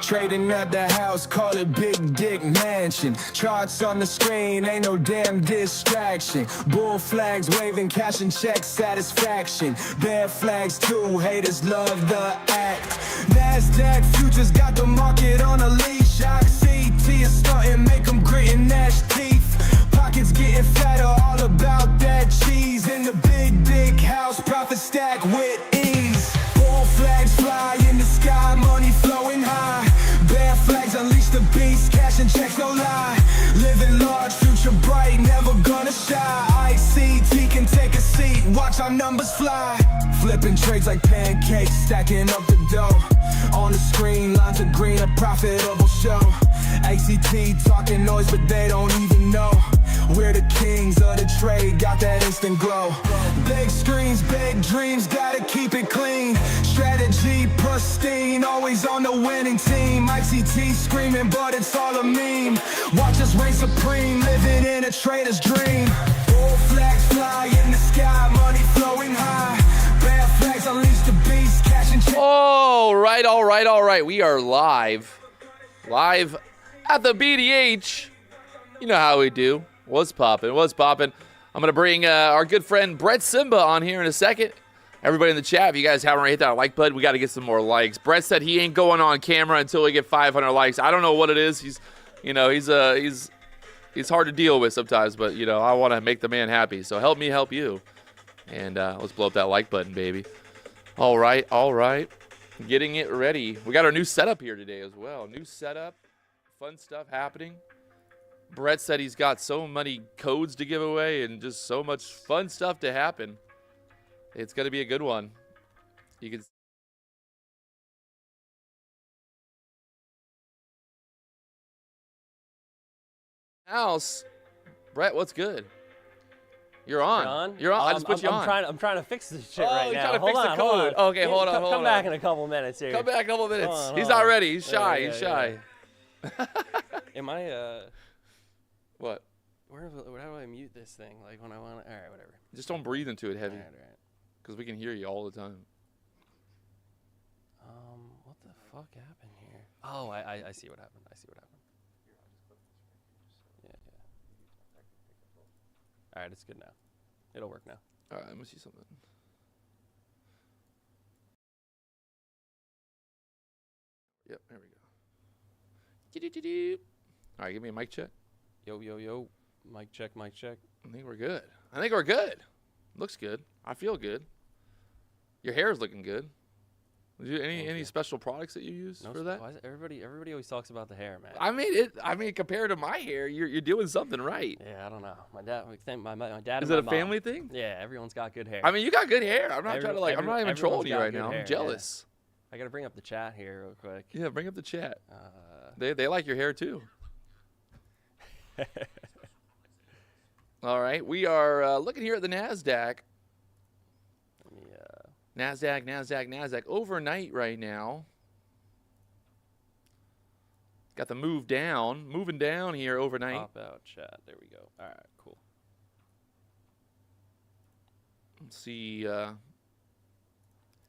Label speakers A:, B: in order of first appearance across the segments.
A: Trading at the house, call it Big Dick Mansion. Charts on the screen, ain't no damn distraction. Bull flags waving, cash and check satisfaction. Bear flags too, haters love the act. Nasdaq futures got the market on a leash. OxyT is starting, make them grit and gnash teeth. Pockets getting fatter, all about that cheese. In the big house, profit stack with ease. Bull flags fly in the sky, money flowing high. Bear flags unleash the beast, cash and checks no lie. Living large, future bright, never gonna shy. ICT can take a seat, watch our numbers fly. Flipping trades like pancakes, stacking up the dough. On the screen, lines of green, a profitable show. ICT talking noise, but they don't even know. We're the kings of the trade, got that instant glow. Big screens, big dreams, gotta keep it clean. Strategy pristine, always on the winning team. ICT screaming, but it's all a meme. Watch us reign supreme, living in a trader's dream. Bull flags fly in the sky, money flowing high. Bear flags unleash the beast, cash and check.
B: All right. We are live at the BDH. You know how we do. What's poppin'? I'm going to bring our good friend Brett SIMBA on here in a second. Everybody in the chat, if you guys haven't already hit that like button, we got to get some more likes. Brett said he ain't going on camera until we get 500 likes. I don't know what it is. He's hard to deal with sometimes, but, I want to make the man happy. So help me help you. And let's blow up that like button, baby. All right. Getting it ready. We got our new setup here today as well. New setup. Fun stuff happening. Brett said he's got so many codes to give away and just so much fun stuff to happen. It's going to be a good one. You can house. Brett, what's good? You're on. You're on. I just put you on.
C: I'm trying to fix this shit right now.
B: You're trying to fix the code. Okay, hold on.
C: Come back in a couple minutes here.
B: Come back in a couple minutes. He's not ready. He's shy. He's shy.
C: Am I
B: What?
C: How do I mute this thing? Like when I want to. All right, whatever.
B: Just don't breathe into it heavy.
C: All right.
B: Because we can hear you all the time.
C: What the fuck happened here? Oh, I see what happened. Yeah. All right, it's good now. It'll work now.
B: All right, let me see something. Yep, there we go. All right, give me a mic check.
C: Yo. Mic check.
B: I think we're good. Looks good. I feel good. Your hair is looking good. Any special products that you use for that?
C: Everybody always talks about the hair, man.
B: I mean, compared to my hair, you're doing something right.
C: Yeah, I don't know. My dad. My dad.
B: Is
C: and
B: it
C: my
B: a family
C: mom.
B: thing?
C: Yeah, everyone's got good hair.
B: I mean, you got good hair. I'm not trying to I'm not even trolling you right now. I'm jealous.
C: Yeah. I gotta bring up the chat here real quick.
B: Yeah, bring up the chat. They like your hair too. All right, we are looking here at the Nasdaq. Nasdaq overnight right now. Got the moving down here overnight.
C: Pop out chat. There we go. All right, cool.
B: Let's see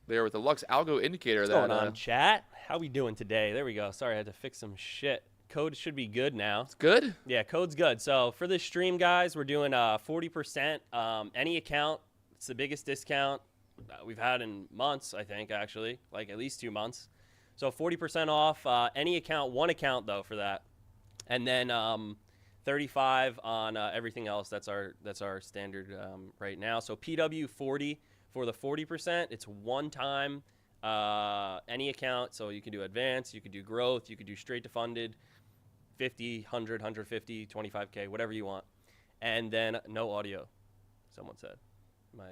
B: there with the LuxAlgo Indicator.
C: What's going on, chat? How we doing today? There we go. Sorry, I had to fix some shit. Code should be good now.
B: It's good?
C: Yeah, code's good. So for this stream, guys, we're doing 40%. Any account, it's the biggest discount we've had in months, I think, actually, like at least 2 months. So 40% off any account, one account though for that, and then 35 on everything else. That's our standard right now. So PW 40 for the 40%. It's one time any account. So you can do advanced, you can do growth, you can do straight to funded, 50, 100, 150, 25K, whatever you want, and then no audio. Someone said,
B: No,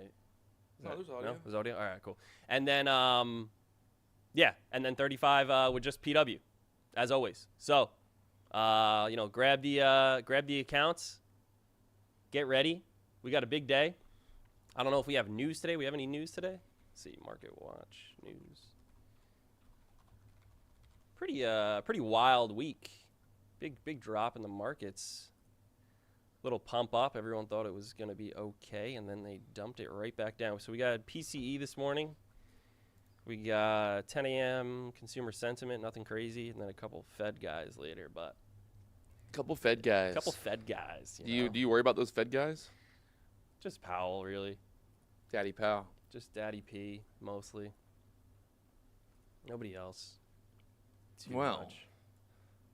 B: there's audio.
C: No, there's audio. All right, cool. And then, yeah, and then 35 with just PW, as always. So, grab the accounts, get ready. We got a big day. I don't know if we have news today. We have any news today? Let's see, Market Watch news. Pretty wild week. Big drop in the markets. Little pump up. Everyone thought it was going to be okay, and then they dumped it right back down. So we got PCE this morning. We got 10 a.m. consumer sentiment, nothing crazy, and then a couple Fed guys later. But
B: Couple Fed guys.
C: couple Fed guys.
B: Do you worry about those Fed guys?
C: Just Powell, really.
B: Daddy Powell.
C: Just Daddy P, mostly. Nobody else. Too
B: Well,
C: much.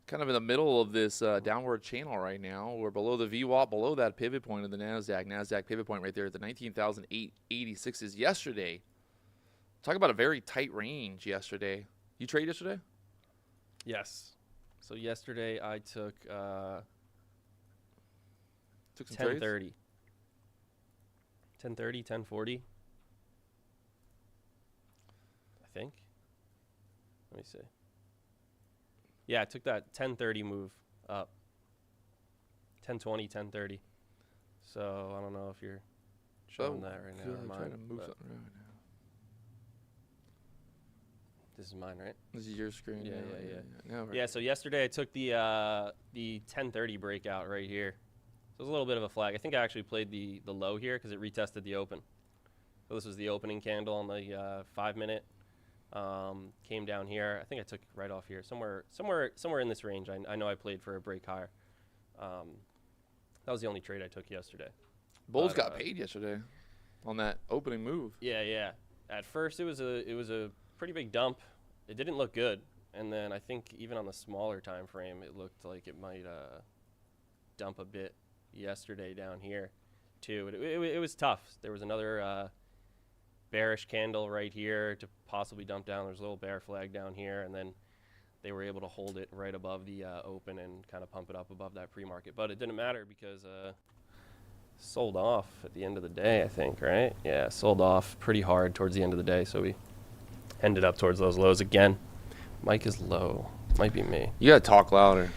B: kind of in the middle of this downward channel right now. We're below the VWAP, below that pivot point of the Nasdaq. Nasdaq pivot point right there at the 19,886 is yesterday. Talk about a very tight range yesterday. You trade yesterday?
C: Yes. So yesterday I took
B: Took some trades?
C: 10:30. 10:30, 10:40. I think. Let me see. Yeah, I took that 10:30 move up. 10:20, 10:30. So I don't know if you're showing that right now.
B: Good.
C: Or
B: I'm
C: mine,
B: trying to move
C: but
B: something around now.
C: this is mine, right?
B: This is your screen.
C: Yeah,
B: now.
C: yeah.
B: Now we're-
C: Yeah, so yesterday I took the 10:30 breakout right here. So it was a little bit of a flag. I think I actually played the low here because it retested the open. So this was the opening candle on the 5-minute. Came down here. I think I took right off here, somewhere in this range. I know I played for a break higher. That was the only trade I took yesterday.
B: Bulls
C: But,
B: got paid yesterday on that opening move.
C: Yeah. At first, it was a pretty big dump. It didn't look good, and then I think even on the smaller time frame, it looked like it might dump a bit yesterday down here, too. It was tough. There was another bearish candle right here to possibly dump down. There's a little bear flag down here, and then they were able to hold it right above the open and kind of pump it up above that pre-market. But it didn't matter because sold off at the end of the day, I think, right? Yeah, sold off pretty hard towards the end of the day, so we ended up towards those lows again. Mic is low. Might be me.
B: You gotta talk louder.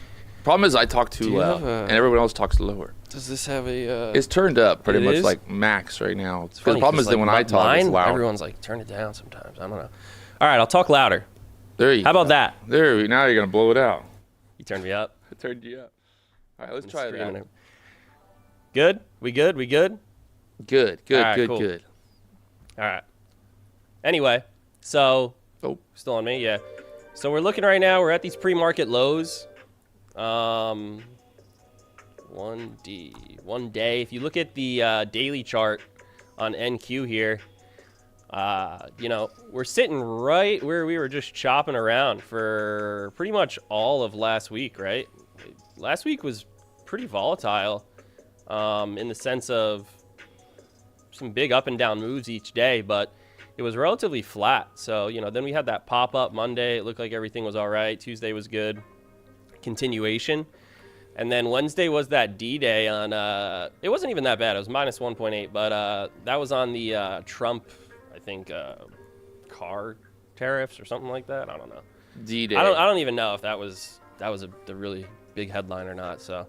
B: Problem is I talk too
C: Do you
B: loud,
C: have a-
B: and everyone else talks lower.
C: Does this have a...
B: It's turned up pretty
C: It
B: much
C: is?
B: like max right now. Because the
C: funny
B: problem is that
C: like,
B: when I talk, it's
C: mine,
B: loud.
C: everyone's like, turn it down sometimes. I don't know. All right, I'll talk louder.
B: There you
C: How
B: go.
C: about that?
B: There, now you're gonna blow it out.
C: You turned me up.
B: I turned you up. All right, let's
C: I'm
B: try
C: screaming
B: that.
C: it. Good? We good? We good?
B: Good.
C: All right, cool.
B: Good.
C: All right. Anyway, so...
B: Oh.
C: Still on me? Yeah. So we're looking right now. We're at these pre-market lows. 1 day. If you look at the daily chart on NQ here, we're sitting right where we were just chopping around for pretty much all of last week, right? Last week was pretty volatile in the sense of some big up and down moves each day, but it was relatively flat. So, then we had that pop-up Monday. It looked like everything was all right. Tuesday was good. Continuation. And then Wednesday was that D-Day on, it wasn't even that bad. It was minus 1.8, but that was on the Trump, I think, car tariffs or something like that. I don't know.
B: D-Day.
C: I don't even know if that was the really big headline or not. So,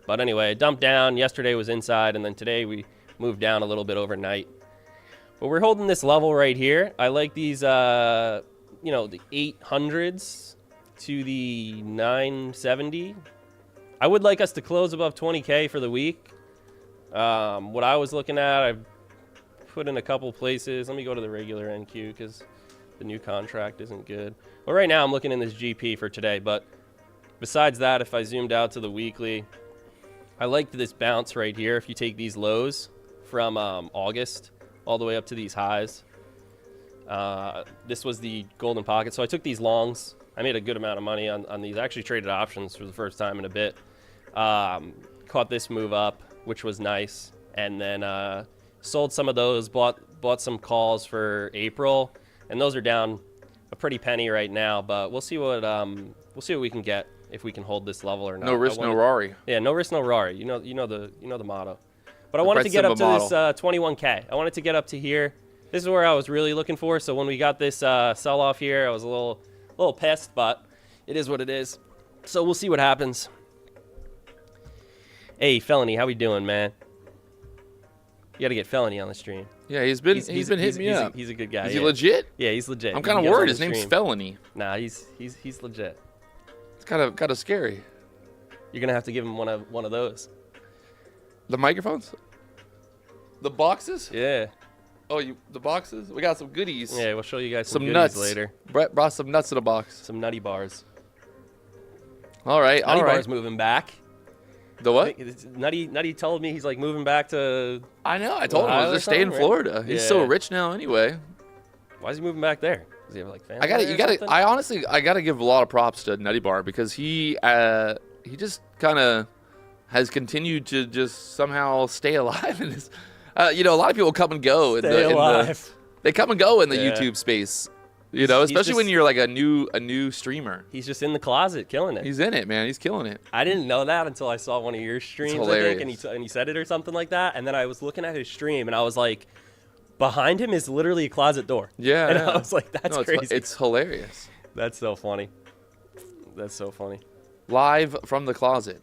C: but anyway, it dumped down. Yesterday was inside, and then today we moved down a little bit overnight. But we're holding this level right here. I like these, the 800s to the 970. I would like us to close above 20K for the week. What I was looking at, I've put in a couple places. Let me go to the regular NQ because the new contract isn't good. Well, right now I'm looking in this GP for today. But besides that, if I zoomed out to the weekly, I liked this bounce right here. If you take these lows from August all the way up to these highs. This was the golden pocket. So I took these longs. I made a good amount of money on these. I actually traded options for the first time in a bit. Caught this move up, which was nice. And then sold some of those, bought some calls for April. And those are down a pretty penny right now. But we'll see what we can get if we can hold this level or not.
B: No risk, no Rari.
C: Yeah, no risk, no Rari. You know the motto. But I wanted to get up to this 21K. I wanted to get up to here. This is where I was really looking for. So when we got this sell-off here, I was a little pissed, but it is what it is. So we'll see what happens. Hey, Felony, how we doing, man? You got to get Felony on the stream.
B: Yeah, he's been hitting me up.
C: He's a good guy.
B: Is
C: yeah.
B: he legit?
C: Yeah, he's legit.
B: I'm kind of worried. His name's Felony.
C: Nah, he's legit.
B: It's kind of scary.
C: You're gonna have to give him one of those.
B: The microphones? The boxes?
C: Yeah.
B: Oh, the boxes? We got some goodies.
C: Yeah, we'll show you guys some goodies
B: nuts
C: later.
B: Brett brought some nuts in a box.
C: Some nutty bars.
B: All right,
C: Nutty
B: all right.
C: bars moving back.
B: The what?
C: Nutty told me he's like moving back to.
B: I know. I told him
C: Ohio
B: to
C: or
B: just stay in
C: something, right?
B: Florida. He's so
C: Yeah.
B: rich now anyway.
C: Why is he moving back there? Does he have like family?
B: I honestly gotta give a lot of props to Nutty Bar because he just kind of has continued to just somehow stay alive in his. A lot of people come and go. They come and go in the
C: Yeah.
B: YouTube space.
C: He's
B: Especially when
C: just-
B: you're like a new streamer.
C: He's just in the closet killing it.
B: He's in it, man. He's killing it.
C: I didn't know that until I saw one of your streams, I think,
B: hilarious.
C: and he said it or something like that. And then I was looking at his stream, and I was like, behind him is literally a closet door.
B: Yeah.
C: And
B: yeah.
C: I was like, that's
B: No,
C: crazy.
B: It's hilarious.
C: That's so funny. That's so funny.
B: Live from the closet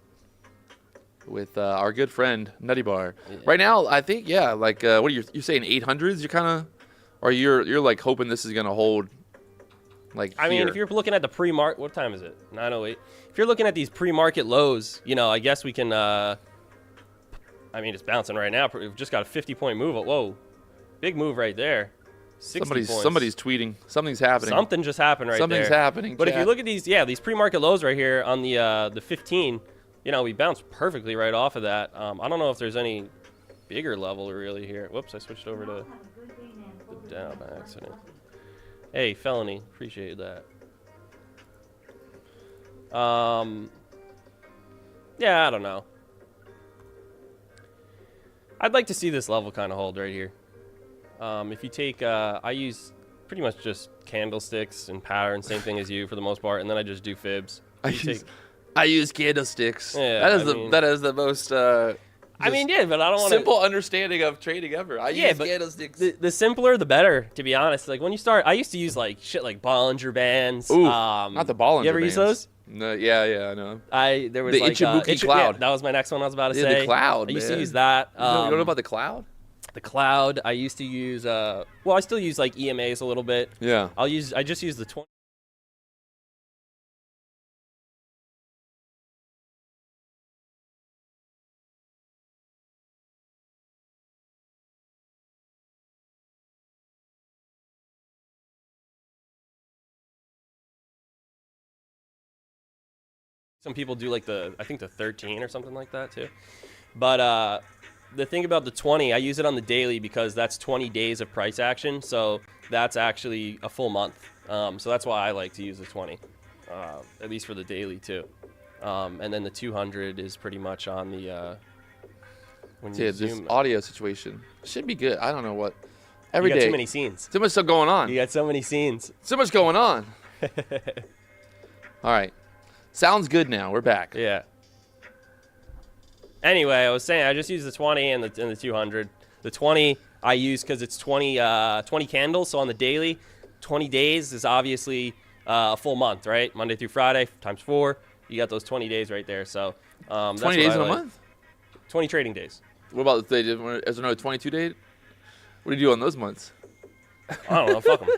B: with our good friend Nutty Bar.
C: Yeah.
B: Right now, I think what are you saying 800s? You're kind of, or you're like hoping this is gonna hold. Like
C: I mean,
B: here.
C: if you're looking at the pre-market, what time is it? 9:08. If you're looking at these pre-market lows, I guess we can. I mean, it's bouncing right now. We've just got a 50-point move. Whoa, big move right there. 60 points.
B: Somebody's tweeting. Something's happening.
C: Something just happened right there.
B: Something's happening.
C: But if
B: chat.
C: you look at these pre-market lows right here on the 15, we bounced perfectly right off of that. I don't know if there's any bigger level really here. Whoops, I switched over to the down by accident. Hey, Felony, appreciate that. Yeah, I don't know. I'd like to see this level kind of hold right here. If you take, I use pretty much just candlesticks and patterns, same thing as you for the most part, and then I just do fibs.
B: I use candlesticks.
C: Yeah,
B: that is the most.
C: I mean, yeah, but I don't want to.
B: Simple understanding of trading ever. I use candlesticks.
C: The simpler, the better. To be honest, like when you start, I used to use like shit like Bollinger Bands.
B: Ooh, not the Bollinger
C: You ever use those?
B: No, yeah, I know.
C: There was
B: The
C: like
B: Ichibuki
C: Yeah,
B: cloud.
C: that was my next one I was about to
B: Yeah,
C: say.
B: the cloud.
C: I used to
B: man.
C: use that.
B: You don't know about the cloud?
C: The cloud. I used to use. Well, I still use like EMAs a little bit.
B: Yeah.
C: I just use the 20. Some people do like I think the 13 or something like that too. But the thing about the 20, I use it on the daily because that's 20 days of price action. So that's actually a full month. So that's why I like to use the 20, at least for the daily too. And then the 200 is pretty much on the when you
B: Yeah, this
C: zoom.
B: audio situation should be good. I don't know what.
C: You
B: Every
C: got
B: day.
C: too many scenes.
B: Too much stuff going on.
C: You got so many scenes.
B: So much going on. All right. Sounds good now. We're back.
C: Yeah. Anyway, I was saying I just use the 20 and the 200. The 20 I use because it's 20 candles. So on the daily, 20 days is obviously a full month, right? Monday through Friday times 4. You got those 20 days right there. So
B: 20
C: that's
B: days
C: what
B: in
C: I
B: a
C: like.
B: month?
C: 20 trading days.
B: What about if they did? Is there no 22 day? What do you do on those months?
C: I don't know. Fuck them.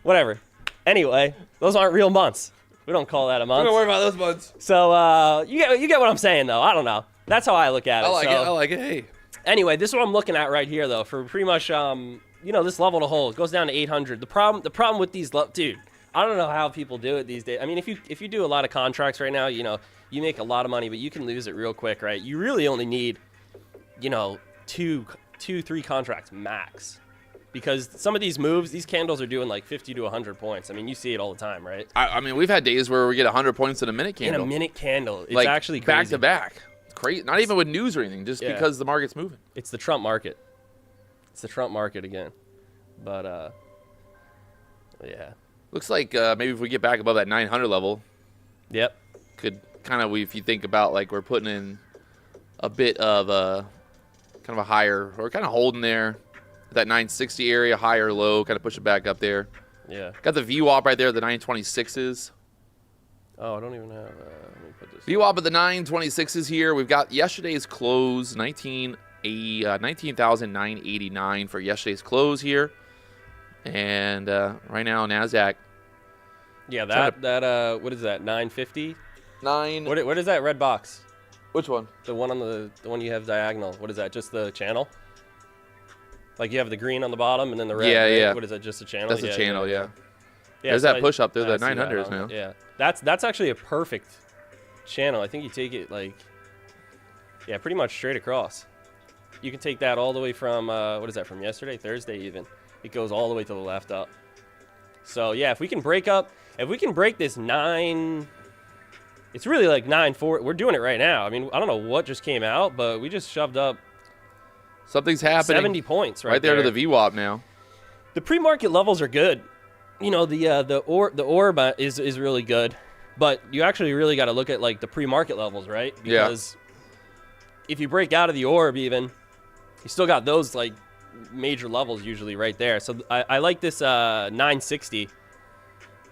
C: Whatever. Anyway, those aren't real months. We don't call that a month.
B: Don't worry about those months.
C: So you get what I'm saying, though. I don't know. That's how I look at it.
B: I like it. Hey.
C: Anyway, this is what I'm looking at right here, though, for pretty much, this level to hold. It goes down to 800. The problem with these, dude, I don't know how people do it these days. I mean, if you do a lot of contracts right now, you make a lot of money, but you can lose it real quick, right? You really only need, 2-3 contracts max. Because some of these moves, these candles are doing like 50 to 100 points. I mean, you see it all the time, right?
B: I mean, we've had days where we get 100 points in a minute candle.
C: In a minute candle. It's
B: like,
C: actually crazy.
B: back to back. It's crazy. Not even with news or anything, just because the market's moving.
C: It's the Trump market. It's the Trump market again. But, yeah.
B: Looks like maybe if we get back above that 900 level,
C: Yep.
B: could kind of, if you think about like we're putting in a bit of a kind of a higher, or kind of holding there, that 960 area, higher low, kind of push it back up there.
C: Yeah.
B: Got the VWAP right there, the 926s.
C: Oh, I don't even have. Let me put this.
B: VWAP at the 926s here. We've got yesterday's close, 19,989 for yesterday's close here. And right now, Nasdaq.
C: Yeah,
B: Trying
C: that what is that? 950.
B: 9.
C: What is that red box?
B: Which one?
C: The one on the one you have diagonal. What is that? Just the channel? Like you have the green on the bottom and then the red.
B: Yeah,
C: right?
B: yeah.
C: What is that? Just a channel?
B: That's a channel, yeah.
C: Yeah,
B: There's
C: so
B: that push up there, the 900s now.
C: Yeah, that's actually a perfect channel. I think you take it like, yeah, pretty much straight across. You can take that all the way from what is that, from yesterday, Thursday even. It goes all the way to the left up. So yeah, if we can break this 9, it's really like 9-4. We're doing it right now. I mean, I don't know what just came out, but we just shoved up
B: Something's happening.
C: 70 points
B: right there to the VWAP now.
C: The pre-market levels are good. You know, the orb is really good, but you actually really got to look at like the pre-market levels, right? Because if you break out of the orb, even you still got those like major levels usually right there. So I like this 960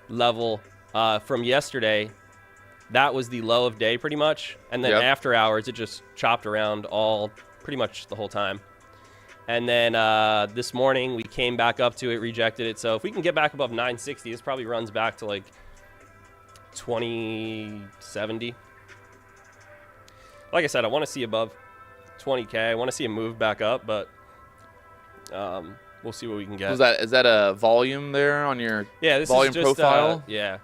C: level from yesterday. That was the low of day pretty much, and then after hours it just chopped around all pretty much the whole time. And then this morning we came back up to it, rejected it. So if we can get back above 960, this probably runs back to like 2070. Like I said, I want to see above 20K. I want to see a move back up, but we'll see what we can get.
B: Is that a volume there on your
C: this
B: volume
C: is just,
B: profile?
C: Yeah.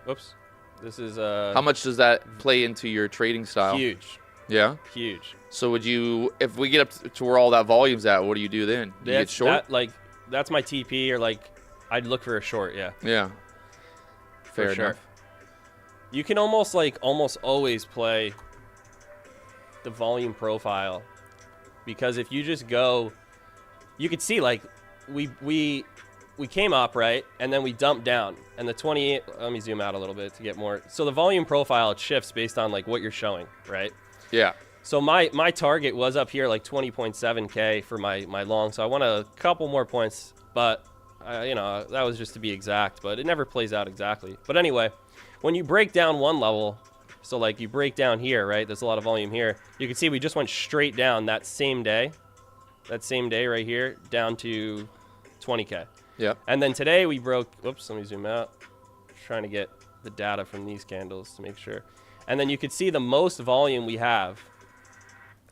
C: Whoops. This is
B: How much does that play into your trading style?
C: huge.
B: Yeah.
C: Huge.
B: So would you, if we get up to where all that volume's at, what do you do then? Do you get short?
C: That's my TP, or like I'd look for a short. Yeah.
B: Yeah. Fair
C: sure.
B: enough.
C: You can almost always play the volume profile, because if you just go, you could see like we came up, right, and then we dumped down, and the 28. Let me zoom out a little bit to get more. So the volume profile, it shifts based on like what you're showing, right?
B: Yeah.
C: So my target was up here like 20.7K for my long. So I want a couple more points, but you know, that was just to be exact, but it never plays out exactly. But anyway, when you break down one level, so like you break down here, right? There's a lot of volume here. You can see we just went straight down that same day right here, down to 20K.
B: Yeah.
C: And then today we broke, whoops, let me zoom out. Trying to get the data from these candles to make sure. And then you could see the most volume we have.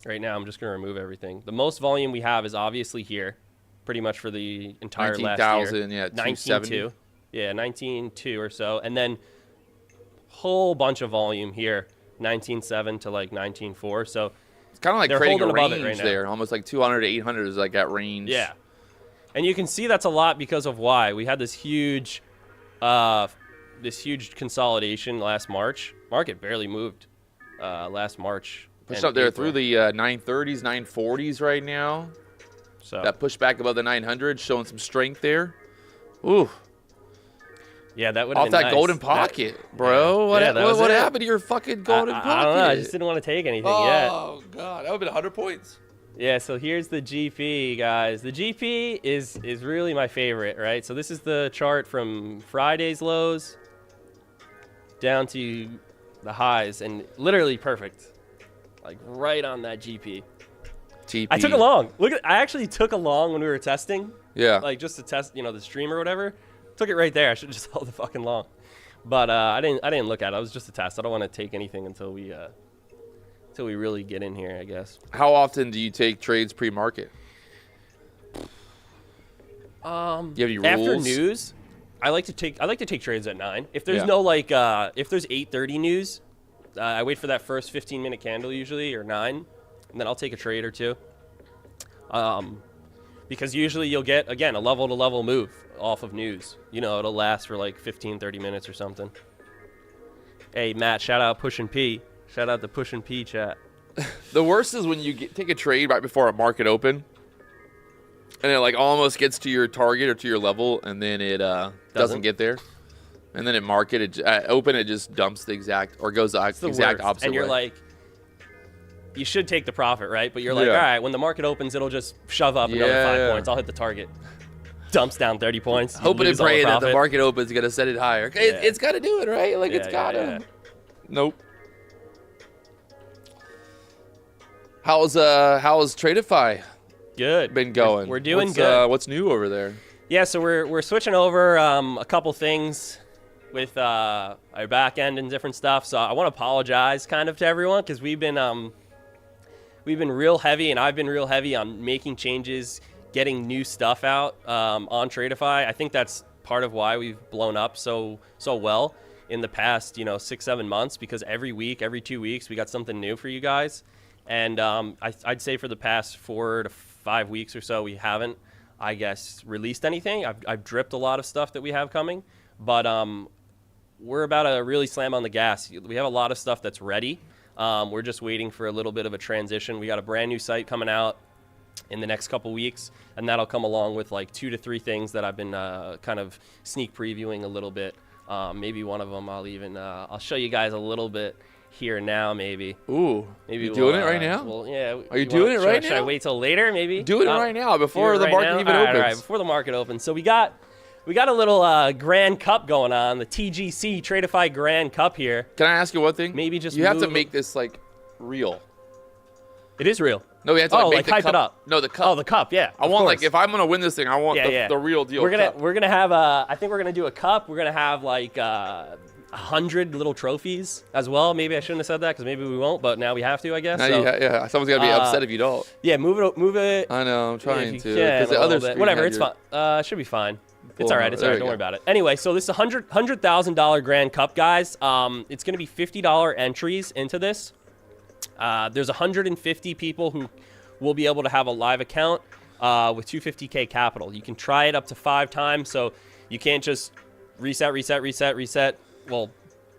C: Right now, I'm just going to remove everything. The most volume we have is obviously here, pretty much for the entire last year.
B: 19,000, yeah,
C: 19.2. Yeah, 19.2 or so. And then whole bunch of volume here, 19.7 to like 19.4. So
B: it's kind of like
C: they're
B: creating a
C: holding above it
B: range
C: right now.
B: there. Almost like 200 to 800 is like that range.
C: Yeah. And you can see that's a lot because of why. We had this huge consolidation last March. Market barely moved last March.
B: Pushed up there through the 930s, 940s right now.
C: So
B: that push back above the 900, showing some strength there. Ooh.
C: Yeah, that would
B: off
C: have
B: that
C: been nice.
B: golden pocket, bro. What happened to your fucking golden pocket?
C: I don't know. I just didn't want to take anything yet.
B: Oh god, that would have been 100 points.
C: Yeah, so here's the GP, guys. The GP is really my favorite, right? So this is the chart from Friday's lows down to the highs, and literally perfect. Like right on that GP.
B: TP.
C: I took a long. I actually took a long when we were testing.
B: Yeah.
C: Like just to test, the stream or whatever. Took it right there. I should have just held the fucking long. But I didn't look at it. It was just a test. I don't want to take anything until we really get in here, I guess.
B: How often do you take trades pre-market? Do you have any rules?
C: After news, I like to take trades at 9. If there's if there's 8:30 news, I wait for that first 15-minute candle usually, or 9, and then I'll take a trade or two. Because usually you'll get, again, a level-to-level move off of news. It'll last for like 15, 30 minutes or something. Hey, Matt, shout out Push and P. Shout out the Push and P chat.
B: The worst is when you take a trade right before a market open, and it like almost gets to your target or to your level, and then it doesn't get there. And then at open, it just dumps the exact, or goes the exact opposite
C: and you're
B: way.
C: like, you should take the profit, right? But you're like, all right, when the market opens, it'll just shove up another 5 points. I'll hit the target. Dumps down 30 points.
B: Hoping and praying that the market opens going to set it higher. Okay, it's got to do it, right? Like, it's got to.
C: Yeah.
B: Nope. How's Tradify
C: Good.
B: been going?
C: We're doing good.
B: What's new over there?
C: Yeah, so we're switching over a couple things with our back end and different stuff. So I want to apologize kind of to everyone, because we've been real heavy, and I've been real heavy on making changes, getting new stuff out on Tradify. I think that's part of why we've blown up so well in the past, 6-7 months, because every week, every 2 weeks, we got something new for you guys. And I'd say for the past 4 to 5 weeks or so, we haven't, I guess, released anything. I've dripped a lot of stuff that we have coming, but we're about to really slam on the gas. We have a lot of stuff that's ready. We're just waiting for a little bit of a transition. We got a brand new site coming out in the next couple weeks, and that'll come along with like 2 to 3 things that I've been kind of sneak previewing a little bit. Maybe one of them I'll show you guys a little bit here now, maybe.
B: Ooh,
C: maybe
B: you doing it right now?
C: Well, yeah.
B: Are you doing it right now?
C: Should I wait till later, maybe?
B: Do it right now, before the market even
C: opens.
B: opens.
C: All right, before the market opens. So we got a little Grand Cup going on, the TGC Tradify Grand Cup here.
B: Can I ask you one thing?
C: Maybe just
B: you have to make this like real.
C: It is real.
B: No, we have to make the
C: hype
B: cup.
C: it up.
B: No, the cup.
C: Oh, the cup, yeah.
B: I want like if I'm gonna win this thing, I want the real deal.
C: We're gonna have I think we're gonna do a cup. We're gonna have like 100 little trophies as well. Maybe I shouldn't have said that because maybe we won't, but now we have to, I guess.
B: Yeah, someone's gonna be upset if you don't.
C: Yeah, move it.
B: I know, I'm trying to.
C: Because
B: the other
C: whatever, it's fine. It should be fine. It's all right. It's all right. Don't worry about it. Anyway, so this is $100,000 Grand Cup, guys. It's gonna be $50 entries into this. There's 150 people who will be able to have a live account with 250K capital. You can try it up to 5 times, so you can't just reset. Well,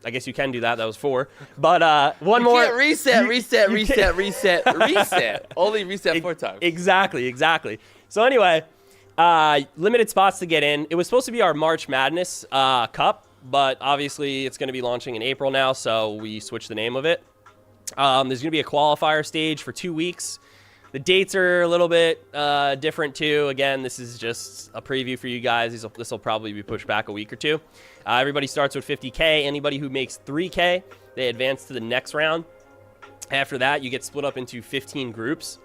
C: I guess you can do that. That was 4. But one more.
B: Can't reset. Only reset 4 times.
C: Exactly. So anyway, limited spots to get in. It was supposed to be our March Madness Cup, but obviously it's going to be launching in April now, so we switched the name of it. There's going to be a qualifier stage for 2 weeks. The dates are a little bit different too. Again, this is just a preview for you guys. This will probably be pushed back a week or 2. Everybody starts with 50K. Anybody who makes 3K, they advance to the next round. After that, you get split up into 15 groups,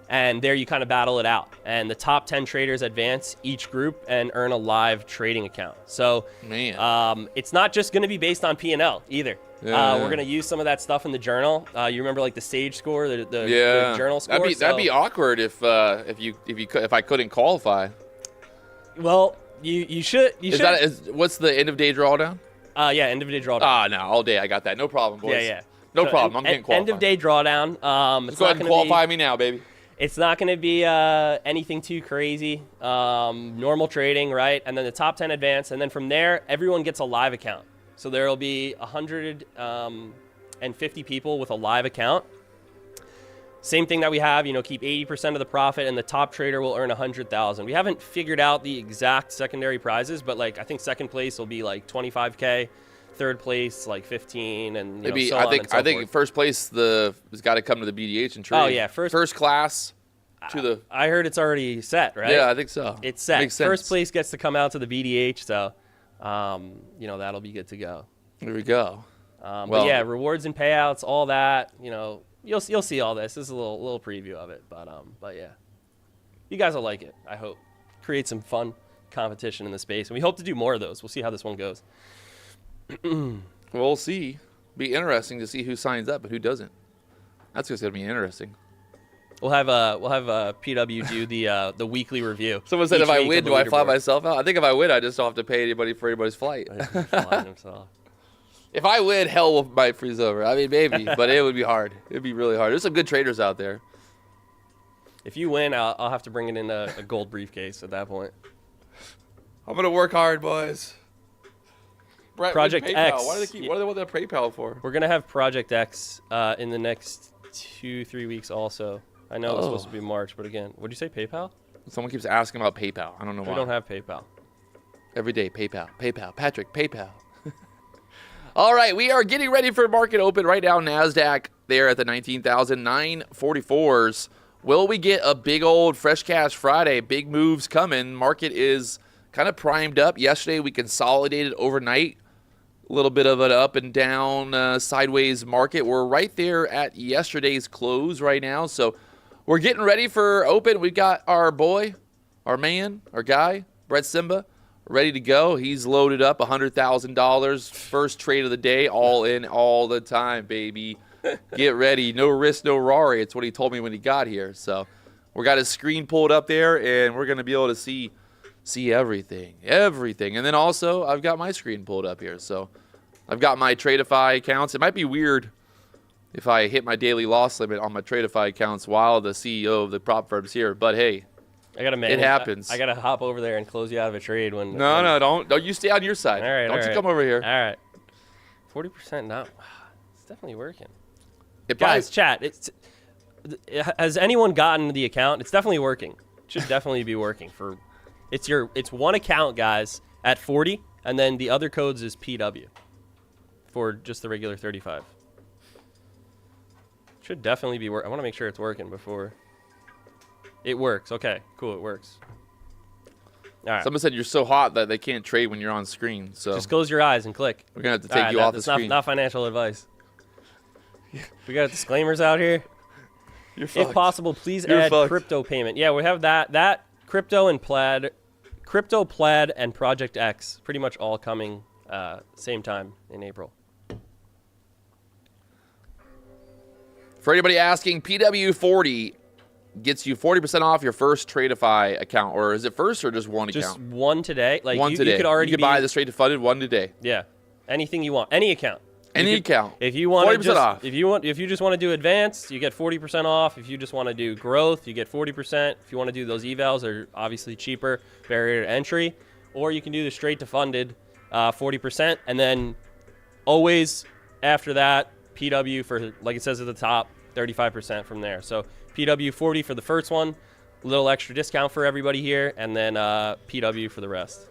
C: and there you kind of battle it out. And the top 10 traders advance each group and earn a live trading account. So it's not just going to be based on P&L either. We're going to use some of that stuff in the journal. You remember like the Sage score, the journal score?
B: That'd be awkward if I couldn't qualify.
C: Well, you should.
B: What's the end of day drawdown?
C: Yeah, end of day drawdown.
B: No, all day. I got that. No problem, boys.
C: Yeah.
B: No problem. I'm getting qualified.
C: End of day drawdown.
B: Let's go ahead and qualify me now, baby.
C: It's not going to be anything too crazy. Normal trading, right? And then the top 10 advance, and then from there, everyone gets a live account. So there will be 150 people with a live account. Same thing that we have, keep 80% of the profit, and the top trader will earn 100,000. We haven't figured out the exact secondary prizes, but I think second place will be like 25K, third place like 15, and
B: maybe
C: so
B: I
C: on
B: think
C: and so forth.
B: First place has got to come to the BDH and trade.
C: Oh yeah, first
B: class to the.
C: I heard it's already set, right?
B: Yeah, I think so.
C: It's set.
B: Makes sense.
C: First place gets to come out to the BDH, so that'll be good to go.
B: There we go.
C: But yeah, rewards and payouts, all that. You'll see all this. This is a little preview of it, but yeah, you guys will like it. I hope. Create some fun competition in the space, and we hope to do more of those. We'll see how this one goes.
B: We'll see. Be interesting to see who signs up and who doesn't. That's just gonna be interesting.
C: We'll have PW do the weekly review.
B: Someone said if I win, do I fly myself out? I think if I win, I just don't have to pay anybody for anybody's flight. If I win, hell might freeze over. I mean, maybe, but it would be hard. It'd be really hard. There's some good traders out there.
C: If you win, I'll have to bring it in a gold briefcase at that point.
B: I'm gonna work hard, boys. Brett,
C: Project X.
B: What do they want that PayPal for?
C: We're gonna have Project X in the next 2-3 weeks also. I know it's supposed to be March, but again, what'd you say, PayPal?
B: Someone keeps asking about PayPal. I don't know why.
C: We don't have PayPal.
B: Every day, PayPal. Patrick, PayPal. All right, we are getting ready for market open right now. Nasdaq there at the 19,944s. Will we get a big old fresh cash Friday? Big moves coming. Market is kind of primed up. Yesterday we consolidated overnight. A little bit of an up and down sideways market. We're right there at yesterday's close right now. So we're getting ready for open. We've got our boy, our man, our guy, Brett SIMBA, ready to go. He's loaded up $100,000. First trade of the day, all in all the time, baby. Get ready. No risk, no Rari. It's what he told me when he got here. So We got his screen pulled up there, and we're going to be able to see everything. And then also, I've got my screen pulled up here. So I've got my Tradify accounts. It might be weird if I hit my daily loss limit on my Tradify accounts while the CEO of the prop firm's here. But hey, it happens.
C: I gotta hop over there and close you out of a trade when.
B: No, don't you stay on your side.
C: All right,
B: don't you come over here.
C: All right, 40% now. It's definitely working.
B: Guys,
C: chat. Has anyone gotten the account? It's definitely working. It should definitely be working for. It's one account, guys, at 40, and then the other codes is PW for just the regular 35. Should definitely be working. I want to make sure it's working before. It works. Okay, cool. It works. All right.
B: Someone said you're so hot that they can't trade when you're on screen. So
C: just close your eyes and click.
B: We're going to have to take you off the screen.
C: Not financial advice. We got disclaimers out here.
B: You're fucked.
C: If possible, please add crypto payment. Yeah, we have that crypto and Plaid, and Project X, pretty much all coming same time in April.
B: For anybody asking, PW40 gets you 40% off your first Tradify account, or is it first or just one account?
C: Just one today. Like
B: one today.
C: You could
B: buy the straight to funded one today.
C: Yeah, anything you want, any account.
B: Any account.
C: If you want
B: 40% off.
C: If you just want to do advanced, you get 40% off. If you just want to do growth, you get 40%. If you want to do those evals, they're obviously cheaper, barrier to entry, or you can do the straight to funded, 40%, and then always after that, PW for, like it says at the top, 35% from there. So PW 40 for the first one, a little extra discount for everybody here, and then PW for the rest.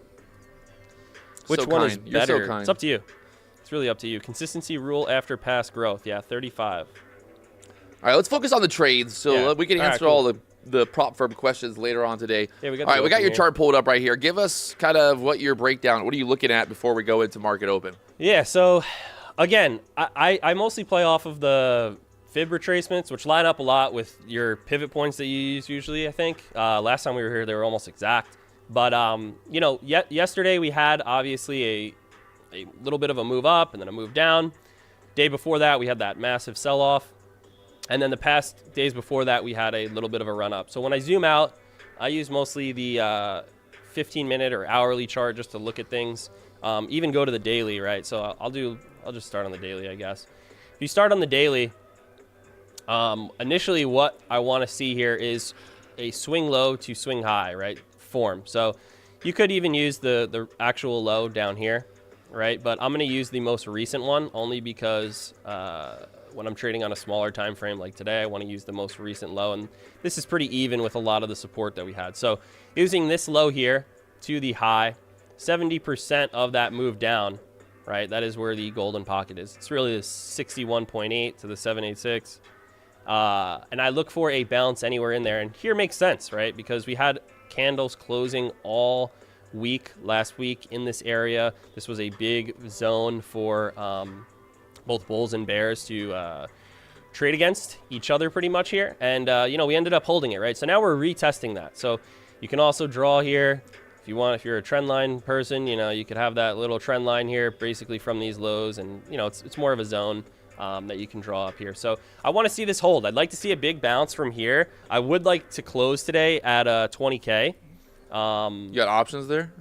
C: Which one is better?
B: You're so kind.
C: It's up to you. It's really up to you. Consistency rule after past growth. Yeah, 35.
B: All right, let's focus on the trades so we can answer all the prop firm questions later on today.
C: Yeah, we
B: got your chart pulled up right here. Give us kind of what your breakdown, what are you looking at before we go into market open?
C: Yeah, so again, I mostly play off of the fib retracements, which line up a lot with your pivot points that you use usually, I think. Last time we were here, they were almost exact. But, yesterday we had obviously a little bit of a move up and then a move down. Day before that, we had that massive sell-off. And then the past days before that, we had a little bit of a run up. So when I zoom out, I use mostly the 15-minute or hourly chart just to look at things. Even go to the daily, right? So I'll just start on the daily, I guess. If you start on the daily, initially what I want to see here is a swing low to swing high, right? Form. So you could even use the actual low down here, right? But I'm going to use the most recent one only because when I'm trading on a smaller time frame like today, I want to use the most recent low, and this is pretty even with a lot of the support that we had. So using this low here to the high, 70% of that move down, right? That is where the golden pocket is. It's really the 61.8 to the 786. And I look for a bounce anywhere in there, and here makes sense, right? Because we had candles closing all week last week in this area. This was a big zone for both bulls and bears to trade against each other pretty much here, and we ended up holding it, right? So now we're retesting that. So you can also draw here if you want. If you're a trend line person, you could have that little trend line here basically from these lows, and it's more of a zone that you can draw up here. So I want to see this hold. I'd like to see a big bounce from here. I would like to close today at 20K.
B: You got options there?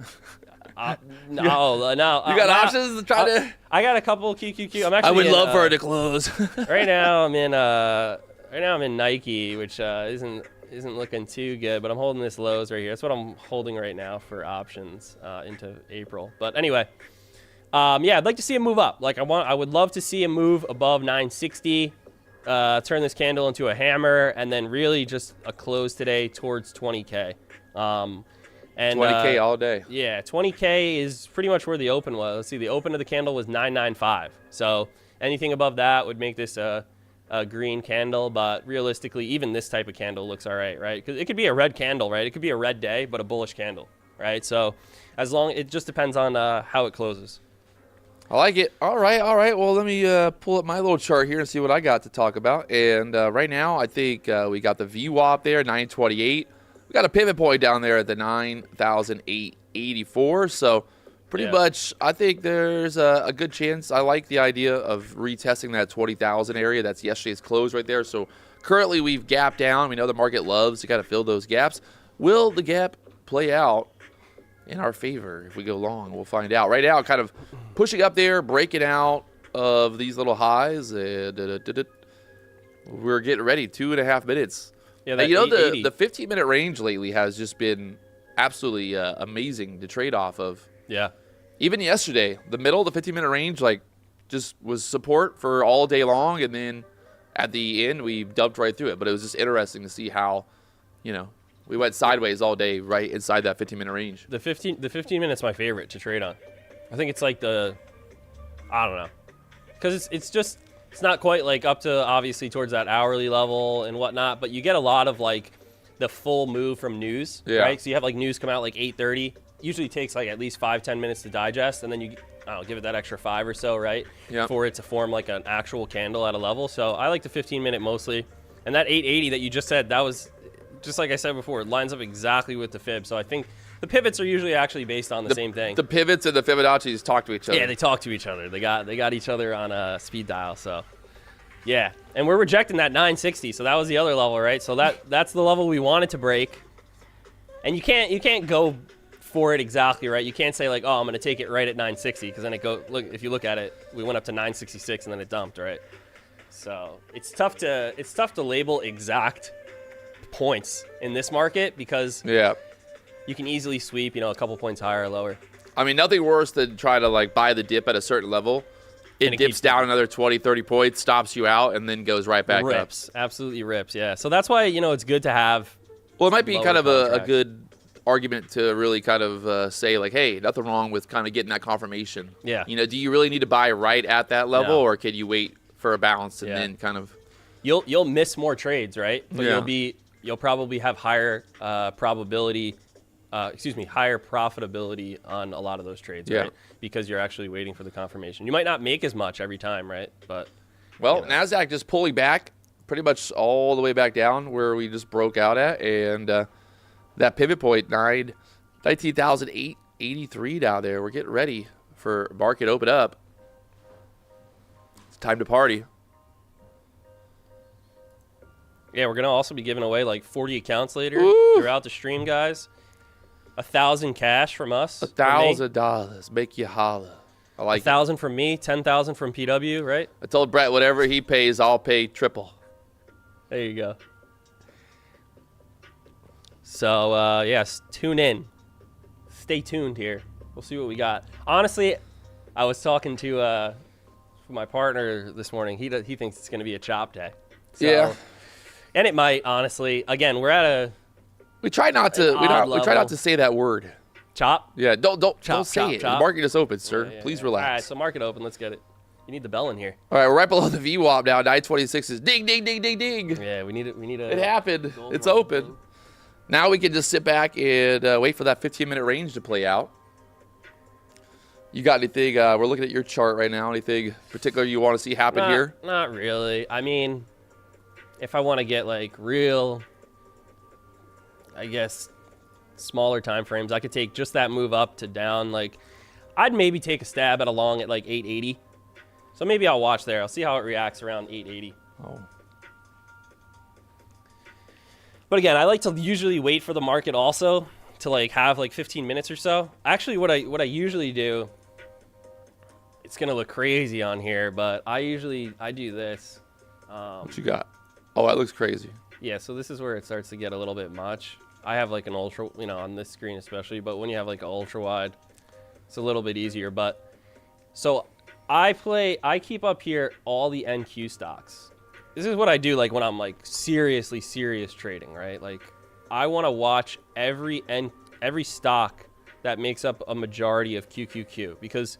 C: No.
B: You got options to try to?
C: I got a couple QQQ. I
B: would love for it to close.
C: Right now I'm in Nike, which isn't looking too good, but I'm holding this lows right here. That's what I'm holding right now for options into April. But anyway, I'd like to see him move up. I would love to see him move above 960, turn this candle into a hammer, and then really just a close today towards 20K. And
B: 20K all day.
C: Yeah, 20K is pretty much where the open was. Let's see, the open of the candle was 995. So anything above that would make this a green candle, but realistically, even this type of candle looks all right, right? Because it could be a red candle, right? It could be a red day, but a bullish candle, right? So it just depends on how it closes.
B: I like it. All right. Well, let me pull up my little chart here and see what I got to talk about. And right now, I think we got the VWAP there, 928. We got a pivot point down there at the 9,884. So pretty much, I think there's a good chance. I like the idea of retesting that 20,000 area. That's yesterday's close right there. So Currently, we've gapped down. We know the market loves to kind of fill those gaps. Will the gap play out in our favor if we go long? We'll find out. Right now, kind of pushing up there, breaking out of these little highs. We're getting ready. 2.5 minutes.
C: Yeah,
B: And, the 15-minute range lately has just been absolutely amazing to trade off of.
C: Yeah.
B: Even yesterday, the middle of the 15-minute range, like, just was support for all day long, and then at the end, we dumped right through it. But it was just interesting to see how, we went sideways all day right inside that 15-minute range.
C: The 15 minutes my favorite to trade on. I think it's like I don't know. Because it's not quite like up to obviously towards that hourly level and whatnot, but you get a lot of like the full move from news, right? So you have like news come out like 8:30. Usually takes like at least 5-10 minutes to digest, and then you give it that extra 5 or so, right?
B: Yeah.
C: For it to form like an actual candle at a level. So I like the 15-minute mostly. And that 880 that you just said, that was just like I said before, it lines up exactly with the fib. So I think the pivots are usually actually based on the same thing.
B: The pivots and the Fibonacci's talk to each other.
C: Yeah, they talk to each other. They got each other on a speed dial. So yeah, and we're rejecting that 960. So that was the other level, right? So that's the level we wanted to break. And you can't go for it exactly, right? You can't say like, oh, I'm going to take it right at 960, because then if you look at it, we went up to 966 and then it dumped, right? So it's tough to label exact points in this market, because you can easily sweep, a couple points higher or lower.
B: I mean, nothing worse than try to like buy the dip at a certain level. It dips down another 20, 30 points, stops you out, and then goes right back up.
C: Absolutely rips, yeah. So that's why, it's good to have.
B: Well, it might be kind of a good argument to really kind of say like, hey, nothing wrong with kind of getting that confirmation.
C: Yeah.
B: Do you really need to buy right at that level, or can you wait for a balance and then kind of?
C: You'll miss more trades, right? But
B: yeah.
C: You'll probably have higher profitability on a lot of those trades, right? Because you're actually waiting for the confirmation. You might not make as much every time, right? But
B: Nasdaq just pulling back pretty much all the way back down where we just broke out at, and that pivot point 19,883 down there. We're getting ready for market open up. It's time to party.
C: Yeah, we're gonna also be giving away like 40 accounts later throughout the stream, guys. 1,000 cash from us.
B: $1,000 make you holla. I like
C: 1,000 from me, 10,000 from PW, right?
B: I told Brett whatever he pays, I'll pay triple.
C: There you go. So yes, tune in. Stay tuned here. We'll see what we got. Honestly, I was talking to my partner this morning. He thinks it's gonna be a chop day. So,
B: yeah.
C: And it might, honestly. Again, we're at a.
B: We try not to. We try not to say that word.
C: Chop.
B: Yeah. Don't say it.
C: Chop.
B: The market is open, sir.
C: Yeah.
B: Please relax.
C: All right. So market open. Let's get it. You need the bell in here.
B: All right. We're right below the VWAP now. 926 is ding, ding, ding, ding, ding.
C: Yeah. We need it.
B: It happened. It's open. Now we can just sit back and wait for that 15-minute range to play out. You got anything? We're looking at your chart right now. Anything particular you want to see happen here?
C: Not really. I mean, if I want to get like real, I guess, smaller time frames, I could take just that move up to down. Like, I'd maybe take a stab at a long at like 880. So maybe I'll watch there. I'll see how it reacts around 880.
B: Oh.
C: But again, I like to usually wait for the market also to like have like 15 minutes or so. Actually, what I usually do, it's gonna look crazy on here, but I do this.
B: What you got? Oh, that looks crazy.
C: Yeah, so this is where it starts to get a little bit much. I have like an ultra, on this screen especially, but when you have like an ultra wide, it's a little bit easier. But so I keep up here all the NQ stocks. This is what I do like when I'm like serious trading, right? Like I want to watch every stock that makes up a majority of QQQ, because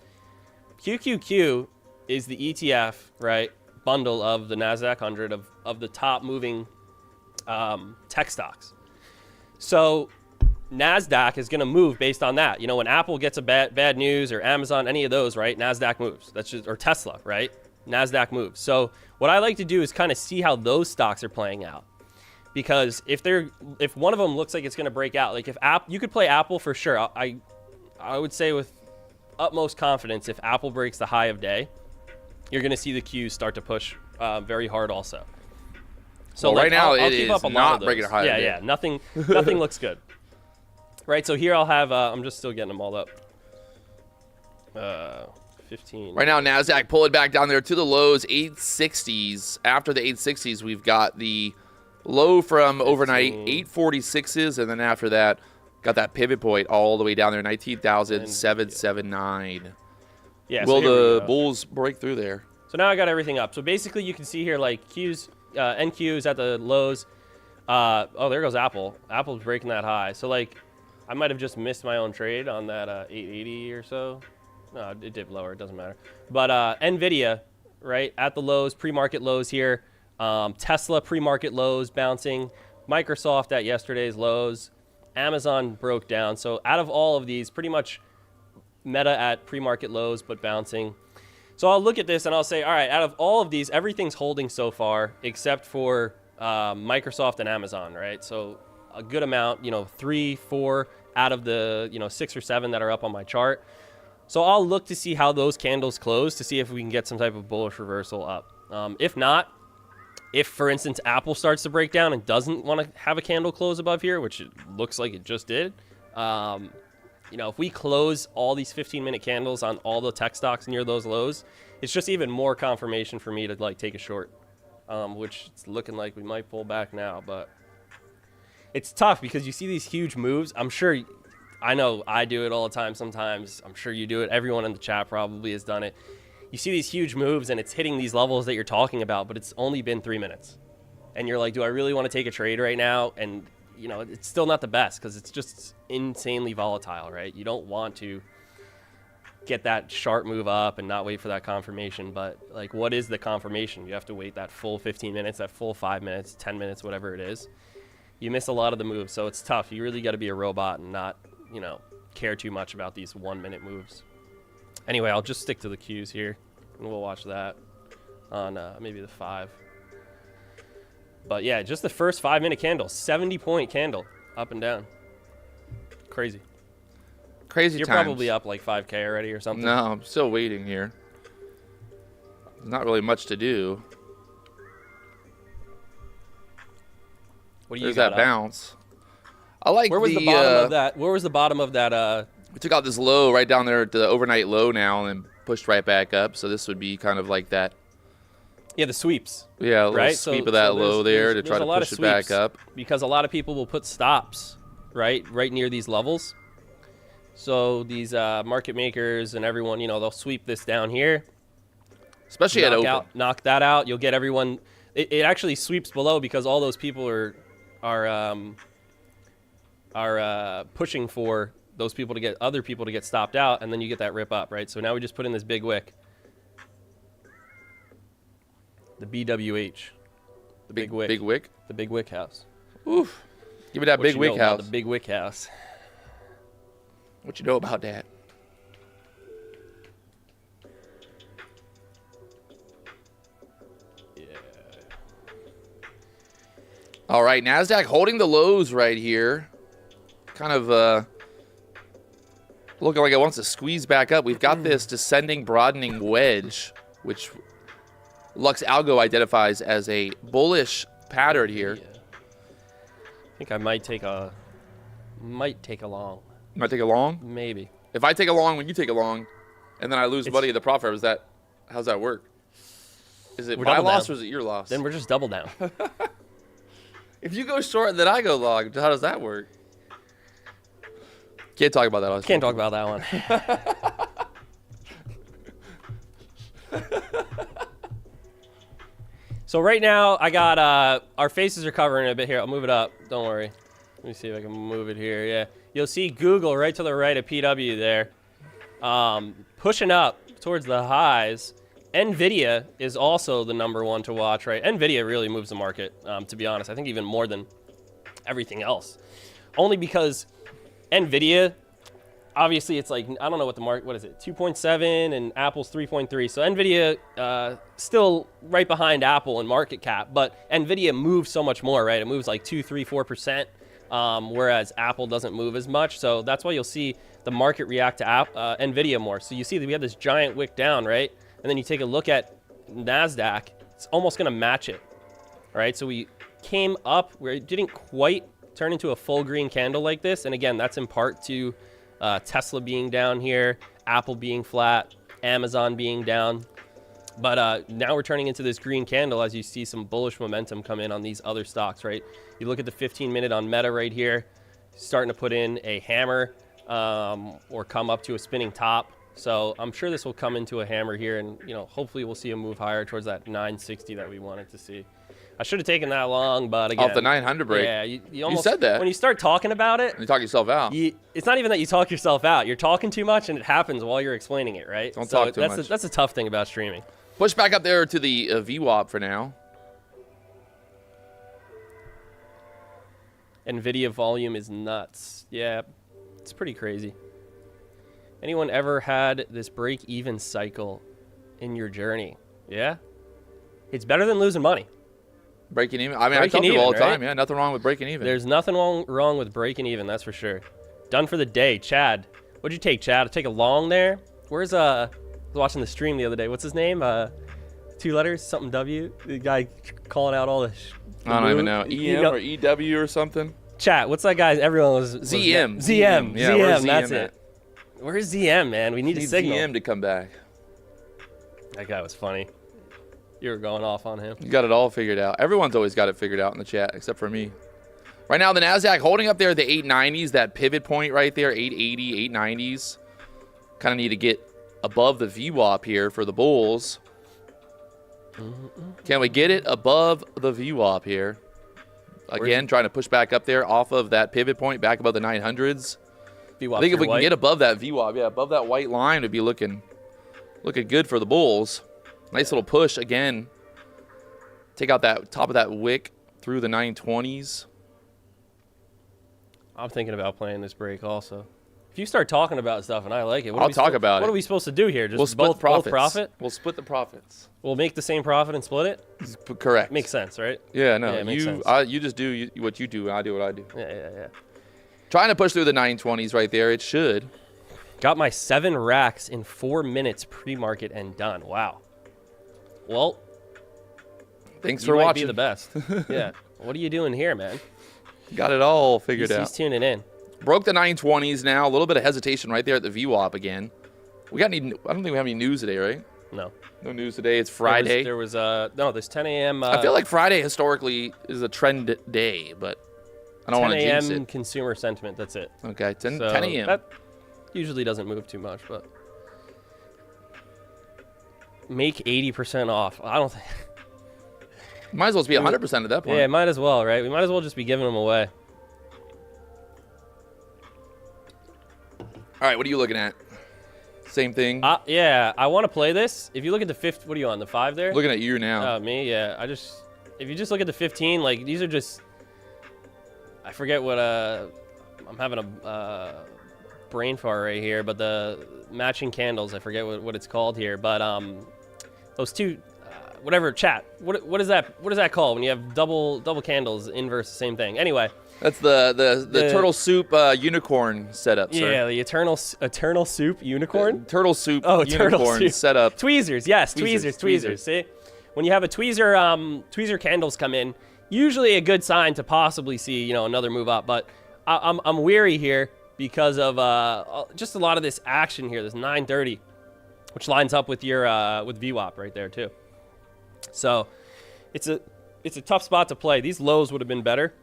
C: QQQ is the ETF, right, bundle of the Nasdaq 100 of the top moving tech stocks. So Nasdaq is going to move based on that. When Apple gets a bad news, or Amazon, any of those, right, Nasdaq moves. That's just, or Tesla, right? Nasdaq moves. So what I like to do is kind of see how those stocks are playing out, because if one of them looks like it's going to break out, like if you could play Apple for sure. I would say with utmost confidence, if Apple breaks the high of day, you're going to see the Qs start to push very hard also. So
B: well, right now
C: I'll
B: it
C: keep
B: is
C: up a lot
B: not
C: of those.
B: breaking a higher.
C: Yeah,
B: day.
C: yeah. Nothing looks good. Right. So here I'll have. I'm just still getting them all up. 15.
B: Right now, Nasdaq pull it back down there to the lows, 860s. After the 860s, we've got the low from overnight, 846s, and then after that, got that pivot point all the way down there, 19,779.
C: Yeah.
B: Will
C: so here we
B: the
C: go.
B: bulls break through there?
C: So now I got everything up. So basically, you can see here like Q's, NQ's at the lows. Oh, there goes Apple. Apple's breaking that high. So like, I might have just missed my own trade on that 880 or so. No, it dipped lower. It doesn't matter. But NVIDIA, right, at the lows, pre-market lows here. Tesla pre-market lows bouncing. Microsoft at yesterday's lows. Amazon broke down. So out of all of these, pretty much Meta at pre-market lows but bouncing. So I'll look at this and I'll say, all right, out of all of these, everything's holding so far except for Microsoft and Amazon, right? So a good amount, 3, 4 out of the 6 or 7 that are up on my chart. So I'll look to see how those candles close to see if we can get some type of bullish reversal up. If not, if, for instance, Apple starts to break down and doesn't want to have a candle close above here, which it looks like it just did, if we close all these 15-minute candles on all the tech stocks near those lows, it's just even more confirmation for me to like take a short, which it's looking like we might pull back now. But it's tough because you see these huge moves. I know I do it all the time sometimes. I'm sure you do it. Everyone in the chat probably has done it. You see these huge moves and it's hitting these levels that you're talking about, but it's only been 3 minutes. And you're like, do I really want to take a trade right now? And, it's still not the best because it's just insanely volatile, right? You don't want to get that sharp move up and not wait for that confirmation. But, like, what is the confirmation? You have to wait that full 15 minutes, that full 5 minutes, 10 minutes, whatever it is. You miss a lot of the moves, so it's tough. You really got to be a robot and not care too much about these 1 minute moves. Anyway, I'll just stick to the Qs here and we'll watch that on maybe the 5. But yeah, just the first 5 minute candle, 70-point candle up and down. Crazy.
B: Crazy
C: You're
B: times.
C: probably up like 5K already or something.
B: No, I'm still waiting here. There's not really much to do.
C: What do you
B: There's
C: got
B: that
C: up?
B: bounce. I like
C: Where was the bottom of that? Where was the bottom of that?
B: We took out this low right down there at the overnight low now and pushed right back up. So this would be kind of like that.
C: Yeah, the sweeps.
B: Yeah, a little
C: Right?
B: sweep
C: So-
B: of that
C: so
B: low there to try to
C: a lot
B: push
C: of
B: it back
C: sweeps
B: up.
C: because a lot of people will put stops right near these levels. So these market makers and everyone, they'll sweep this down here.
B: Especially at open.
C: Knock that out. You'll get everyone. It actually sweeps below because all those people are pushing for those people to get other people to get stopped out, and then you get that rip up, right? So now we just put in this big wick, the BWH, the big wick,
B: Big wick?
C: the big wick house.
B: Oof. Give me that
C: What
B: big
C: you
B: wick
C: know about
B: house.
C: the big wick house.
B: What you know about that?
C: Yeah.
B: All right, Nasdaq holding the lows right here. Kind of looking like it wants to squeeze back up. We've got this descending, broadening wedge, which LuxAlgo identifies as a bullish pattern here.
C: Yeah. I think I might take a long,
B: You might take a long.
C: maybe.
B: If I take a long when you take a long, and then I lose money in the profit, how's that work? Is it
C: We're
B: my
C: double
B: loss
C: down.
B: or is it your loss?
C: Then we're just double down.
B: If you go short and then I go long, how does that work? Can't talk about that.
C: Can't talk about that one. So right now, I got our faces are covering a bit here. I'll move it up. Don't worry. Let me see if I can move it here. Yeah, you'll see Google right to the right of PW there, pushing up towards the highs. NVIDIA is also the #1 to watch, right? NVIDIA really moves the market, to be honest. I think even more than everything else. Only because NVIDIA, obviously it's like, I don't know what the market, what is it, 2.7 and Apple's 3.3. So NVIDIA still right behind Apple in market cap, but NVIDIA moves so much more, right? It moves like 2, 3, 4%, whereas Apple doesn't move as much. So that's why you'll see the market react to NVIDIA more. So you see that we have this giant wick down, right? And then you take a look at Nasdaq, it's almost going to match it, right? So we came up where it didn't quite turn into a full green candle like this. And again, that's in part to Tesla being down here, Apple being flat, Amazon being down. But now we're turning into this green candle as you see some bullish momentum come in on these other stocks, right? You look at the 15-minute on Meta right here, starting to put in a hammer or come up to a spinning top. So I'm sure this will come into a hammer here, and hopefully we'll see a move higher towards that 960 that we wanted to see. I should have taken that long, but again,
B: off the 900 break.
C: Yeah, you almost
B: said that
C: when you start talking about it.
B: You talk yourself out.
C: It's not even that you talk yourself out. You're talking too much, and it happens while you're explaining it, right?
B: Don't talk too much.
C: That's a tough thing about streaming.
B: Push back up there to the VWAP for now.
C: NVIDIA volume is nuts. Yeah, it's pretty crazy. Anyone ever had this break-even cycle in your journey? Yeah? It's better than losing money.
B: Breaking even? I mean, I tell people all the time, right? Yeah, nothing wrong with breaking even.
C: There's nothing wrong with breaking even, that's for sure. Done for the day. Chad. What'd you take, Chad? Take a long there? Where's, I was watching the stream the other day. What's his name? 2 letters? Something W? The guy calling out all the
B: I don't even know. EM or EW or something?
C: Chat, what's that guy? Everyone was
B: ZM.
C: ZM.
B: Yeah,
C: ZM, that's it. Where's ZM, man? We need a signal.
B: ZM to come back.
C: That guy was funny. You were going off on him.
B: You got it all figured out. Everyone's always got it figured out in the chat, except for me. Right now, the Nasdaq holding up there at the 890s, that pivot point right there, 880, 890s. Kind of need to get above the VWAP here for the bulls. Can we get it above the VWAP here? Again, trying to push back up there off of that pivot point, back above the 900s. I think if we can get above that VWAP, yeah, above that white line, would be looking good for the bulls. Nice little push again. Take out that top of that wick through the 920s.
C: I'm thinking about playing this break also. If you start talking about stuff and I like it,
B: I'll talk about it.
C: What are we supposed to do here? Just
B: we'll split
C: both profit?
B: We'll split the profits.
C: We'll make the same profit and split it?
B: Correct.
C: Makes sense, right?
B: Yeah, no.
C: Yeah, it makes sense.
B: You just do what you do, and I do what I do.
C: Yeah.
B: Trying to push through the 920s right there. It should.
C: Got my 7 racks in 4 minutes pre-market and done. Wow. Well,
B: thanks for watching.
C: You might be the best. Yeah. What are you doing here, man?
B: Got it all figured out.
C: He's tuning in.
B: Broke the 920s now. A little bit of hesitation right there at the VWAP again. I don't think we have any news today, right?
C: No.
B: No news today. It's Friday.
C: There's 10 a.m.
B: I feel like Friday historically is a trend day, but I don't want to jinx
C: 10 a.m.
B: it.
C: consumer sentiment. That's it.
B: Okay, 10
C: So
B: a.m.
C: That usually doesn't move too much, but make 80% off. I don't think.
B: Might as well be 100% at that point.
C: Yeah, might as well, right? We might as well just be giving them away.
B: All right, what are you looking at? Same thing.
C: Yeah, I want to play this. If you look at the 5th, what are you on, the 5 there?
B: Looking at you now.
C: Me, yeah. If you just look at the 15, like these are just, I forget what I'm having a brain fart right here, but the matching candles, I forget what it's called here, but those two, whatever, chat. What is that called when you have double candles inverse the same thing? Anyway.
B: That's the turtle soup unicorn setup, sir.
C: Yeah, the eternal soup unicorn?
B: Turtle soup unicorn setup.
C: Tweezers, yes, tweezers. See? When you have a tweezer candles come in, usually a good sign to possibly see, another move up, but I'm weary here because of just a lot of this action here, this 930, which lines up with your with VWAP right there too. So, it's a tough spot to play. These lows would have been better.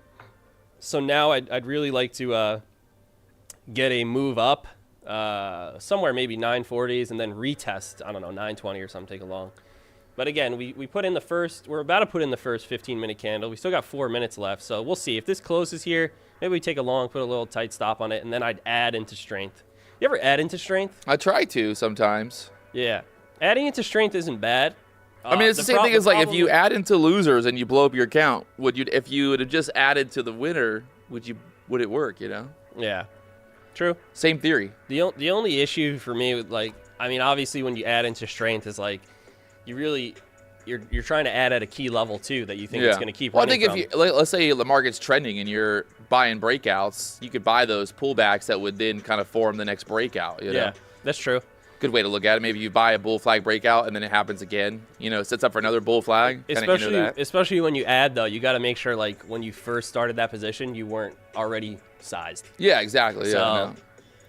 C: So now I'd really like to get a move up somewhere maybe 940s and then retest, I don't know, 920 or something, take a long. But again, we're about to put in the first 15-minute candle. We still got 4 minutes left, so we'll see. If this closes here, maybe we take a long, put a little tight stop on it, and then I'd add into strength. You ever add into strength?
B: I try to sometimes.
C: Yeah. Adding into strength isn't bad.
B: I mean, it's the same thing as like if you add into losers and you blow up your account, if you would have just added to the winner, would it work,
C: Yeah. True.
B: Same theory.
C: The only issue for me with obviously when you add into strength is like you're trying to add at a key level too that you think it's going to keep running.
B: Well, I think let's say the market's trending and you're buying breakouts, you could buy those pullbacks that would then kind of form the next breakout,
C: Yeah, that's true.
B: Good way to look at it. Maybe you buy a bull flag breakout and then it happens again. You know, sets up for another bull flag.
C: Especially when you add, though, you got to make sure, like, when you first started that position, you weren't already sized.
B: Yeah, exactly.
C: So,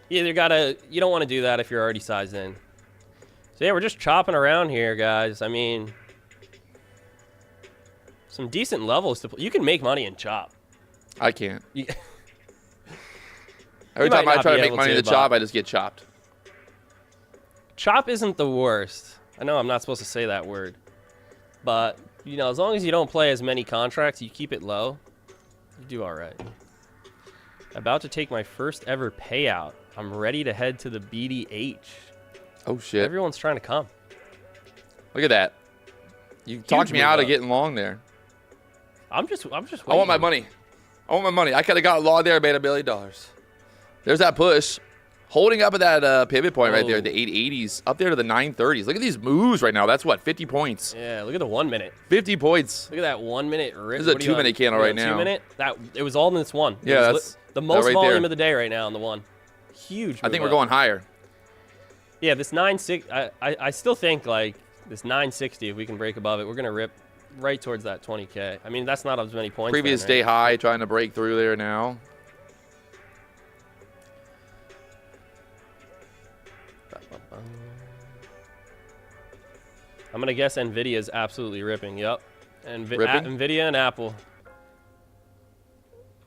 B: Yeah,
C: you don't want to do that if you're already sized in. So, yeah, we're just chopping around here, guys. I mean, some decent levels to play. You can make money in chop.
B: I can't. Every time I try to make money in the chop, I just get chopped.
C: Chop isn't the worst. I know I'm not supposed to say that word. But, you know, as long as you don't play as many contracts, you keep it low, you do all right. About to take my first ever payout. I'm ready to head to the BDH.
B: Oh, shit.
C: Everyone's trying to come.
B: Look at that. You talked me out of getting long there.
C: I'm just waiting.
B: I want my money. I want my money. I could have got long there and made $1 million. There's that push. Holding up at that pivot point right there, the 880s, up there to the 930s. Look at these moves right now. That's what, 50 points.
C: Yeah, look at the 1 minute.
B: 50 points.
C: Look at that 1 minute rip.
B: This is a 2 minute candle right now.
C: 2 minute? It was all in this one.
B: Yeah, that's
C: the most
B: right
C: volume
B: there.
C: of the day right now on the one. Huge.
B: I think we're going higher.
C: Yeah, this 960. I still think like this 960. If we can break above it, we're gonna rip right towards that 20K. I mean, that's not as many points.
B: Previous day high, trying to break through there now.
C: I'm gonna guess Nvidia is absolutely ripping. Yep,
B: Ripping?
C: Nvidia and Apple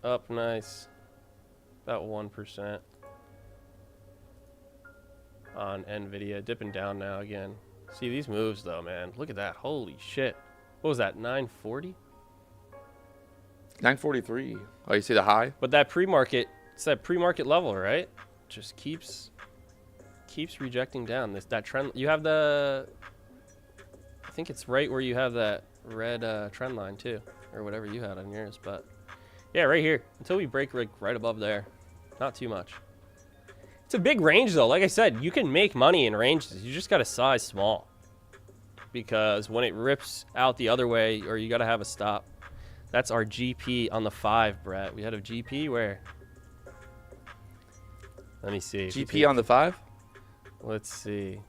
C: up nice, about 1% on Nvidia, dipping down now again. See these moves though, man. Look at that. Holy shit. What was that? 940?
B: 943. Oh, you see the high?
C: But that pre-market, it's that pre-market level, right? Just keeps rejecting down. That trend. You have the. I think it's right where you have that red trend line too, or whatever you had on yours. But yeah, right here until we break right above there. Not too much. It's a big range though. Like I said, you can make money in ranges. You just got to size small, because when it rips out the other way, or you got to have a stop. That's our GP on the 5, Brett. We had a GP where? Let me see.
B: GP on the 5?
C: Let's see.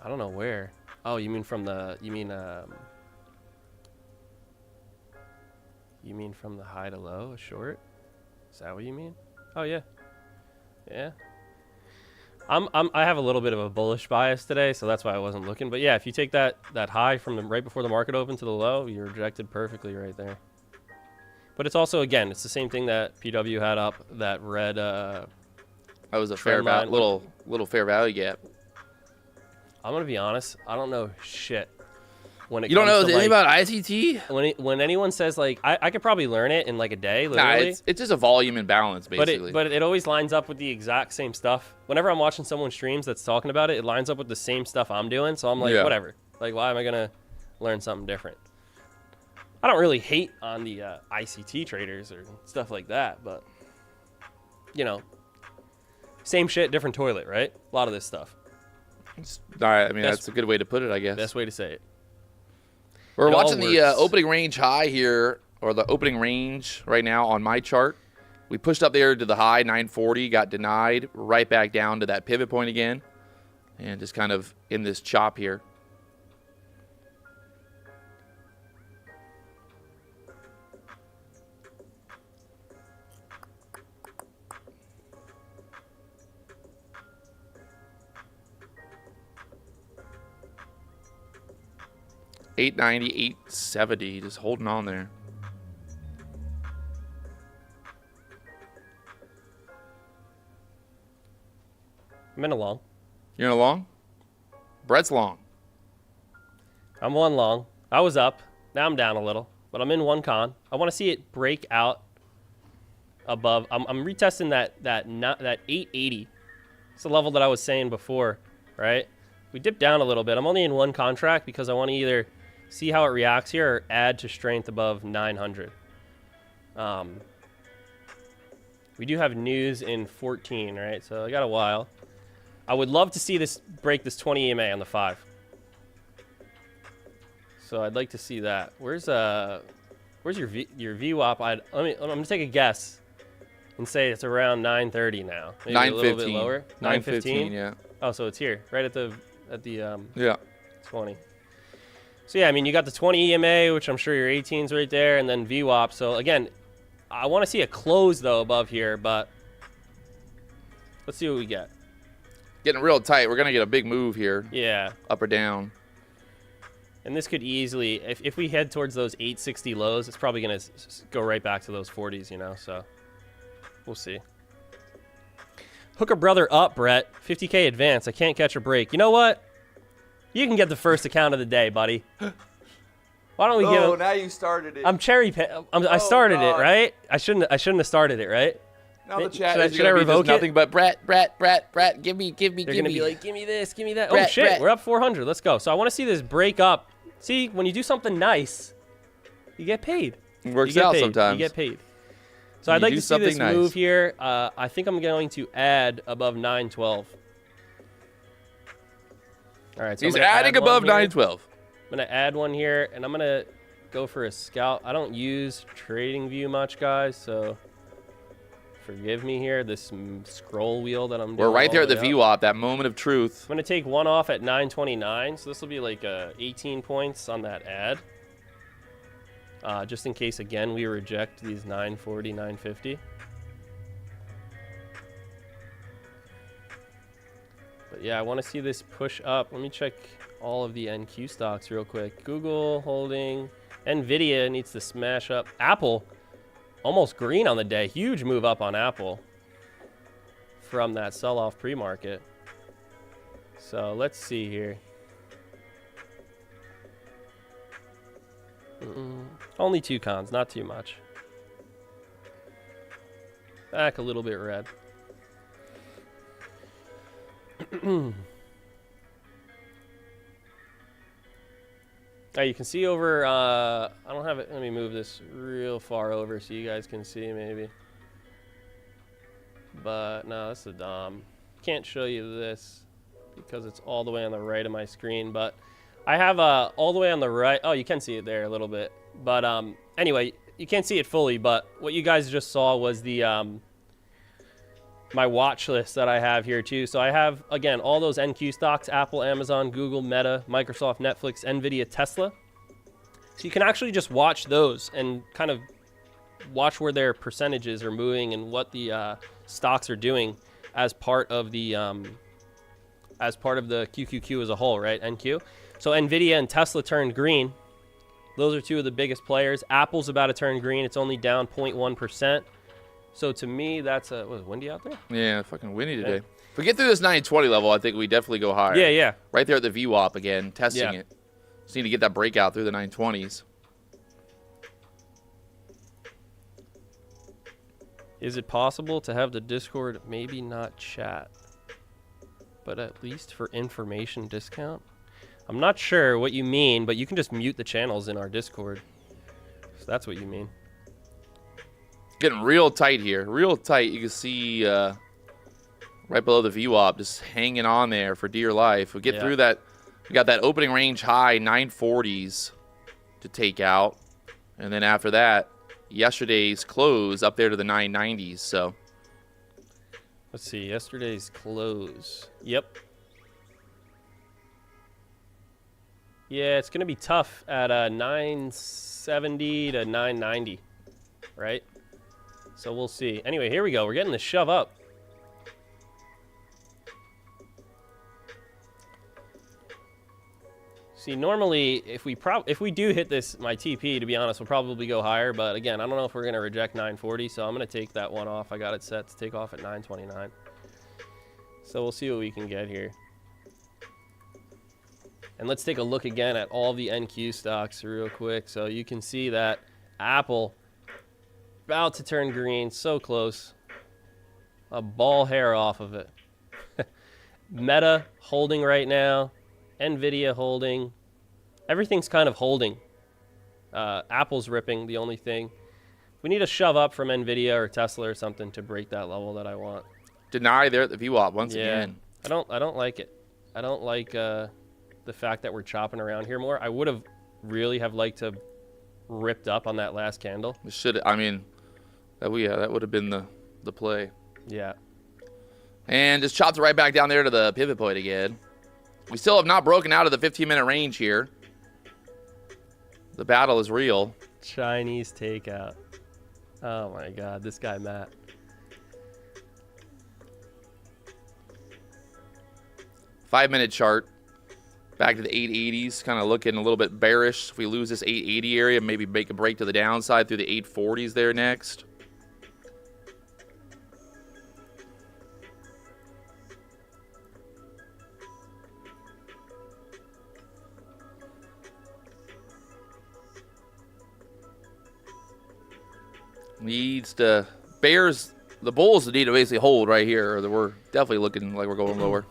C: I don't know where. Oh, you mean from the? You mean from the high to low, a short? Is that what you mean? Oh yeah, yeah. I have a little bit of a bullish bias today, so that's why I wasn't looking. But yeah, if you take that high from the right before the market opened to the low, you're rejected perfectly right there. But it's also, again, it's the same thing that PW had up, that red. That
B: was a little fair value gap.
C: I'm gonna be honest. I don't know shit. When it
B: you don't know
C: comes to,
B: anything about ICT?
C: When anyone says like, I could probably learn it in like a day. Literally.
B: Nah, it's just a volume imbalance basically.
C: But it always lines up with the exact same stuff. Whenever I'm watching someone streams that's talking about it, it lines up with the same stuff I'm doing. So I'm like, whatever. Like, why am I gonna learn something different? I don't really hate on the ICT traders or stuff like that, but you know, same shit, different toilet, right? A lot of this stuff.
B: All right, I mean that's a good way to put it, I guess.
C: Best way to say it.
B: We're watching the opening range high here, or the opening range right now on my chart. We pushed up there to the high, 940, got denied, right back down to that pivot point again, and just kind of in this chop here. $890, $870, just holding on there.
C: I'm in a long.
B: You're in a long? Brett's long.
C: I'm one long. I was up. Now I'm down a little, but I'm in one con. I want to see it break out above. I'm retesting that 880. It's the level that I was saying before, right? We dipped down a little bit. I'm only in one contract because I want to either see how it reacts here or add to strength above 900. We do have news in 14, right? So I got a while. I would love to see this break this 20 EMA on the 5. So I'd like to see that. Where's your VWAP? I'm gonna take a guess. and say it's around 9:30 now. Maybe a little bit lower.
B: 9:15, yeah.
C: Oh, so it's here, right at the
B: Yeah.
C: 20. So yeah, I mean, you got the 20 EMA, which I'm sure your 18's right there, and then VWAP. So again, I want to see a close though above here, but let's see what we get.
B: Getting real tight. We're gonna get a big move here.
C: Yeah.
B: Up or down.
C: And this could easily, if we head towards those 860 lows, it's probably going to go right back to those 40s, you know, so we'll see. Hook a brother up, Brett. 50K advance. I can't catch a break. You know what? You can get the first account of the day, buddy. Why don't we give him...
B: now you started it.
C: I'm I started it, right? I shouldn't have started it, right?
B: Now the chat
C: should I revoke it?
B: Nothing but Brett, give me.
C: They're going to be like, give me this, give me that.
B: Brett,
C: oh, shit.
B: Brett.
C: We're up 400. Let's go. So I want to see this break up. See, when you do something nice, you get paid.
B: It works out sometimes.
C: You get paid. So I'd like to see this move here. I think I'm going to add above 912. All right. So
B: he's adding above 912.
C: I'm going to add one here, and I'm going to go for a scalp. I don't use TradingView much, guys, so forgive me here. This scroll wheel that I'm doing.
B: We're right there at the VWAP, that moment of truth.
C: I'm going to take one off at 929, so this will be like 18 points on that ad. Just in case, again, we reject these 940, 950. But yeah, I want to see this push up. Let me check all of the NQ stocks real quick. Google holding. NVIDIA needs to smash up. Apple, almost green on the day. Huge move up on Apple from that sell-off pre-market. So let's see here. Only 2 cons, not too much. Back a little bit red. You can see over, I don't have it, let me move this real far over so you guys can see maybe. But no, that's a DOM. Can't show you this because it's all the way on the right of my screen, but I have all the way on the right. Oh, you can see it there a little bit. But anyway, you can't see it fully, but what you guys just saw was the my watch list that I have here too. So I have, again, all those NQ stocks: Apple, Amazon, Google, Meta, Microsoft, Netflix, NVIDIA, Tesla. So you can actually just watch those and kind of watch where their percentages are moving and what the stocks are doing as part of the QQQ as a whole, right? NQ. So NVIDIA and Tesla turned green. Those are 2 of the biggest players. Apple's about to turn green. It's only down 0.1%. So to me, that's was it windy out there?
B: Yeah, fucking windy today. If we get through this 920 level, I think we definitely go higher.
C: Yeah, yeah.
B: Right there at the VWAP again, testing it. Just need to get that breakout through the 920s.
C: Is it possible to have the Discord maybe not chat, but at least for information discount? I'm not sure what you mean, but you can just mute the channels in our Discord. So that's what you mean.
B: Getting real tight here. Real tight. You can see right below the VWAP just hanging on there for dear life. We get through that. We got that opening range high, 940s to take out. And then after that, yesterday's close up there to the 990s. So
C: let's see. Yesterday's close. Yep. Yeah, it's going to be tough at 970 to 990, right? So we'll see. Anyway, here we go. We're getting the shove up. See, normally, if we do hit this, my TP, to be honest, we'll probably go higher. But again, I don't know if we're going to reject 940, so I'm going to take that one off. I got it set to take off at 929. So we'll see what we can get here. And let's take a look again at all the NQ stocks real quick. So you can see that Apple about to turn green, so close. A ball hair off of it. Meta holding right now. NVIDIA holding. Everything's kind of holding. Apple's ripping, the only thing. We need a shove up from NVIDIA or Tesla or something to break that level that I want.
B: Deny there at the VWAP once again.
C: I don't like it. I don't like the fact that we're chopping around here more. I would have really have liked to ripped up on that last candle.
B: I mean, that would have been the the play.
C: Yeah.
B: And just chopped it right back down there to the pivot point again. We still have not broken out of the 15-minute range here. The battle is real.
C: Chinese takeout. Oh my God, this guy Matt.
B: Five-minute chart. Back to the 880s, kind of looking a little bit bearish. If we lose this 880 area, maybe make a break to the downside through the 840s there next. Needs to, the bulls need to basically hold right here, or we're definitely looking like we're going lower.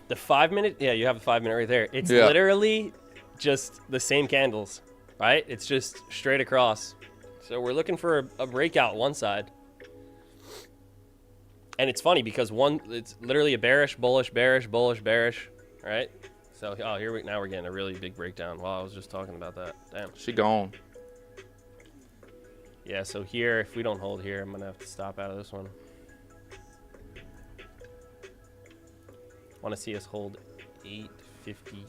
C: The 5 minute, yeah, you have the 5 minute right there. It's
B: Yeah.
C: literally just the same candles, right? It's just straight across. So we're looking for a breakout one side. And it's funny because it's literally a bearish, bullish, bearish, bullish, bearish, right? So, now we're getting a really big breakdown. Wow, I was just talking about that. Damn.
B: She gone.
C: Yeah, so here, if we don't hold here, I'm going to have to stop out of this one. Want to see us hold 850.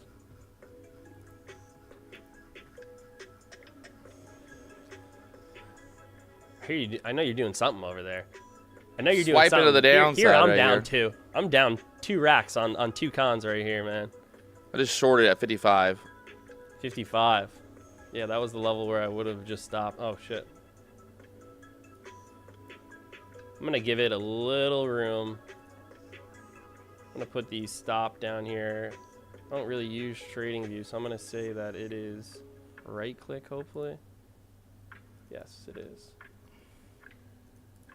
C: I know you're doing something over there. I know you're doing
B: Swipe
C: something.
B: into the downside
C: Here, I'm
B: right
C: down
B: here.
C: 2. I'm down 2 racks on 2 cons right here, man.
B: I just shorted at 55.
C: 55. Yeah, that was the level where I would have just stopped. Oh, shit. I'm going to give it a little room. I'm going to put the stop down here. I don't really use trading view, so I'm going to say that it is right click, hopefully. Yes, it is.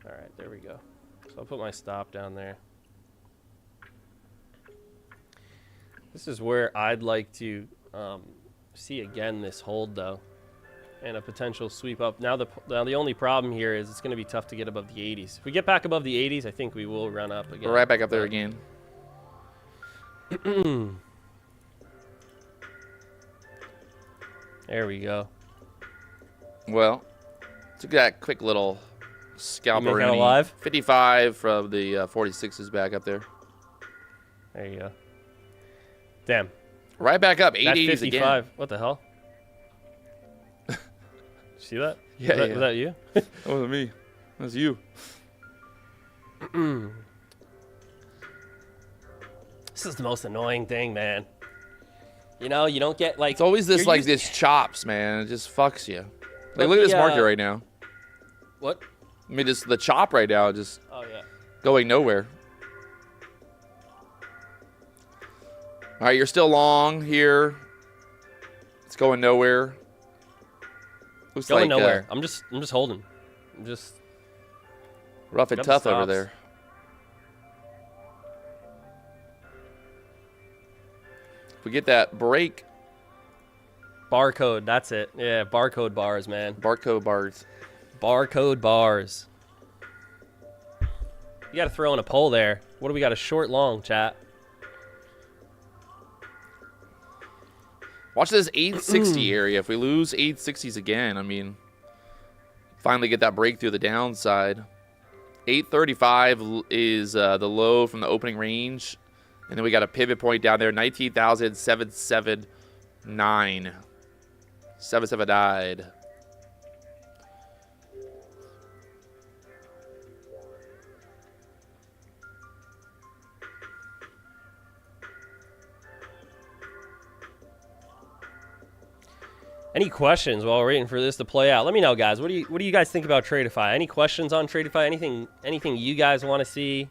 C: All right, there we go. So I'll put my stop down there. This is where I'd like to see again this hold, though, and a potential sweep up. Now the only problem here is it's going to be tough to get above the 80s. If we get back above the 80s, I think we will run up again.
B: We're right back up there again.
C: There we go.
B: Well, took that quick little scalp
C: You make that alive?
B: 55 from the 46s back up there.
C: There you go. Damn.
B: Right back up,
C: That
B: 880s
C: 55.
B: again.
C: What the hell? See that?
B: Yeah,
C: Was that you?
B: That wasn't me. That was you.
C: This is the most annoying thing, man. You know, you don't get like.
B: It's always this
C: you're
B: like
C: used-
B: this chops, man. It just fucks you.
C: But
B: Like look at this
C: the,
B: market right now.
C: What?
B: I mean, just the chop right now, just
C: Oh yeah.
B: going nowhere. All right, you're still long here. It's going nowhere. Looks
C: Going
B: like
C: nowhere. I'm just holding. I'm just.
B: rough and
C: Got the
B: tough over
C: stops.
B: there. If we get that break,
C: Barcode. That's it. Yeah, barcode bars, man.
B: barcode bars.
C: Barcode bars. You got to throw in a poll there. What do we got? A short, long, chat.
B: Watch this 860 area. If we lose 860s again, I mean, finally get that break through the downside. 835 is the low from the opening range. And then we got a pivot point down there, 19,779. 77 died.
C: Any questions while we're waiting for this to play out? Let me know, guys. What do you guys think about Tradify? Any questions on Tradify? Anything you guys want to see?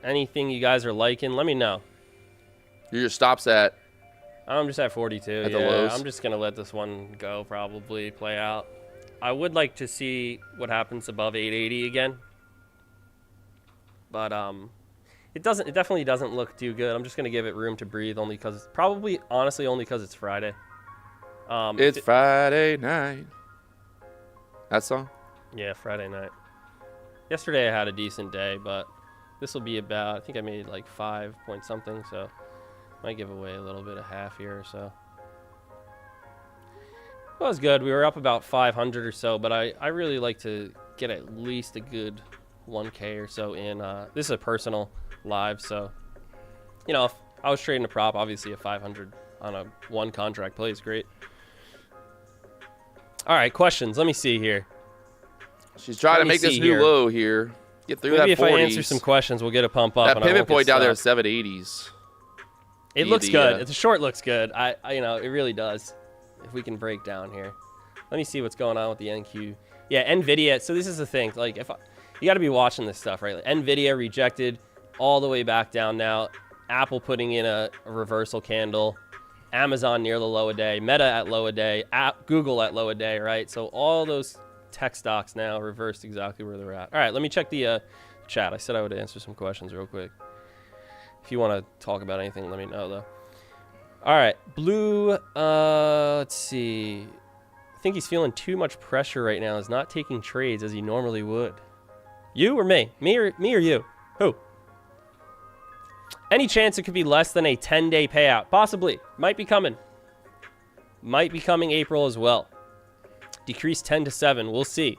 C: Anything you guys are liking? Let me know.
B: Your stops at
C: I'm just at 42.
B: At the
C: yeah,
B: lows?
C: I'm just gonna let this one go. Probably play out. I would like to see what happens above 880 again, but it doesn't. It definitely doesn't look too good. I'm just gonna give it room to breathe, only because honestly, only because it's Friday.
B: It's Friday night. That song?
C: Yeah, Friday night. Yesterday I had a decent day, but this will be about, I think I made like 5 point something, so might give away a little bit of half here or so. It was good. We were up about 500 or so, but I really like to get at least a good 1K or so in. This is a personal live, so you know, if I was trading a prop, obviously a 500 on a 1 contract play is great. All right, questions. Let me see here.
B: She's trying to make this new low here. Get through
C: Maybe
B: that 40s.
C: if I answer some questions, we'll get a pump up.
B: That
C: and I
B: pivot
C: won't get
B: point down there
C: stuck.
B: is 780s.
C: It looks good. The short looks good. I you know, it really does. If we can break down here. Let me see what's going on with the NQ. Yeah, NVIDIA. So this is the thing. Like, you got to be watching this stuff, right? Like, NVIDIA rejected all the way back down now. Apple putting in a reversal candle. Amazon near the low a day. Meta at low a day. Google at low a day, right? So all those tech stocks now reversed exactly where they're at. All right, let me check the chat. I said I would answer some questions real quick. If you want to talk about anything, let me know, though. All right, Blue, let's see. I think he's feeling too much pressure right now. He's not taking trades as he normally would. You or me? Me or you? Who? Any chance it could be less than a 10-day payout? Possibly. Might be coming. Might be coming April as well. Decrease 10 to 7. We'll see.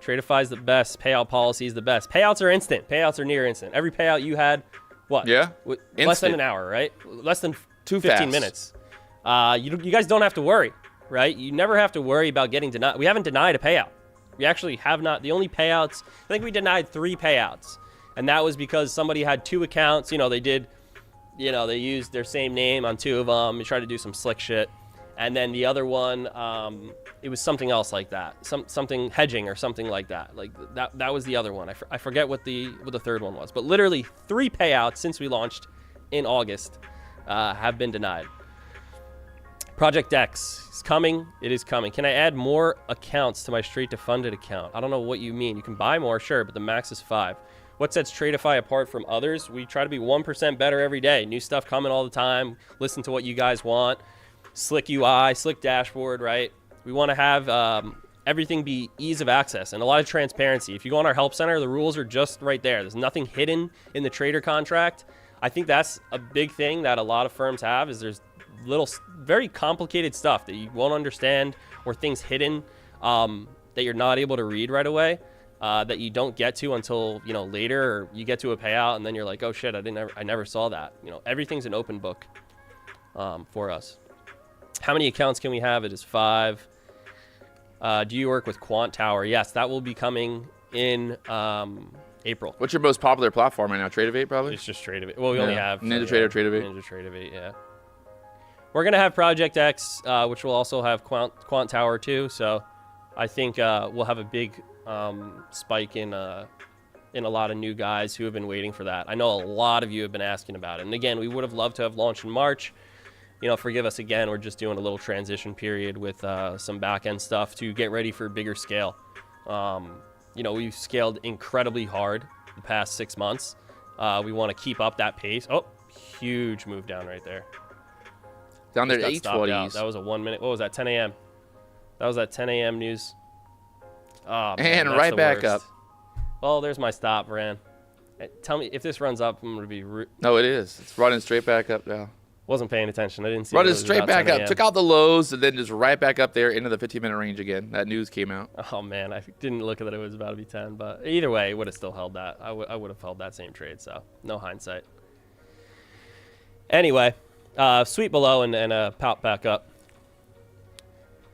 C: Tradify is the best. Payout policy is the best. Payouts are instant. Payouts are near instant. Every payout you had, what?
B: Yeah.
C: Less than an hour, right? Less than
B: Too
C: 15
B: fast.
C: minutes. You guys don't have to worry, right? You never have to worry about getting denied. We haven't denied a payout. We actually have not. The only payouts, I think we denied 3 payouts. And that was because somebody had 2 accounts. You know, they used their same name on 2 of them. They tried to do some slick shit. And then the other one, it was something else like that. Something hedging or something like that. Like that was the other one. I forget what the third one was. But literally 3 payouts since we launched in August have been denied. Project X is coming. It is coming. Can I add more accounts to my straight to funded account? I don't know what you mean. You can buy more, sure, but the max is 5. What sets Tradify apart from others? We try to be 1% better every day. New stuff coming all the time. Listen to what you guys want. Slick UI, slick dashboard, right? We want to have everything be ease of access and a lot of transparency. If you go on our help center, the rules are just right there. There's nothing hidden in the trader contract. I think that's a big thing that a lot of firms have is there's little, very complicated stuff that you won't understand or things hidden that you're not able to read right away. That you don't get to until later, or you get to a payout and then you're like, oh shit, I never saw that. Everything's an open book for us. How many accounts can we have? It is 5. Do you work with Quant Tower? Yes, that will be coming in April.
B: What's your most popular platform right now? Tradify, probably.
C: It's just Tradify. Well, we only have
B: NinjaTrader, Tradify.
C: NinjaTrader, yeah. We're gonna have Project X, which will also have Quant Tower too. So I think we'll have a big spike in a lot of new guys who have been waiting for that. I know a lot of you have been asking about it. And again, we would have loved to have launched in March. Forgive us again. We're just doing a little transition period with some back-end stuff to get ready for bigger scale. We've scaled incredibly hard the past 6 months. We want to keep up that pace. Oh, huge move down right there.
B: Down there to
C: Just got stopped out.
B: 820s.
C: That was a 1 minute. What was that? 10 a.m. That was at 10 a.m. news. Oh, man,
B: And
C: that's
B: right
C: the
B: back
C: worst.
B: up.
C: Well, there's my stop, Ran. Tell me if this runs up. I'm gonna be.
B: No, it is. It's running straight back up now.
C: Wasn't paying attention. I didn't see.
B: Running
C: it was
B: straight
C: about
B: back
C: 10
B: up.
C: a.m.
B: Took out the lows and then just right back up there into the 15-minute range again. That news came out.
C: Oh man, I didn't look at that. It was about to be 10, but either way, it would have still held that. I would have held that same trade. So no hindsight. Anyway, sweep below and pop back up.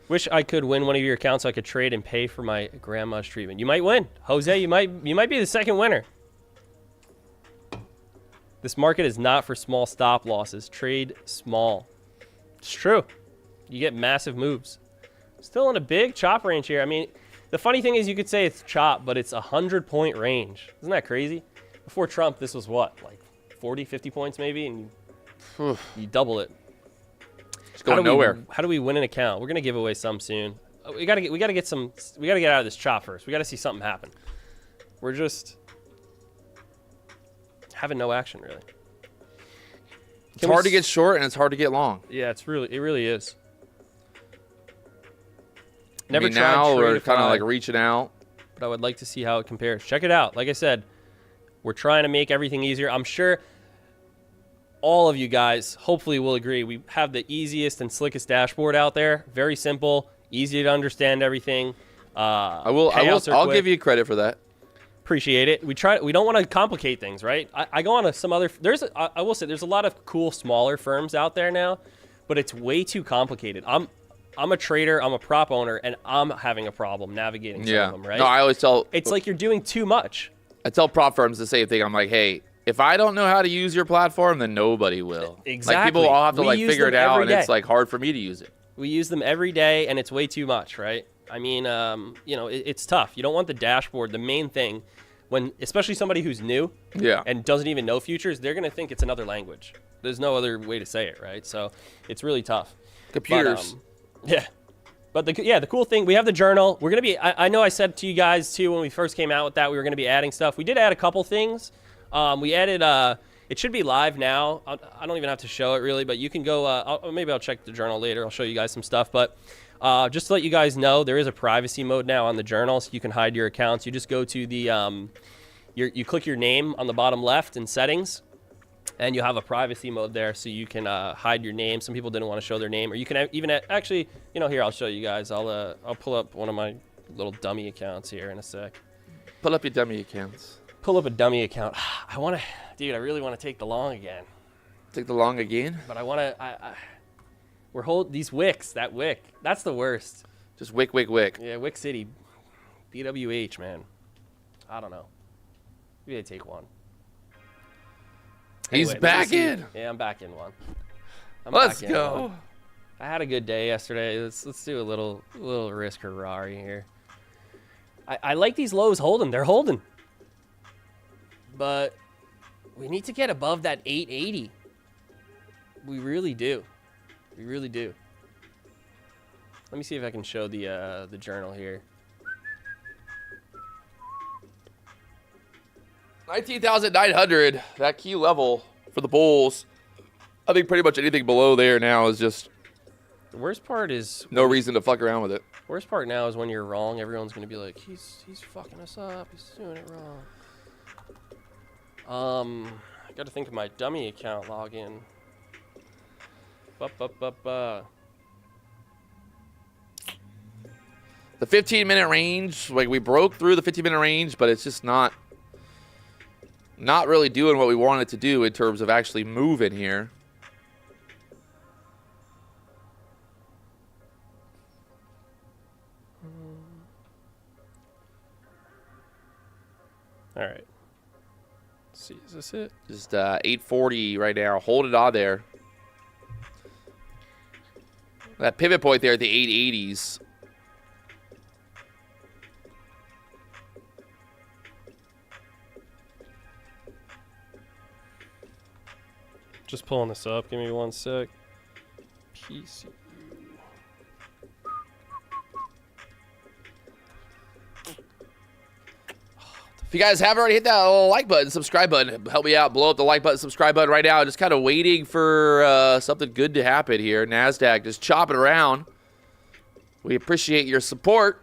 C: Wish I could win one of your accounts so I could trade and pay for my grandma's treatment. You might win, Jose. You might be the second winner. This market is not for small stop losses. Trade small. It's true. You get massive moves. Still in a big chop range here. I mean, the funny thing is you could say it's chop, but it's a 100-point range. Isn't that crazy? Before Trump, this was what, like 40, 50 points maybe, and you double it.
B: It's going nowhere.
C: How do we win an account? We're gonna give away some soon. We gotta get out of this chop first. We gotta see something happen. We're just having no action really.
B: It's hard to get short and it's hard to get long.
C: Yeah, it really is.
B: Never tried now we're kind of like reaching out,
C: but I would like to see how it compares. Check it out. Like I said, we're trying to make everything easier. I'm sure all of you guys hopefully will agree. We have the easiest and slickest dashboard out there. Very simple, easy to understand everything.
B: I'll give you credit for that.
C: Appreciate it. We don't want to complicate things, right? I go on to some other. I will say there's a lot of cool smaller firms out there now, but it's way too complicated. I'm a trader, I'm a prop owner, and I'm having a problem navigating some of them, right?
B: No, I always tell.
C: It's like you're doing too much.
B: I tell prop firms the same thing. I'm like, hey, if I don't know how to use your platform, then nobody will.
C: Exactly.
B: Like people all have to
C: We
B: like
C: use
B: figure it
C: them
B: out,
C: every
B: and
C: day.
B: it's like hard for me to use it.
C: We use them every day, and it's way too much, right? I mean, you know, it's tough. You don't want the dashboard. The main thing, when especially somebody who's new, and doesn't even know futures, they're gonna think it's another language. There's no other way to say it, right? So it's really tough.
B: Computers.
C: But, yeah. But the cool thing, we have the journal. We're gonna be. I know I said to you guys too when we first came out with that we were gonna be adding stuff. We did add a couple things. We added. It should be live now. I don't even have to show it really, but you can go. Maybe I'll check the journal later. I'll show you guys some stuff. But just to let you guys know, there is a privacy mode now on the journal, so you can hide your accounts. You just go to the you click your name on the bottom left in settings, and you have a privacy mode there, so you can hide your name. Some people didn't want to show their name, or you can even actually, you know, here I'll show you guys. I'll pull up one of my little dummy accounts here in a sec.
B: Pull up your dummy accounts.
C: Pull up a dummy account. Dude, I really want to take the long again.
B: Take the long again?
C: But I want to, we're holding these wicks, that wick. That's the worst.
B: Just wick, wick, wick.
C: Yeah, Wick City. BWH, man. I don't know. Maybe I take one.
B: He's
C: Anyway,
B: back in.
C: Yeah, I'm back in one.
B: Let's go.
C: I had a good day yesterday. Let's do a little risk Ferrari here. I like these lows holding. They're holding. But we need to get above that 880. We really do. We really do. Let me see if I can show the journal here.
B: 19,900, that key level for the bulls. I think pretty much anything below there now is just
C: The worst part is
B: no reason to fuck around with it.
C: worst part now is when you're wrong, everyone's gonna be like, he's fucking us up. He's doing it wrong. I got to think of my dummy account login.
B: The 15-minute range, like we broke through the 15-minute range, but it's just not really doing what we wanted to do in terms of actually moving here.
C: All right. Let's see, is this it?
B: Just 840 right now. Hold it on there. That pivot point there at the 880s.
C: Just pulling this up. Give me one sec. PC.
B: If you guys haven't already hit that like button, subscribe button, help me out. Blow up the like button, subscribe button right now. Just kind of waiting for something good to happen here. Nasdaq just chopping around. We appreciate your support.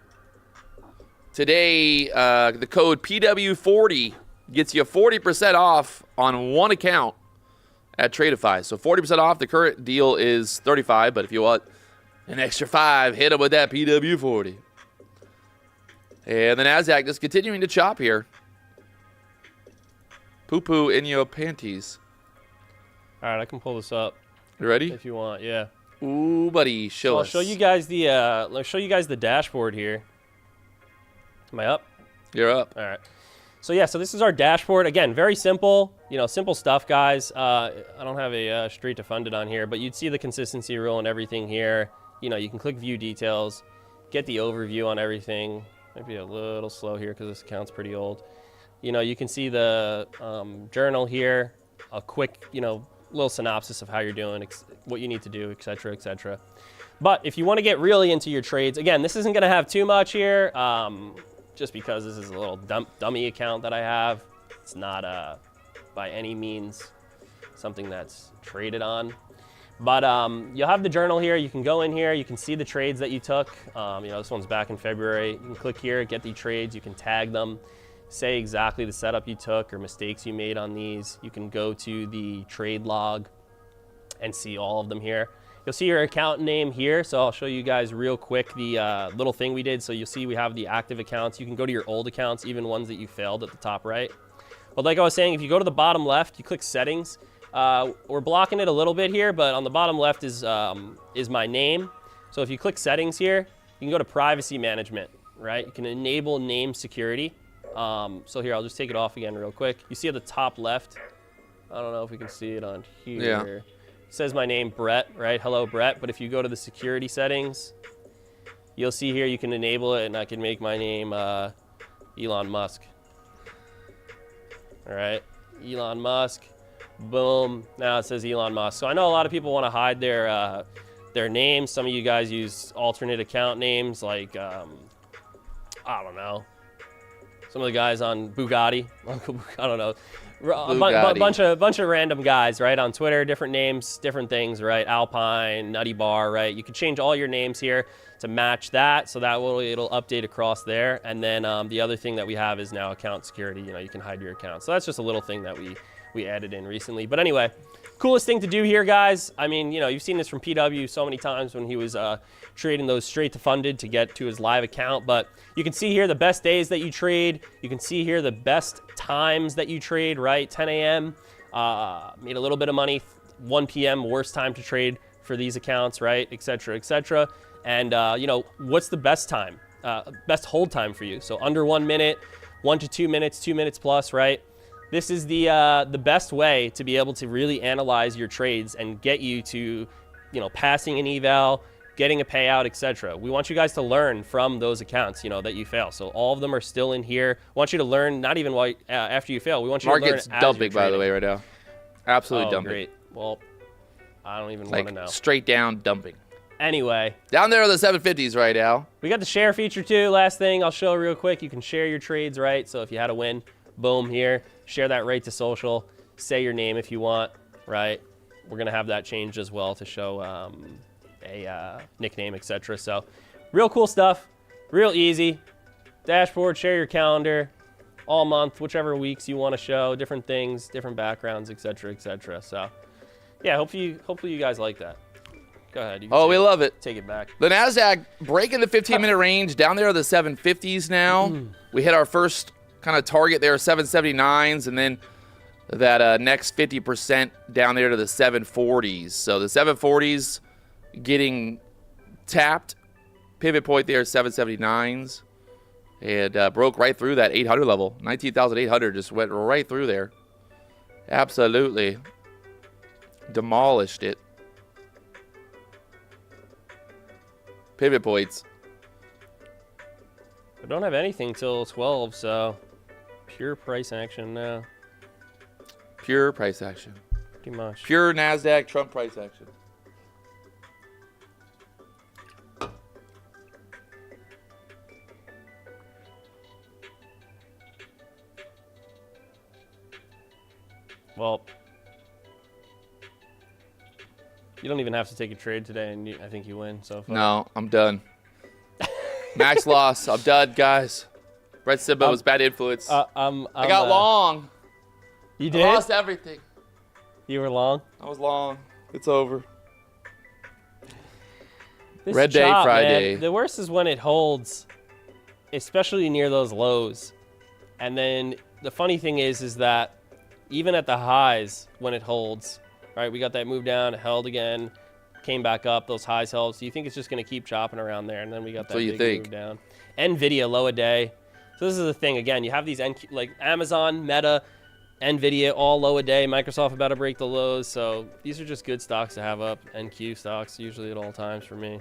B: Today, the code PW40 gets you 40% off on one account at Tradify. So 40% off. The current deal is $35, but if you want an extra $5, hit them with that PW40. And the Nasdaq just continuing to chop here. Poo-poo in your panties.
C: All right, I can pull this up
B: You ready?
C: if you want. Yeah.
B: Ooh, buddy, show us.
C: I'll show you guys the. Let's show you guys the dashboard here. Am I up?
B: You're up.
C: All right. So yeah, so this is our dashboard. Again, very simple. You know, simple stuff, guys. I don't have a street to fund it on here, but you'd see the consistency rule and everything here. You know, you can click view details, get the overview on everything. Might be a little slow here because this account's pretty old. You know, you can see the journal here, a quick, you know, little synopsis of how you're doing, what you need to do, etc., etc. But if you want to get really into your trades, again, this isn't going to have too much here, just because this is a little dummy account that I have. It's not by any means something that's traded on. But you'll have the journal here. You can go in here. You can see the trades that you took. You know, this one's back in February. You can click here, get the trades. You can tag them, say exactly the setup you took or mistakes you made on these. You can go to the trade log and see all of them here. You'll see your account name here. So I'll show you guys real quick the little thing we did. So you'll see we have the active accounts. You can go to your old accounts, even ones that you failed at the top right. But like I was saying, if you go to the bottom left, you click settings. We're blocking it a little bit here, but on the bottom left is my name. So if you click settings here, you can go to privacy management, right? You can enable name security. So here, I'll just take it off again real quick. You see at the top left, I don't know if we can see it on here.
B: Yeah.
C: It says my name, Brett, right? Hello, Brett. But if you go to the security settings, you'll see here you can enable it, and I can make my name Elon Musk. All right, Elon Musk. Boom. Now it says Elon Musk. So I know a lot of people want to hide their names. Some of you guys use alternate account names, like I don't know. Some of the guys on Bugatti, I don't know, a bunch of random guys, right, on Twitter, different names, different things, right? Alpine, Nutty Bar, right? You can change all your names here to match that, so that it'll update across there. And then the other thing that we have is now account security. You know, you can hide your account. So that's just a little thing that we added in recently. But anyway, coolest thing to do here, guys. I mean, you know, you've seen this from PW so many times when he was trading those straight to funded to get to his live account. But you can see here the best days that you trade. You can see here the best times that you trade, right? 10 a.m. Made a little bit of money. 1 p.m. worst time to trade for these accounts, right? Et cetera, et cetera. And, you know, what's the best time? Best hold time for you. So under 1 minute, 1 to 2 minutes, 2 minutes plus, right? This is the best way to be able to really analyze your trades and get you to, you know, passing an eval, getting a payout, etc. We want you guys to learn from those accounts, you know, that you fail. So all of them are still in here. We want you to learn not even while after you fail. We want you to learn
B: Market's dumping, by the way, right now. Absolutely dumping.
C: Great. Well, I don't even want to know.
B: Straight down dumping.
C: Anyway.
B: Down there are the 750s right now.
C: We got the share feature too. Last thing I'll show real quick. You can share your trades, right? So if you had a win, boom, here. Share that right to social. Say your name if you want, right? We're going to have that changed as well to show a nickname, etc. So real cool stuff. Real easy. Dashboard, share your calendar. All month, whichever weeks you want to show. Different things, different backgrounds, etc., etc. So yeah, hopefully you guys like that. Go ahead. You can
B: we love it.
C: Take it back.
B: The Nasdaq breaking the 15-minute range. Down there are the 750s now. We hit our first kind of target there, 779s, and then that next 50% down there to the 740s. So the 740s getting tapped. Pivot point there, 779s. And broke right through that 800 level. 19,800 just went right through there. Absolutely demolished it. Pivot points.
C: I don't have anything till 12, so pure price action now.
B: Pure price action.
C: Pretty much.
B: Pure Nasdaq Trump price action.
C: Well, you don't even have to take a trade today, and I think you win so far.
B: No, I'm done. Max loss. I'm done, guys. Red SIMBA was bad influence. I got long.
C: You did?
B: I lost everything.
C: You were long?
B: I was long. It's over.
C: This
B: Red
C: chop,
B: Day Friday.
C: Man, the worst is when it holds, especially near those lows. And then the funny thing is that even at the highs, when it holds, right, we got that move down, held again, came back up, those highs held. So you think it's just going to keep chopping around there, and then we got that big move down. NVIDIA, low a day. So this is the thing. Again, you have these, like Amazon, Meta, NVIDIA, all low a day. Microsoft about to break the lows. So these are just good stocks to have up. NQ stocks, usually at all times for me.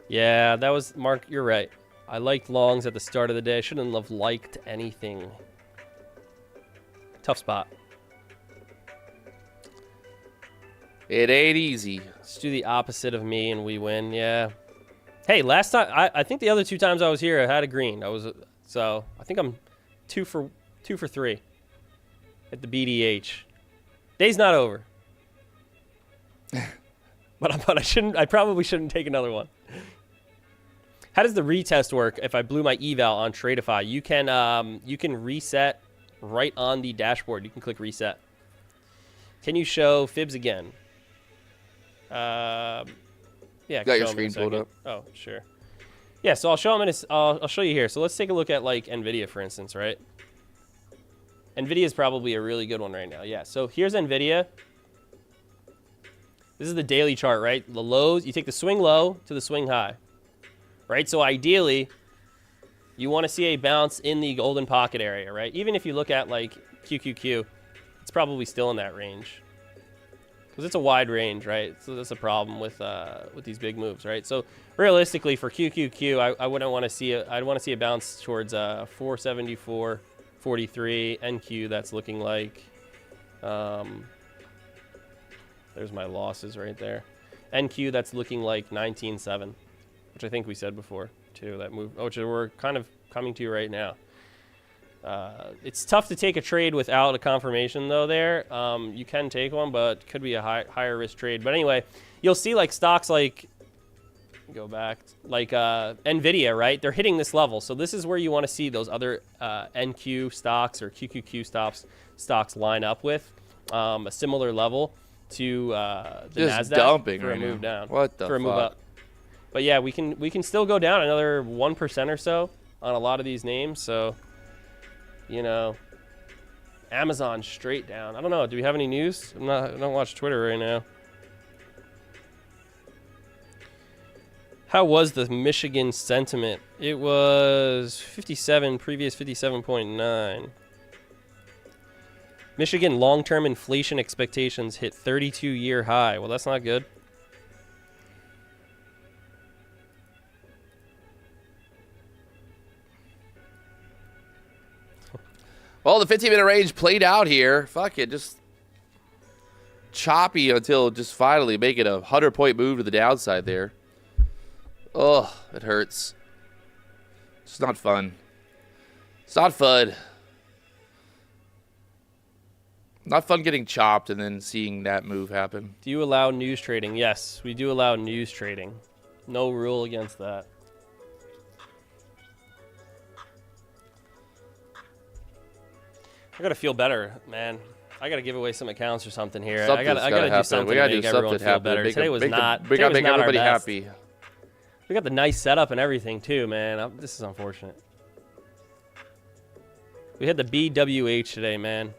C: Yeah, that was, Mark, you're right. I liked longs at the start of the day. I shouldn't have liked anything. Tough spot.
B: It ain't easy.
C: Let's do the opposite of me and we win. Yeah. Hey, last time I think the other two times I was here I had a green. So I think I'm 2 for 3 at the BDH. Day's not over. but I probably shouldn't take another one. How does the retest work if I blew my eval on Tradify? You can reset right on the dashboard. You can click reset. Can you show fibs again? Yeah.
B: Got your screen pulled up.
C: Oh, sure. Yeah, so I'll show them I'll show you here. So let's take a look at like Nvidia, for instance, right? Nvidia is probably a really good one right now. Yeah. So here's Nvidia. This is the daily chart, right? The lows. You take the swing low to the swing high, right? So ideally, you want to see a bounce in the golden pocket area, right? Even if you look at like QQQ, it's probably still in that range. Because it's a wide range, right? So that's a problem with these big moves, right? So realistically, for QQQ, I wouldn't want to see it. I'd want to see a bounce towards 474.43 NQ. That's looking like, there's my losses right there. NQ, that's looking like 19.7, which I think we said before too. That move, which we're kind of coming to right now. It's tough to take a trade without a confirmation, though, there. You can take one, but it could be a higher risk trade. But anyway, you'll see like stocks like, go back, like NVIDIA, right? They're hitting this level. So this is where you want to see those other NQ stocks or QQQ stocks line up with a similar level to the
B: Just
C: Nasdaq
B: dumping
C: for
B: right
C: a move
B: now.
C: down.
B: What the
C: for a move
B: fuck?
C: up. But yeah, we can still go down another 1% or so on a lot of these names. So, you know, Amazon straight down. I don't know. Do we have any news? I don't watch Twitter right now. How was the Michigan sentiment? It was 57, previous 57.9. Michigan long-term inflation expectations hit 32-year high. Well, that's not good.
B: Well, the 15-minute range played out here. Fuck it, just choppy until just finally making a 100-point move to the downside there. Ugh, it hurts. It's not fun. It's not fun. Not fun getting chopped and then seeing that move happen.
C: Do you allow news trading? Yes, we do allow news trading. No rule against that. I gotta feel better, man. I gotta give away some accounts or something here. I gotta do something
B: We gotta
C: to make
B: do
C: everyone
B: something
C: feel better. Today was not.
B: We gotta
C: today
B: make
C: was not our
B: everybody
C: best.
B: happy.
C: We got the nice setup and everything too, man. This is unfortunate. We had the BWH today, man.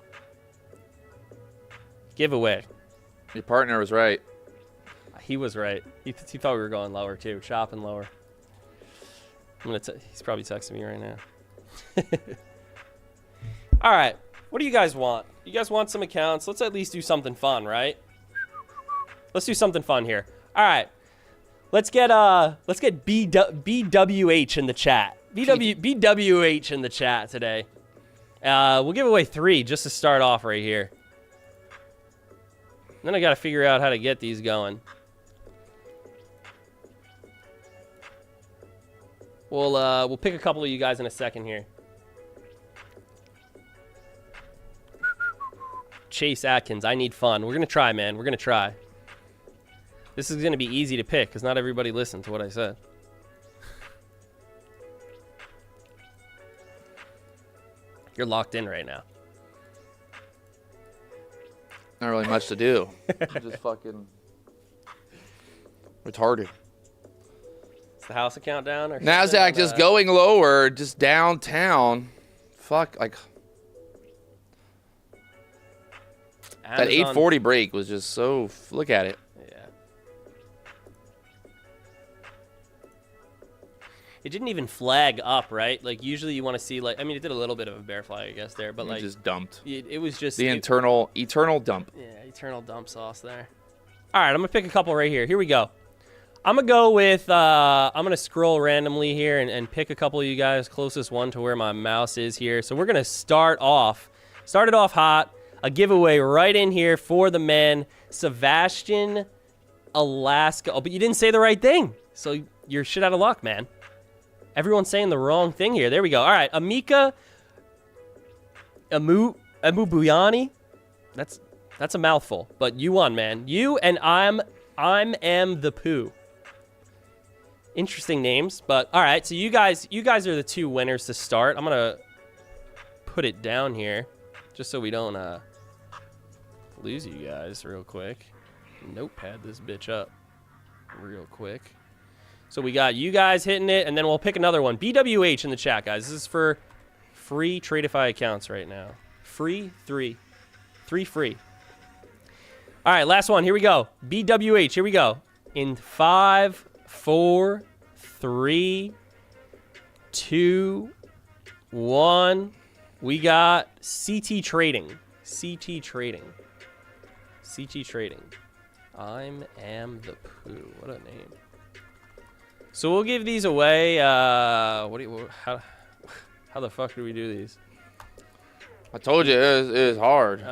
C: Giveaway.
B: Your partner was right.
C: He was right. He thought we were going lower too, chopping lower. He's probably texting me right now. All right, what do you guys want? You guys want some accounts? Let's at least do something fun, right? Let's do something fun here. All right, let's get BWH in the chat. BWH in the chat today. We'll give away 3 just to start off right here. Then I got to figure out how to get these going. We'll pick a couple of you guys in a second here. Chase Atkins, I need fun. We're gonna try, man. We're gonna try. This is gonna be easy to pick because not everybody listened to what I said. You're locked in right now.
B: Not really much to do. Just fucking retarded.
C: Is the house account down or
B: Nasdaq just going lower, just downtown. Fuck, like that 840 break was just so. Look at it.
C: Yeah. It didn't even flag up, right? Like usually you want to see like. I mean, it did a little bit of a bear flag, I guess there, but
B: It
C: like
B: just dumped.
C: it was just
B: The eternal dump.
C: Yeah, eternal dump sauce there. All right, I'm gonna pick a couple right here. Here we go. I'm gonna go with. I'm gonna scroll randomly here and pick a couple of you guys, closest one to where my mouse is here. So we're gonna start it off hot. A giveaway right in here for the man, Sebastian, Alaska. Oh, but you didn't say the right thing, so you're shit out of luck, man. Everyone's saying the wrong thing here. There we go. All right, Amika Amubuyani. That's a mouthful, but you won, man. You and I'm the poo. Interesting names, but all right. So you guys are the 2 winners to start. I'm gonna put it down here, just so we don't lose you guys real quick. notepad this bitch up real quick. So we got you guys hitting it, and then we'll pick another one. BWH in the chat, guys. This is for free Tradify accounts right now. Free, three free. All right, last one. Here we go. BWH. Here we go. In 5, 4, 3, 2, 1. We got CT Trading. CT Trading. CT Trading. I am the poo. What a name. So we'll give these away. How the fuck do we do these?
B: I told you it is hard.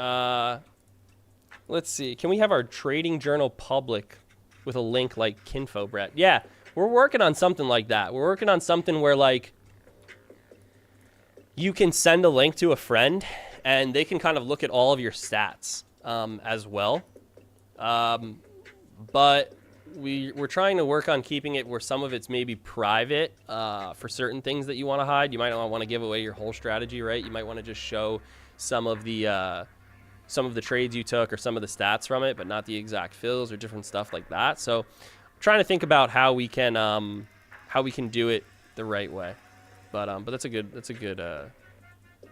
C: Let's see. Can we have our trading journal public with a link like Kinfo, Brett? Yeah, we're working on something like that. We're working on something where, like, you can send a link to a friend and they can kind of look at all of your stats as well. But we're trying to work on keeping it where some of it's maybe private for certain things that you want to hide. You might not want to give away your whole strategy, right? You might want to just show some of the trades you took or some of the stats from it, but not the exact fills or different stuff like that. So I'm trying to think about how we can do it the right way. But that's a good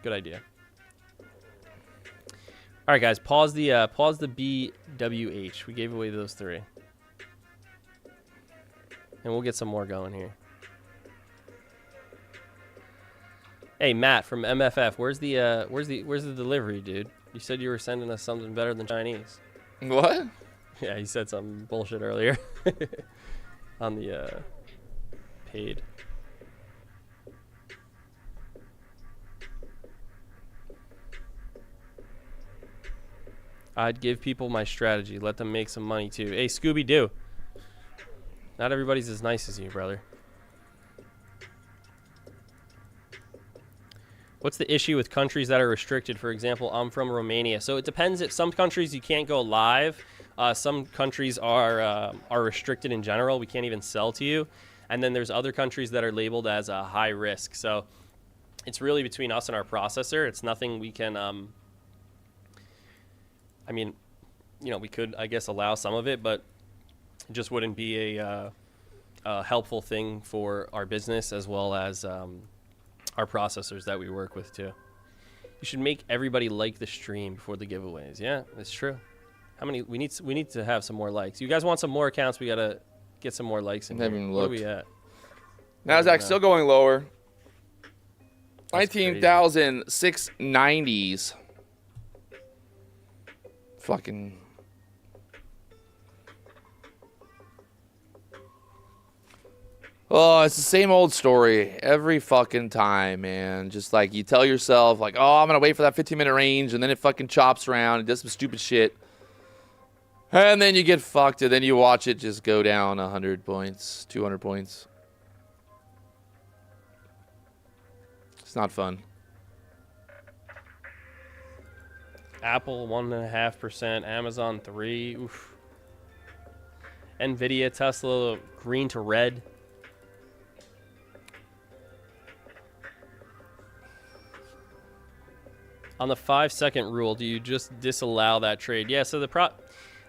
C: idea. All right, guys, pause the BWH. We gave away those 3. And we'll get some more going here. Hey, Matt from MFF, where's the delivery, dude? You said you were sending us something better than Chinese.
B: What?
C: Yeah, he said some bullshit earlier on the paid. I'd give people my strategy. Let them make some money too. Hey, Scooby-Doo. Not everybody's as nice as you, brother. What's the issue with countries that are restricted? For example, I'm from Romania. So it depends. If some countries you can't go live. Some countries are restricted in general. We can't even sell to you. And then there's other countries that are labeled as a high risk. So it's really between us and our processor. It's nothing we can... I mean, you know, we could, I guess, allow some of it, but it just wouldn't be a helpful thing for our business as well as our processors that we work with too. You should make everybody like the stream before the giveaways. Yeah, that's true. How many? We need to have some more likes. You guys want some more accounts? We gotta get some more likes in here. What are we at?
B: Nasdaq still going lower. 19,690s. Fucking. Oh, it's the same old story every fucking time, man. Just like you tell yourself, like, oh, I'm going to wait for that 15-minute range, and then it fucking chops around and does some stupid shit. And then you get fucked, and then you watch it just go down 100 points, 200 points. It's not fun.
C: Apple 1.5%, Amazon 3%. Oof. Nvidia, Tesla, green to red. On the 5-second rule, do you just disallow that trade? Yeah. So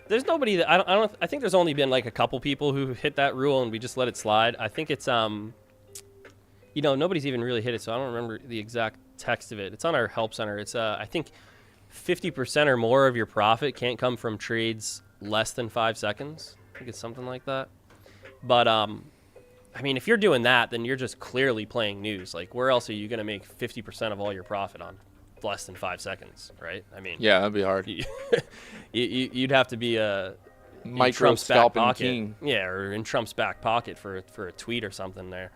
C: there's nobody that I think there's only been like a couple people who hit that rule and we just let it slide. I think it's you know, nobody's even really hit it, so I don't remember the exact text of it. It's on our help center. It's I think 50% or more of your profit can't come from trades less than 5 seconds. I think it's something like that. But I mean, if you're doing that, then you're just clearly playing news. Like, where else are you going to make 50% of all your profit on less than 5 seconds, right? I mean,
B: yeah, that'd be hard.
C: You'd have to be a
B: micro scalping king.
C: Yeah, or in Trump's back pocket for a tweet or something there.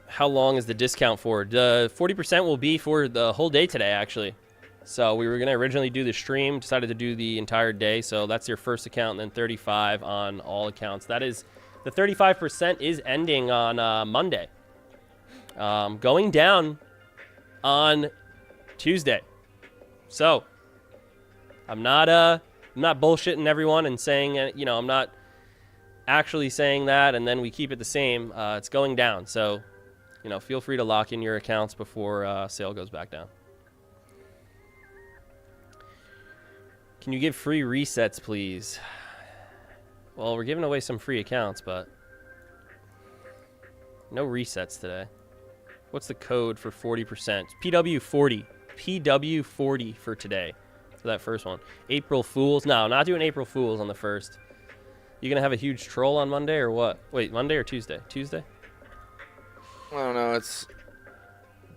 C: How long is the discount for? The 40% will be for the whole day today, actually. So we were going to originally do the stream, decided to do the entire day. So that's your first account, and then 35 on all accounts. That is, the 35% is ending on Monday. Going down on Tuesday. So I'm not bullshitting everyone and saying, you know, I'm not actually saying that, and then we keep it the same. It's going down. So, you know, feel free to lock in your accounts before sale goes back down. Can you give free resets, please? Well, we're giving away some free accounts, but no resets today. What's the code for 40%? PW40. PW40 for today. For that first one. April Fools. No, not doing April Fools on the first. You gonna have a huge troll on Monday or what? Wait, Monday or Tuesday? Tuesday?
B: I don't know.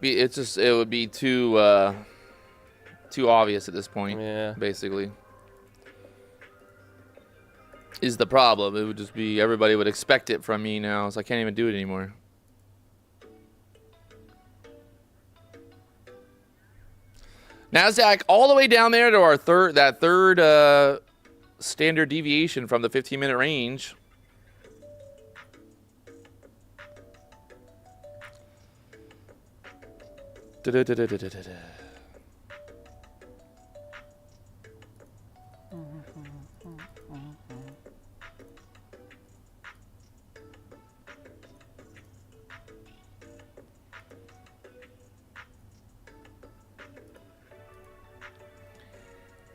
B: It would be too obvious at this point.
C: Yeah.
B: Basically, is the problem. It would just be everybody would expect it from me now, so I can't even do it anymore. Nasdaq all the way down there to our third standard deviation from the 15-minute range.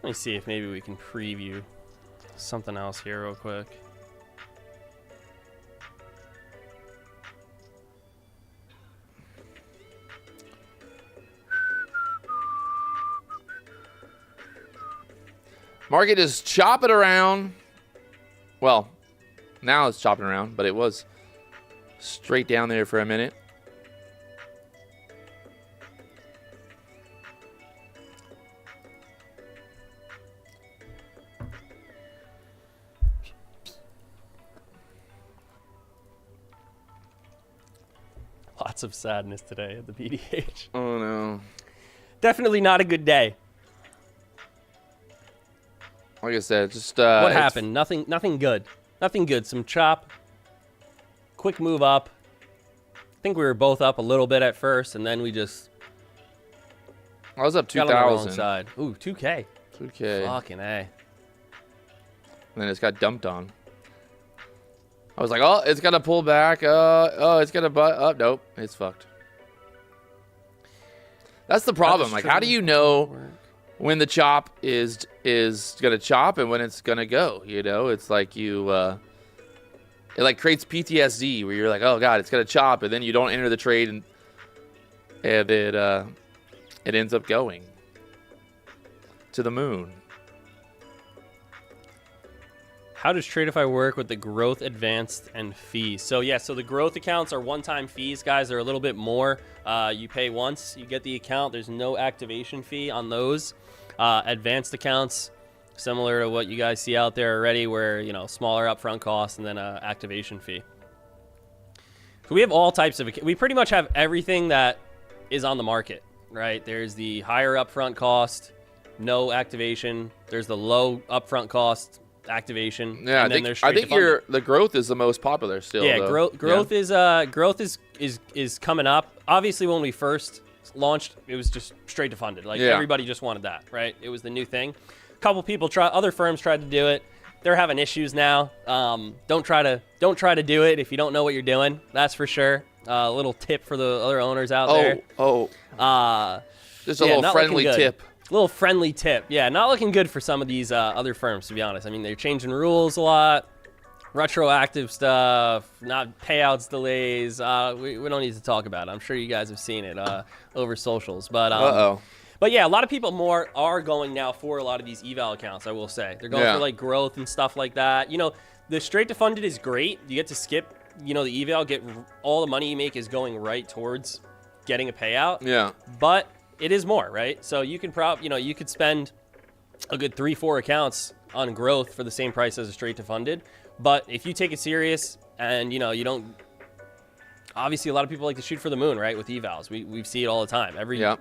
C: Let me see if maybe we can preview something else here real quick.
B: Market is chopping around. Well, now it's chopping around, but it was straight down there for a minute.
C: Lots of sadness today at the PDH.
B: Oh, no.
C: Definitely not a good day.
B: Like I said, just
C: what happened? Nothing good. Nothing good. Some chop. Quick move up. I think we were both up a little bit at first, and then we just
B: I was up
C: got on the wrong
B: 2,000.
C: side. Ooh, 2K.
B: 2K.
C: Fucking A.
B: And then it's got dumped on. I was like, oh, it's gonna pull back. Oh, it's gonna butt up. Nope, it's fucked. That's the problem. Like, how do you know when the chop is gonna chop and when it's gonna go? You know, it's like you it like creates PTSD where you're like, oh god, it's gonna chop, and then you don't enter the trade, and it ends up going to the moon.
C: How does Tradify work with the growth, advanced, and fees? So yeah, so the growth accounts are one-time fees, guys. They're a little bit more. You pay once, you get the account. There's no activation fee on those. Advanced accounts, similar to what you guys see out there already, where, you know, smaller upfront costs and then an activation fee. So we have all types of, we pretty much have everything that is on the market, right? There's the higher upfront cost, no activation. There's the low upfront cost, activation.
B: Yeah,
C: and
B: I think the growth is the most popular still.
C: Yeah,
B: though.
C: growth is coming up. Obviously, when we first launched, it was just straight to funded. Like everybody just wanted that, right? It was the new thing. A couple people other firms tried to do it. They're having issues now. Don't try to do it if you don't know what you're doing. That's for sure. A little tip for the other owners out there.
B: Just a little friendly tip.
C: Little friendly tip. Yeah, not looking good for some of these other firms, to be honest. I mean, they're changing rules a lot. Retroactive stuff, not payouts delays. We don't need to talk about it. I'm sure you guys have seen it over socials. But But yeah, a lot of people are going now for a lot of these eval accounts, I will say. They're going for like growth and stuff like that. You know, the straight to funded is great. You get to skip, you know, the eval, all the money you make is going right towards getting a payout.
B: Yeah.
C: But it is more, right? So you can you could spend a good 3-4 accounts on growth for the same price as a straight to funded. But if you take it serious and, you know, you don't, obviously a lot of people like to shoot for the moon, right? With evals, we see it all the time. You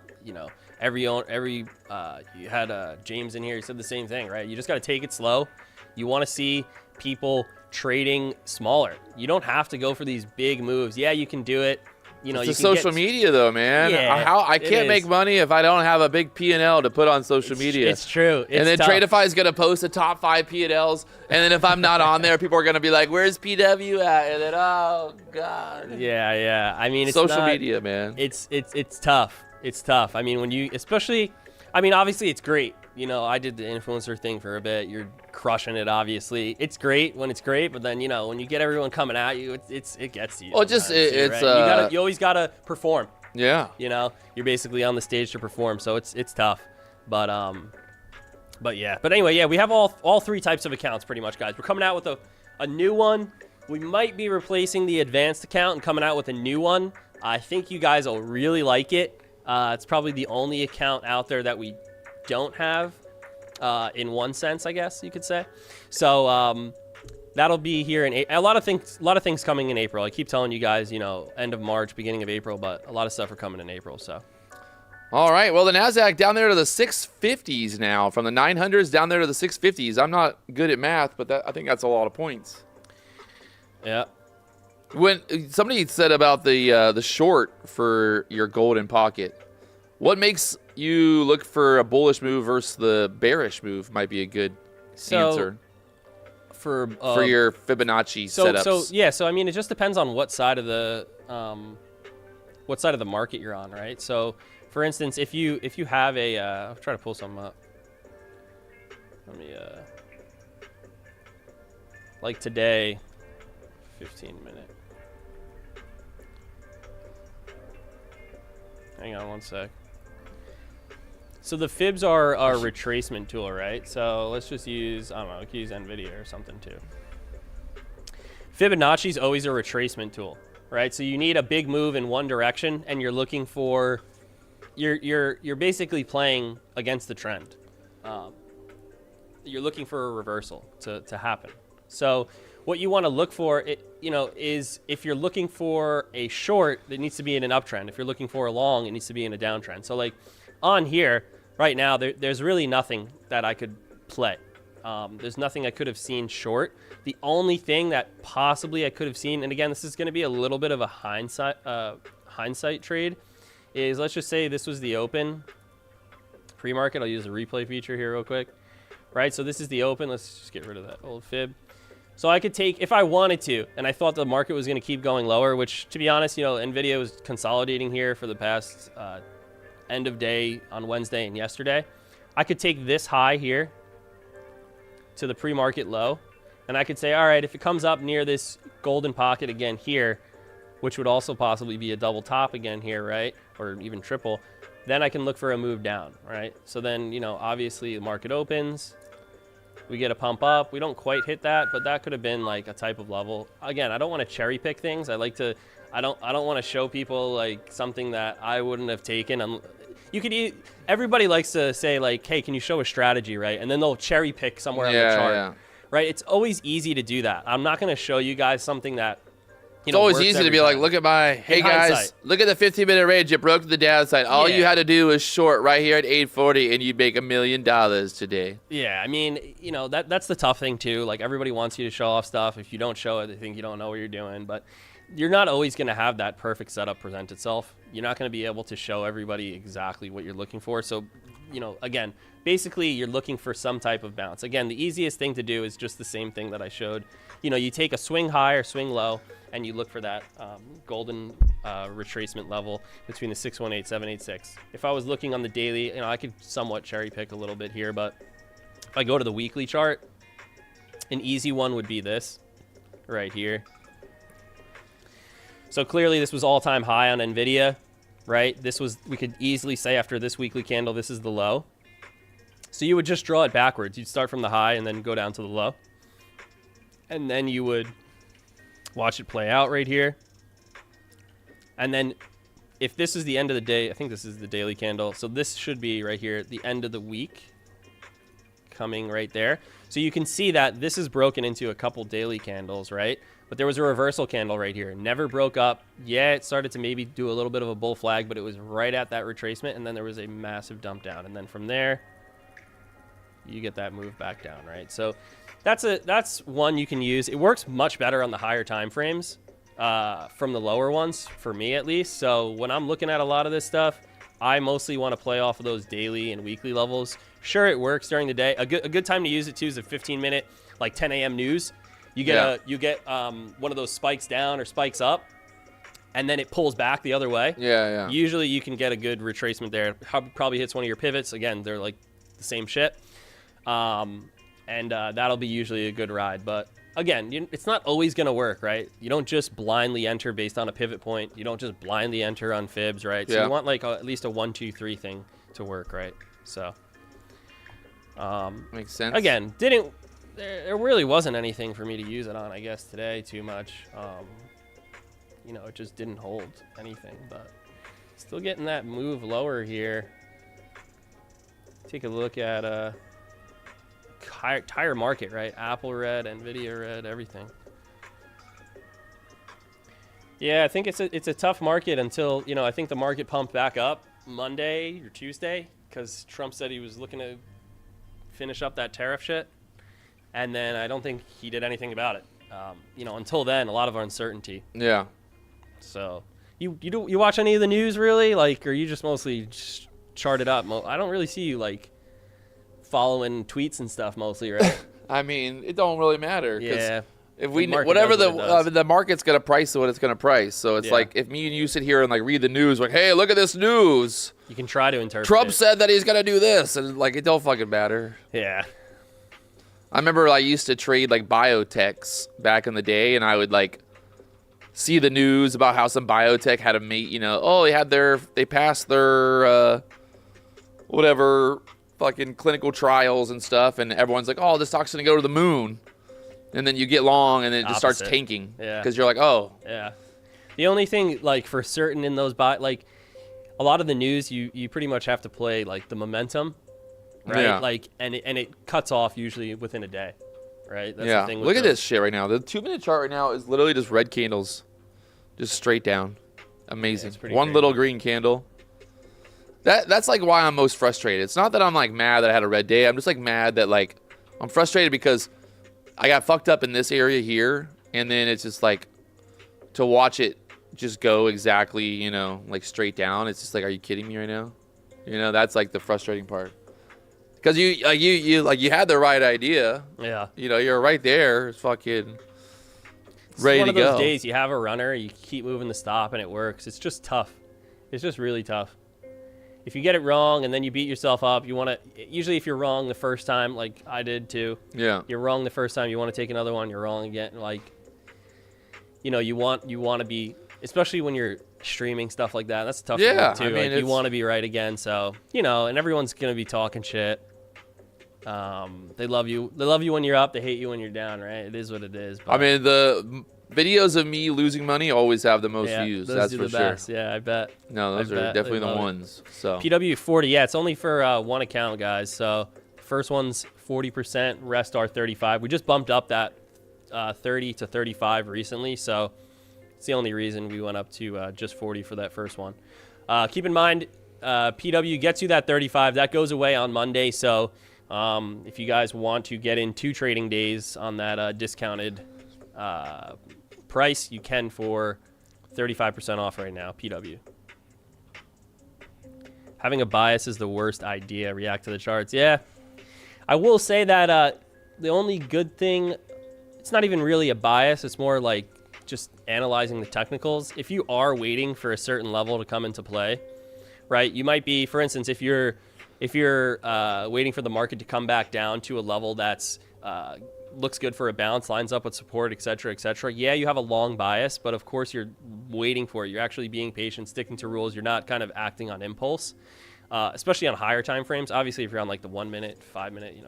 C: had James in here. He said the same thing, right? You just got to take it slow. You want to see people trading smaller. You don't have to go for these big moves. Yeah, you can do it. You know,
B: it's social media, though, man.
C: Yeah,
B: I can't make money if I don't have a big P&L to put on social media.
C: It's true.
B: And then Tradify is going to post the top 5 P&Ls, and then if I'm not on there, people are going to be like, "Where's PW at?" And then, oh god.
C: Yeah. I mean, it's
B: social media, man.
C: It's tough. It's tough. I mean, when you, especially, I mean, obviously it's great you know, I did the influencer thing for a bit. You're crushing it, obviously. It's great when it's great, but then, you know, when you get everyone coming at you, it gets to you.
B: Well, just it's
C: right? You always gotta perform.
B: Yeah.
C: You know, you're basically on the stage to perform, so it's tough. But yeah. But anyway, yeah, we have all three types of accounts pretty much, guys. We're coming out with a new one. We might be replacing the advanced account and coming out with a new one. I think you guys will really like it. It's probably the only account out there that we don't have, in one sense, I guess you could say. So that'll be here in a lot of things coming in April. I keep telling you guys, you know, end of March, beginning of April, but a lot of stuff are coming in April. So.
B: All right. Well, the Nasdaq down there to the 650s now, from the 900s down there to the 650s. I'm not good at math, but I think that's a lot of points.
C: Yeah.
B: When somebody said about the short for your golden pocket, what makes you look for a bullish move versus the bearish move might be a good answer
C: for
B: your Fibonacci setups.
C: So I mean, it just depends on what side of the market you're on, right? So, for instance, if you have a I'll try to pull some up. Let me like today, 15-minute. Hang on one sec. So the fibs are our retracement tool, right? So let's just use, I don't know, we can use NVIDIA or something too. Fibonacci is always a retracement tool, right? So you need a big move in one direction, and you're looking for, you're basically playing against the trend. You're looking for a reversal to happen. So what you want to look for, is if you're looking for a short, it needs to be in an uptrend. If you're looking for a long, it needs to be in a downtrend. So like on here right now, there's really nothing that I could play. There's nothing I could have seen short. The only thing that possibly I could have seen, and again, this is going to be a little bit of a hindsight trade, is let's just say this was the open pre-market. I'll use the replay feature here real quick. Right, so this is the open. Let's just get rid of that old fib. So I could take, if I wanted to, and I thought the market was going to keep going lower, which, to be honest, you know, NVIDIA was consolidating here for the past end of day on Wednesday and yesterday. I could take this high here to the pre-market low, and I could say, all right, if it comes up near this golden pocket again here, which would also possibly be a double top again here, right, or even triple, then I can look for a move down, right? So then, you know, obviously the market opens. We get a pump up. We don't quite hit that, but that could have been like a type of level. Again, I don't want to cherry pick things. I don't want to show people like something that I wouldn't have taken. Everybody likes to say like, hey, can you show a strategy, right? And then they'll cherry pick somewhere on the chart, right? It's always easy to do that. I'm not going to show you guys something that,
B: it's always easy to be like, look at my, hey guys, look at the 15-minute range. It broke to the downside. All you had to do was short right here at 840, and you'd make $1 million today.
C: Yeah, I mean, you know, that's the tough thing too. Like everybody wants you to show off stuff. If you don't show it, they think you don't know what you're doing. But you're not always going to have that perfect setup present itself. You're not going to be able to show everybody exactly what you're looking for. So, you know, again, basically you're looking for some type of bounce. Again, the easiest thing to do is just the same thing that I showed. You know, you take a swing high or swing low, and you look for that golden retracement level between the 618, 786. If I was looking on the daily, you know, I could somewhat cherry pick a little bit here, but if I go to the weekly chart, an easy one would be this right here. So clearly this was all-time high on NVIDIA, right? This was, we could easily say after this weekly candle, this is the low. So you would just draw it backwards. You'd start from the high and then go down to the low. And then you would watch it play out right here. And then if this is the end of the day, I think this is the daily candle. So this should be right here at the end of the week coming right there. So you can see that this is broken into a couple daily candles, right? But there was a reversal candle right here. Never broke up. Yeah, it started to maybe do a little bit of a bull flag, but it was right at that retracement. And then there was a massive dump down. And then from there, you get that move back down, right? So that's one you can use. It works much better on the higher time frames from the lower ones, for me at least. So when I'm looking at a lot of this stuff, I mostly want to play off of those daily and weekly levels. Sure, it works during the day. A good time to use it too is a 15-minute, like 10 a.m. news. You get one of those spikes down or spikes up, and then it pulls back the other way.
B: Yeah.
C: Usually you can get a good retracement there. It probably hits one of your pivots. Again, they're like the same shit. That'll be usually a good ride. But again, it's not always going to work, right? You don't just blindly enter based on a pivot point. You don't just blindly enter on fibs, right? So you want like at least a 1, 2, 3 thing to work, right? So
B: makes sense.
C: Again, there really wasn't anything for me to use it on, I guess, today too much. It just didn't hold anything, but still getting that move lower here. Take a look at entire market, right? Apple red, Nvidia red, everything. Yeah, I think it's a tough market until, I think the market pumped back up Monday or Tuesday because Trump said he was looking to finish up that tariff shit. And then I don't think he did anything about it. Until then, a lot of uncertainty.
B: Yeah.
C: So you watch any of the news really? Like, or you just mostly chart it up? I don't really see you like following tweets and stuff mostly, right?
B: I mean, it don't really matter.
C: Yeah.
B: If whatever the market's gonna price what it's gonna price. So it's like if me and you sit here and like read the news, like, hey, look at this news.
C: You can try to interpret.
B: Trump said that he's gonna do this, and like it don't fucking matter.
C: Yeah.
B: I remember I used to trade like biotechs back in the day, and I would like see the news about how some biotech had a mate, they passed their whatever fucking clinical trials and stuff, and everyone's like, oh, this stock's gonna go to the moon, and then you get long, and then it just starts tanking, because you're like, oh,
C: yeah. The only thing like for certain in those like a lot of the news, you pretty much have to play like the momentum. Right,
B: yeah.
C: Like, and it cuts off usually within a day, right? That's
B: yeah.
C: the thing with
B: Look at this shit right now. The 2-minute chart right now is literally just red candles, just straight down. Amazing.
C: Yeah,
B: One
C: crazy.
B: little green candle. That's like why I'm most frustrated. It's not that I'm like mad that I had a red day. I'm just like mad that like I'm frustrated because I got fucked up in this area here, and then it's just like to watch it just go exactly, like straight down. It's just like, are you kidding me right now? That's like the frustrating part. Because you had the right idea.
C: Yeah.
B: You're right there. It's fucking ready to go.
C: It's one of those days you have a runner, you keep moving the stop, and it works. It's just tough. It's just really tough. If you get it wrong and then you beat yourself up, you want to. Usually, if you're wrong the first time, like I did too.
B: Yeah.
C: You're wrong the first time. You want to take another one. You're wrong again. Like, you want to be, especially when you're streaming stuff like that. That's tough.
B: Yeah.
C: Too.
B: I mean,
C: you want to be right again. So and everyone's gonna be talking shit. They love you. They love you when you're up. They hate you when you're down, right? It is what it is. But
B: I mean, the videos of me losing money always have the most views.
C: Those
B: That's
C: do
B: for
C: the
B: sure.
C: best. Yeah, I bet.
B: No, those are definitely the ones. So
C: PW40. Yeah, it's only for one account, guys. So first one's 40%. Rest are 35. We just bumped up that 30 to 35 recently. So it's the only reason we went up to just 40 for that first one. Keep in mind, PW gets you that 35. That goes away on Monday. So if you guys want to get in 2 trading days on that discounted price, you can for 35% off right now, PW. Having a bias is the worst idea. React to the charts. Yeah. I will say that the only good thing, it's not even really a bias. It's more like just analyzing the technicals. If you are waiting for a certain level to come into play, right? You might be, for instance, if you're waiting for the market to come back down to a level that's looks good for a bounce, lines up with support, et cetera, yeah, you have a long bias, but of course you're waiting for it. You're actually being patient, sticking to rules. You're not kind of acting on impulse, especially on higher time frames. Obviously, if you're on like the 1 minute, 5 minute, you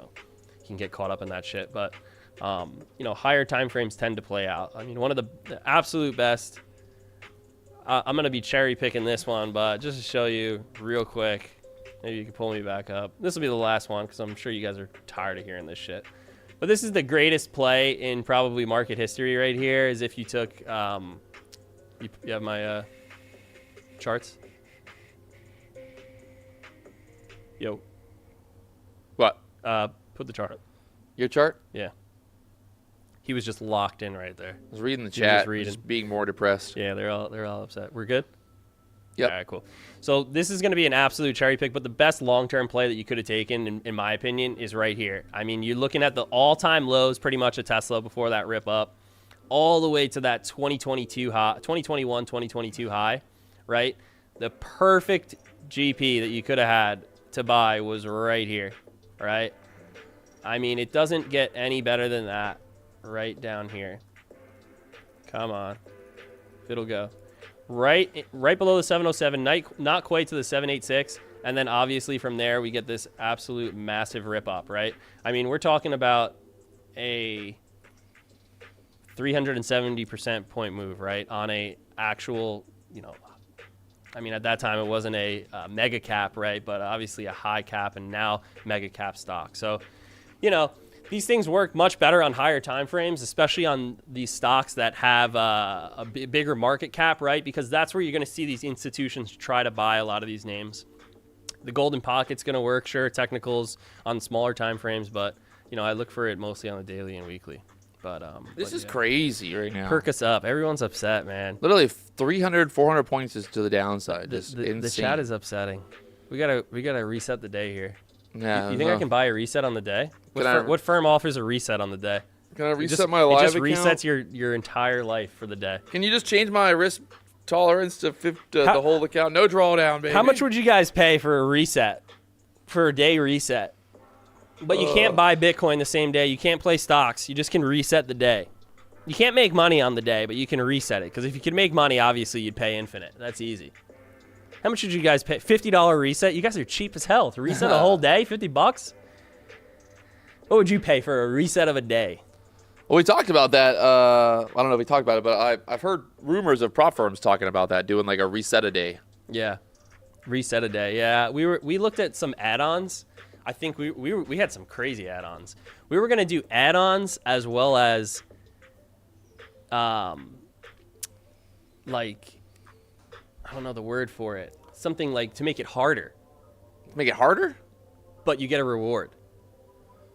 C: can get caught up in that shit. But, higher time frames tend to play out. I mean, one of the absolute best, I'm going to be cherry picking this one, but just to show you real quick, maybe you can pull me back up. This will be the last one because I'm sure you guys are tired of hearing this shit. But this is the greatest play in probably market history right here, is if you took, you have my charts? Yo.
B: what?
C: Put the chart up.
B: Your chart?
C: Yeah. He was just locked in right there.
B: I was reading the
C: He was
B: chat.
C: reading.
B: Just being more depressed.
C: Yeah, they're all upset. We're good?
B: Yep.
C: All right, cool. So this is going to be an absolute cherry pick, but the best long-term play that you could have taken, in my opinion, is right here. I mean, you're looking at the all-time lows, pretty much of Tesla before that rip up, all the way to that 2021, 2022 high, right? The perfect GP that you could have had to buy was right here. right? I mean, it doesn't get any better than that right down here. Come on. It'll go. Right below the 707, not quite to the 786. And then obviously from there, we get this absolute massive rip up, right? I mean, we're talking about a 370% point move, right? On a actual, you know, I mean, at that time it wasn't a mega cap, right? But obviously a high cap and now mega cap stock. So, you know, these things work much better on higher time frames, especially on these stocks that have a bigger market cap, right? Because that's where you're going to see these institutions try to buy a lot of these names. The golden pocket's going to work, sure, technicals on smaller time frames, but, you know, I look for it mostly on the daily and weekly. But
B: this is crazy right now.
C: Perk us up. Everyone's upset, man.
B: Literally 300, 400 points is to the downside.
C: The chat is upsetting. We gotta reset the day here.
B: Yeah.
C: You think I can buy a reset on the day? What firm offers a reset on the day?
B: Can I reset my live account?
C: It just resets your entire life for the day.
B: Can you just change my risk tolerance to the whole account? No drawdown, baby.
C: How much would you guys pay for a reset? For a day reset? But you can't buy Bitcoin the same day. You can't play stocks. You just can reset the day. You can't make money on the day, but you can reset it. Because if you could make money, obviously you'd pay infinite. That's easy. How much would you guys pay? $50 reset? You guys are cheap as hell. To reset a whole day, $50? What would you pay for a reset of a day?
B: Well, we talked about that. I don't know if we talked about it, but I've heard rumors of prop firms talking about that, doing like a reset a day.
C: Yeah, reset a day. Yeah, we looked at some add-ons. I think we had some crazy add-ons. We were gonna do add-ons as well as, like, I don't know the word for it. Something like to make it harder.
B: Make it harder?
C: But you get a reward.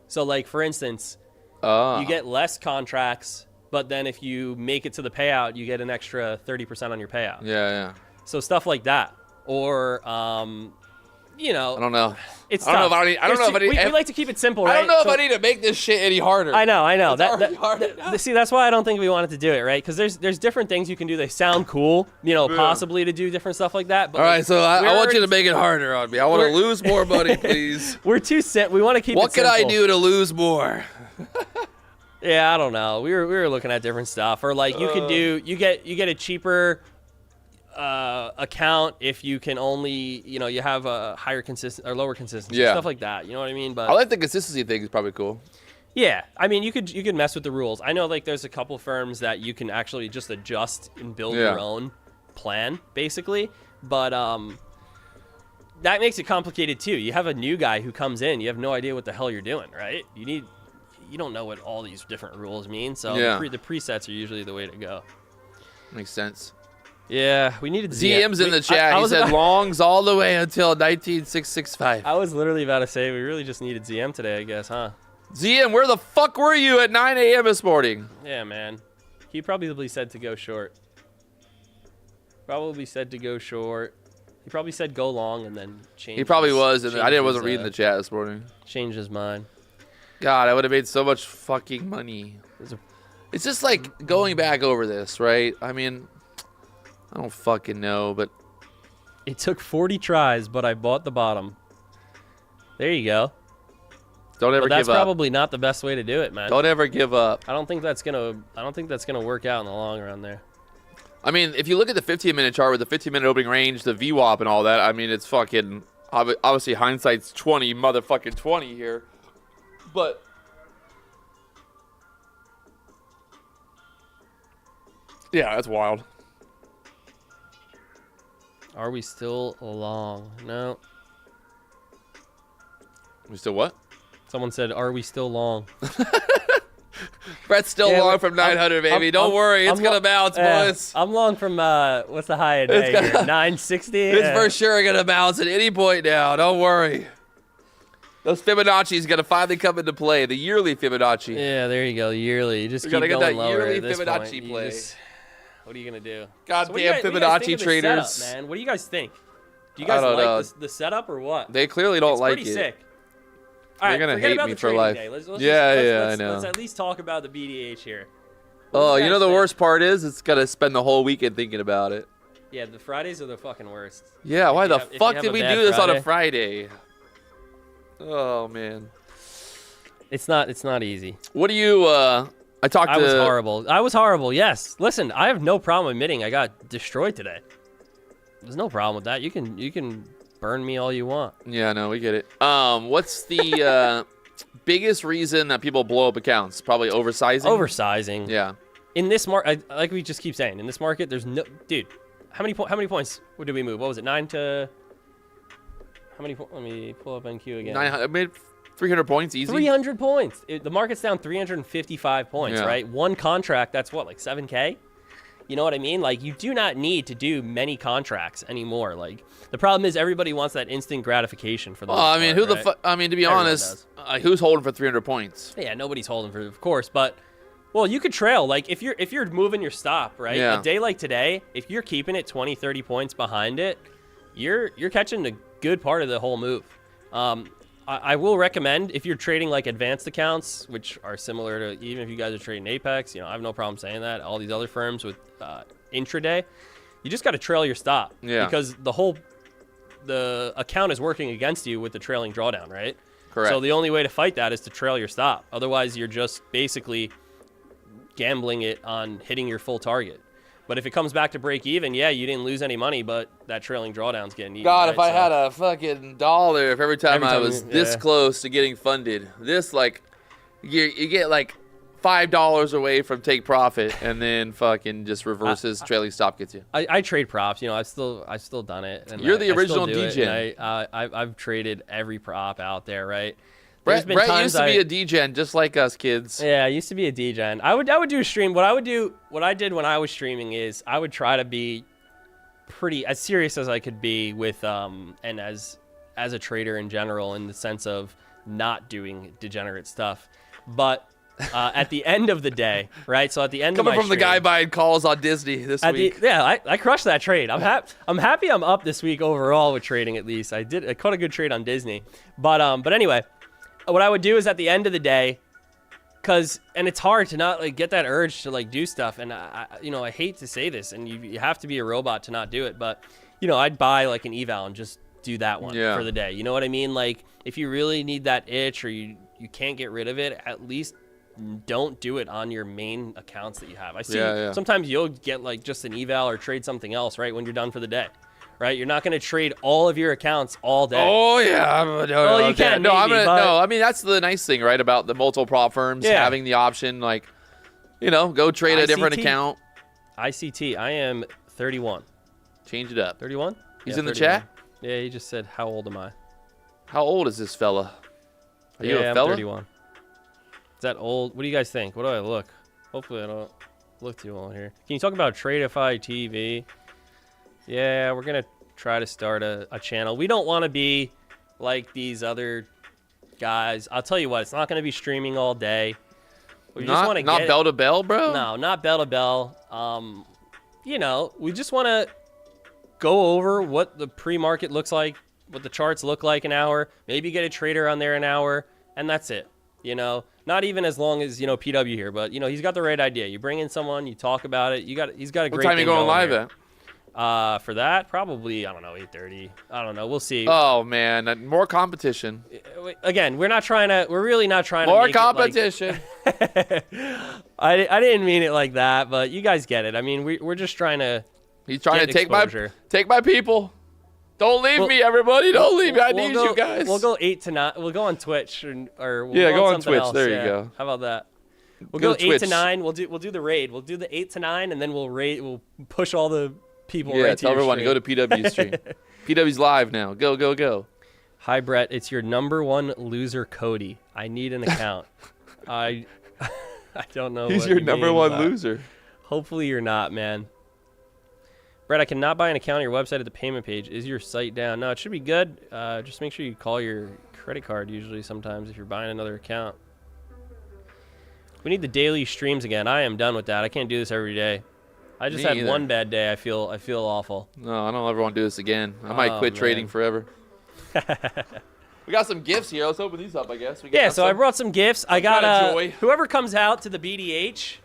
C: So, like, for instance, you get less contracts, but then if you make it to the payout, you get an extra 30% on your payout.
B: Yeah.
C: So stuff like that, or you know,
B: I don't know.
C: It's
B: I don't know if I need.
C: We like to keep it simple, right?
B: I don't know if I need to make this shit any harder.
C: I know.
B: It's hard.
C: See, that's why I don't think we wanted to do it, right? Because there's different things you can do. They sound cool, you know, possibly to do different stuff like that. But
B: all right, so I want you to make it harder on me. I want to lose more money, please.
C: We're we want to keep.
B: What
C: it simple.
B: can I do to lose more?
C: Yeah, I don't know. We were looking at different stuff, or like you get a cheaper account if you can only, you know, you have a higher or lower consistency, stuff like that. You know what I mean? But
B: I like the consistency thing. Is probably cool.
C: Yeah, I mean, you could mess with the rules. I know, like, there's a couple firms that you can actually just adjust and build your own plan, basically. But that makes it complicated too. You have a new guy who comes in, you have no idea what the hell you're doing, right? You don't know what all these different rules mean. So the presets are usually the way to go.
B: Makes sense.
C: Yeah, we needed
B: ZM's in the chat. He said longs all the way until 19665.
C: I was literally about to say we really just needed ZM today, I guess, huh?
B: ZM, where the fuck were you at 9 a.m. this morning?
C: Yeah, man. He probably said to go short. He probably said go long and then change.
B: He probably was, and I wasn't reading the chat this morning.
C: Changed his mind.
B: God, I would have made so much fucking money. It's just like going back over this, right? I mean, I don't fucking know, but
C: it took 40 tries, but I bought the bottom. There you go.
B: Don't ever give up.
C: That's probably not the best way to do it, man.
B: Don't ever give up.
C: I don't think that's gonna work out in the long run there.
B: I mean, if you look at the 15-minute chart with the 15-minute opening range, the VWAP and all that, I mean, it's fucking obviously hindsight's 20 here, but yeah, that's wild.
C: Are we still long? No.
B: We still what?
C: Someone said, "Are we still long?"
B: Brett's still long from 900, baby. Don't worry, it's gonna bounce, boys.
C: I'm long from what's the high today? 960.
B: It's for sure gonna bounce at any point now. Don't worry. Those Fibonacci's gonna finally come into play. The yearly Fibonacci.
C: Yeah, there you go. Yearly. You just keep
B: gotta get
C: going
B: that
C: lower
B: yearly
C: at this
B: Fibonacci
C: point.
B: play.
C: What are you gonna do?
B: Goddamn Fibonacci traders.
C: Setup, man. What do you guys think? Do you guys like the setup or what?
B: They clearly don't like it.
C: It's pretty sick.
B: They're gonna hate me for life.
C: Let's
B: I know.
C: Let's at least talk about the BDH here.
B: Oh, you know the worst part is it's gotta spend the whole weekend thinking about it.
C: Yeah, the Fridays are the fucking worst.
B: Yeah, why the fuck did we do this on a Friday? Oh man.
C: It's not easy.
B: What do you? I
C: was horrible. I was horrible. Yes. Listen, I have no problem admitting I got destroyed today. There's no problem with that. You can burn me all you want.
B: Yeah, no, we get it. What's the biggest reason that people blow up accounts? Probably oversizing.
C: Oversizing.
B: Yeah.
C: In this market, like we just keep saying, in this market, there's no dude. How many points did we move? What was it? 9 to. How many? Let me pull up NQ again.
B: 900. I made 300 points easy.
C: 300 points. The market's down 355 points,
B: Yeah.
C: right? One contract, that's what, like 7K? You know what I mean? Like, you do not need to do many contracts anymore. Like, the problem is everybody wants that instant gratification for the.
B: Well, I mean,
C: part,
B: who the
C: right?
B: fuck? I mean, to be
C: Everyone
B: honest, who's holding for 300 points?
C: Yeah, nobody's holding for, of course, but. Well, you could trail. Like, if you're moving your stop, right?
B: Yeah.
C: A day like today, if you're keeping it 20, 30 points behind it, you're catching a good part of the whole move. I will recommend if you're trading like advanced accounts, which are similar to even if you guys are trading Apex, I have no problem saying that. All these other firms with intraday, you just got to trail your stop.
B: Yeah.
C: Because the account is working against you with the trailing drawdown, right?
B: Correct.
C: So the only way to fight that is to trail your stop. Otherwise, you're just basically gambling it on hitting your full target. But if it comes back to break even, yeah, you didn't lose any money, but that trailing drawdown's getting eaten.
B: God,
C: right?
B: if I had a fucking dollar, if every time I was this
C: yeah.
B: close to getting funded, this like, you get like $5 away from take profit, and then fucking just reverses trailing stop gets you.
C: I trade props. I've still done it. And
B: You're the
C: I still
B: original
C: do it,
B: DJ.
C: and I've traded every prop out there, right?
B: Brett used to be a DGen just like us kids.
C: Yeah, I used to be a DGen. I would do a stream. What I did when I was streaming is I would try to be pretty as serious as I could be with and as a trader in general, in the sense of not doing degenerate stuff. But at the end of the day, right? So at the end
B: Coming
C: of my
B: from the guy buying calls on Disney this week.
C: I crushed that trade. I'm happy I'm up this week overall with trading. At least I caught a good trade on Disney. But anyway, what I would do is at the end of the day, and it's hard to not like get that urge to like do stuff, and I hate to say this, and you have to be a robot to not do it, but I'd buy like an eval and just do that one for the day. You know what I mean? Like if you really need that itch or you can't get rid of it, at least don't do it on your main accounts that you have. I see sometimes you'll get like just an eval or trade something else right when you're done for the day. Right, you're not going to trade all of your accounts all day.
B: Oh yeah,
C: you can.
B: No,
C: maybe,
B: I mean that's the nice thing, right, about the multiple prop firms having the option, like, go trade a different account.
C: ICT, I am 31.
B: Change it up.
C: 31?
B: He's
C: yeah,
B: in the
C: 31.
B: chat.
C: Yeah, he just said, "How old am I?"
B: How old is this fella? Are you a
C: I'm
B: fella?
C: 31. Is that old? What do you guys think? What do I look? Hopefully I don't look too old here. Can you talk about Tradify TV? Yeah, we're going to try to start a channel. We don't want to be like these other guys. I'll tell you what, it's not going to be streaming all day. We just want to
B: not bell to bell, bro?
C: No, not bell to bell. We just want to go over what the pre-market looks like, what the charts look like an hour, maybe get a trader on there an hour, and that's it. Not even as long as, PW here, but, he's got the right idea. You bring in someone, you talk about it. He's got a great
B: What time are you going live
C: at? For that, probably, I don't know, 8:30. I don't know. We'll see.
B: Oh, man. More competition.
C: Again, we're really not trying
B: more
C: to make
B: competition.
C: I didn't mean it like that, but you guys get it. I mean, we're just trying to.
B: He's trying to take my people. Don't leave me, everybody. Don't leave me. I need you guys.
C: We'll go 8 to 9. We'll go on Twitch or we'll
B: go on
C: something
B: Twitch.
C: else.
B: There you go.
C: How about that? We'll
B: go
C: go 8
B: Twitch.
C: to 9. We'll do the raid. We'll do the 8 to 9, and then we'll push all the people right to
B: tell
C: your
B: everyone to
C: stream.
B: go to PW's stream. PW's live now. Go, go, go.
C: Hi, Brett. It's your number one loser, Cody. I need an account. I don't know.
B: He's
C: what
B: your
C: you
B: number
C: mean,
B: one
C: but
B: loser.
C: Hopefully you're not, man. Brett, I cannot buy an account on your website at the payment page. Is your site down? No, it should be good. Just make sure you call your credit card usually sometimes if you're buying another account. We need the daily streams again. I am done with that. I can't do this every day. I just had one bad day. I feel awful.
B: No, I don't ever want to do this again. I might quit trading forever. We got some gifts here. Let's open these up, I guess.
C: So I brought some gifts. I got
B: joy.
C: whoever comes out to the BDH.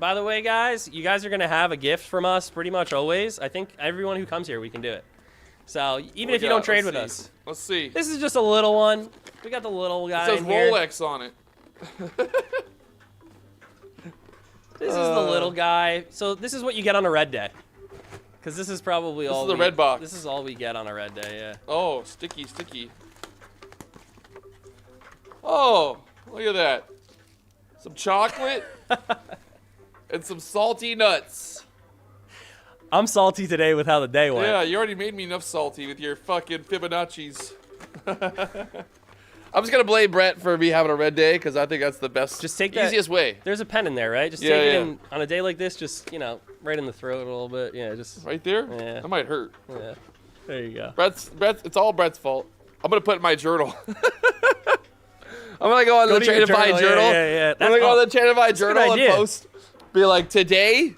C: By the way, guys, you guys are going to have a gift from us pretty much always. I think everyone who comes here, we can do it. So even if you don't trade with us.
B: Let's see.
C: This is just a little one. We got the little guy
B: It says
C: in here.
B: Rolex on it.
C: This is the little guy. So this is what you get on a red day. Because this is probably all.
B: This is the red box.
C: This is all we get on a red day, yeah.
B: Oh, sticky, sticky. Oh, look at that. Some chocolate and some salty nuts.
C: I'm salty today with how the day went.
B: Yeah, you already made me enough salty with your fucking Fibonacci's. I'm just gonna blame Brett for me having a red day because I think that's the best,
C: Just take
B: easiest way.
C: There's a pen in there, right? Just
B: Yeah,
C: take it
B: yeah.
C: in on a day like this. Just right in the throat a little bit. Yeah, just
B: Right there?
C: Yeah.
B: That might hurt.
C: yeah. There you go.
B: Brett's, it's all Brett's fault. I'm gonna put it in my journal. I'm gonna go on the
C: to your
B: Tradify journal.
C: Yeah.
B: I'm gonna go on the Tradify
C: a good
B: journal and
C: idea.
B: post. Be like, today,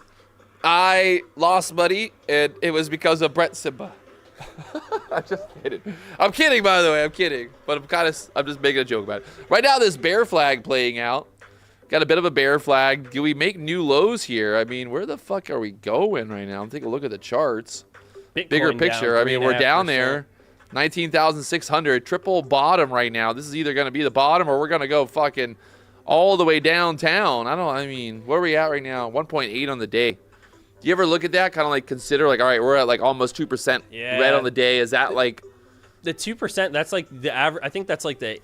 B: I lost money, and it was because of Brett SIMBA. I'm just kidding. I'm kidding, by the way. I'm kidding. But I'm just making a joke about it. Right now, this bear flag playing out. Got a bit of a bear flag. Do we make new lows here? I mean, where the fuck are we going right now? I'm taking a look at the charts.
C: Bitcoin
B: Bigger
C: down
B: picture. I mean, we're down
C: 3.5%.
B: there. 19,600. Triple bottom right now. This is either going to be the bottom or we're going to go fucking all the way downtown. I mean, where are we at right now? 1.8 on the day. Do you ever look at that? Kind of like consider like, all right, we're at like almost 2% red on the day. Is that like
C: the 2%? That's like the average. I think that's like the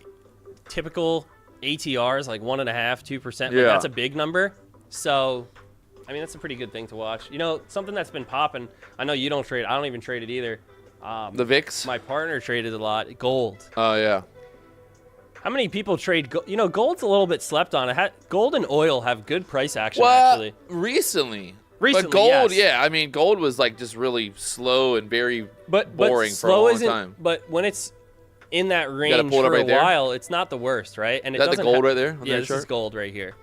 C: typical ATR is like 1.5%, 2%. Like,
B: Yeah.
C: that's a big number. So, I mean, that's a pretty good thing to watch. You know, something that's been popping. I know you don't trade. I don't even trade it either.
B: the VIX?
C: My partner traded a lot. Gold.
B: Oh, yeah.
C: How many people trade gold? You know, gold's a little bit slept on. Gold and oil have good price action,
B: Well,
C: actually.
B: recently.
C: Recently,
B: But gold,
C: yes.
B: yeah. I mean, gold was like just really slow and very
C: But
B: boring for a
C: slow
B: long
C: isn't,
B: time.
C: But when it's in that range
B: pull it up
C: for a
B: right there?
C: while, it's not the worst, right? And
B: Is that the gold right there on
C: Yeah,
B: that
C: this
B: chart?
C: is gold right here.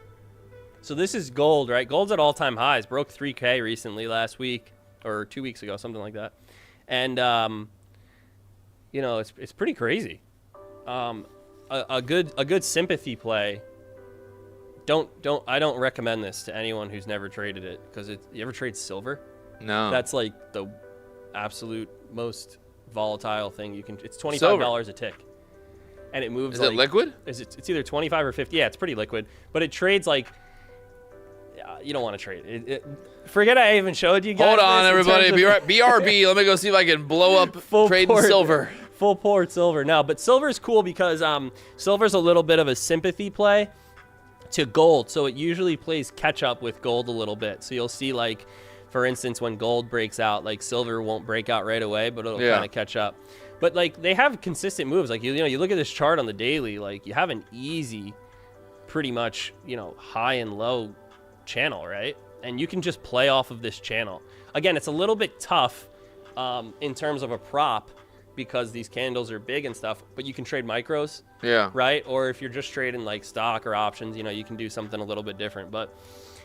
C: So this is gold, right? Gold's at all-time highs. Broke 3K recently last week or 2 weeks ago, something like that. And you know, it's pretty crazy. A good sympathy play. I don't recommend this to anyone who's never traded it because you ever trade silver?
B: No.
C: That's like the absolute most volatile thing you can. It's $25
B: Silver.
C: a tick, and it moves.
B: Is
C: like,
B: it liquid?
C: It's either 25 or 50. Yeah, it's pretty liquid, but it trades like. You don't want to trade it. Forget I even showed you guys.
B: Hold on,
C: this in
B: everybody.
C: terms of-
B: BRB. Let me go see if I can blow up
C: Full
B: trading
C: port.
B: silver.
C: Full port silver. No, but silver's cool because silver's a little bit of a sympathy play to gold. So it usually plays catch up with gold a little bit. So you'll see, like, for instance, when gold breaks out, like silver won't break out right away, but it'll kind of catch up. But like they have consistent moves. Like you know, you look at this chart on the daily, like you have an easy, pretty much, you know, high and low channel, right? And you can just play off of this channel. Again, it's a little bit tough in terms of a prop because these candles are big and stuff, but you can trade micros,
B: Yeah.
C: right? Or if you're just trading like stock or options, you know, you can do something a little bit different. But,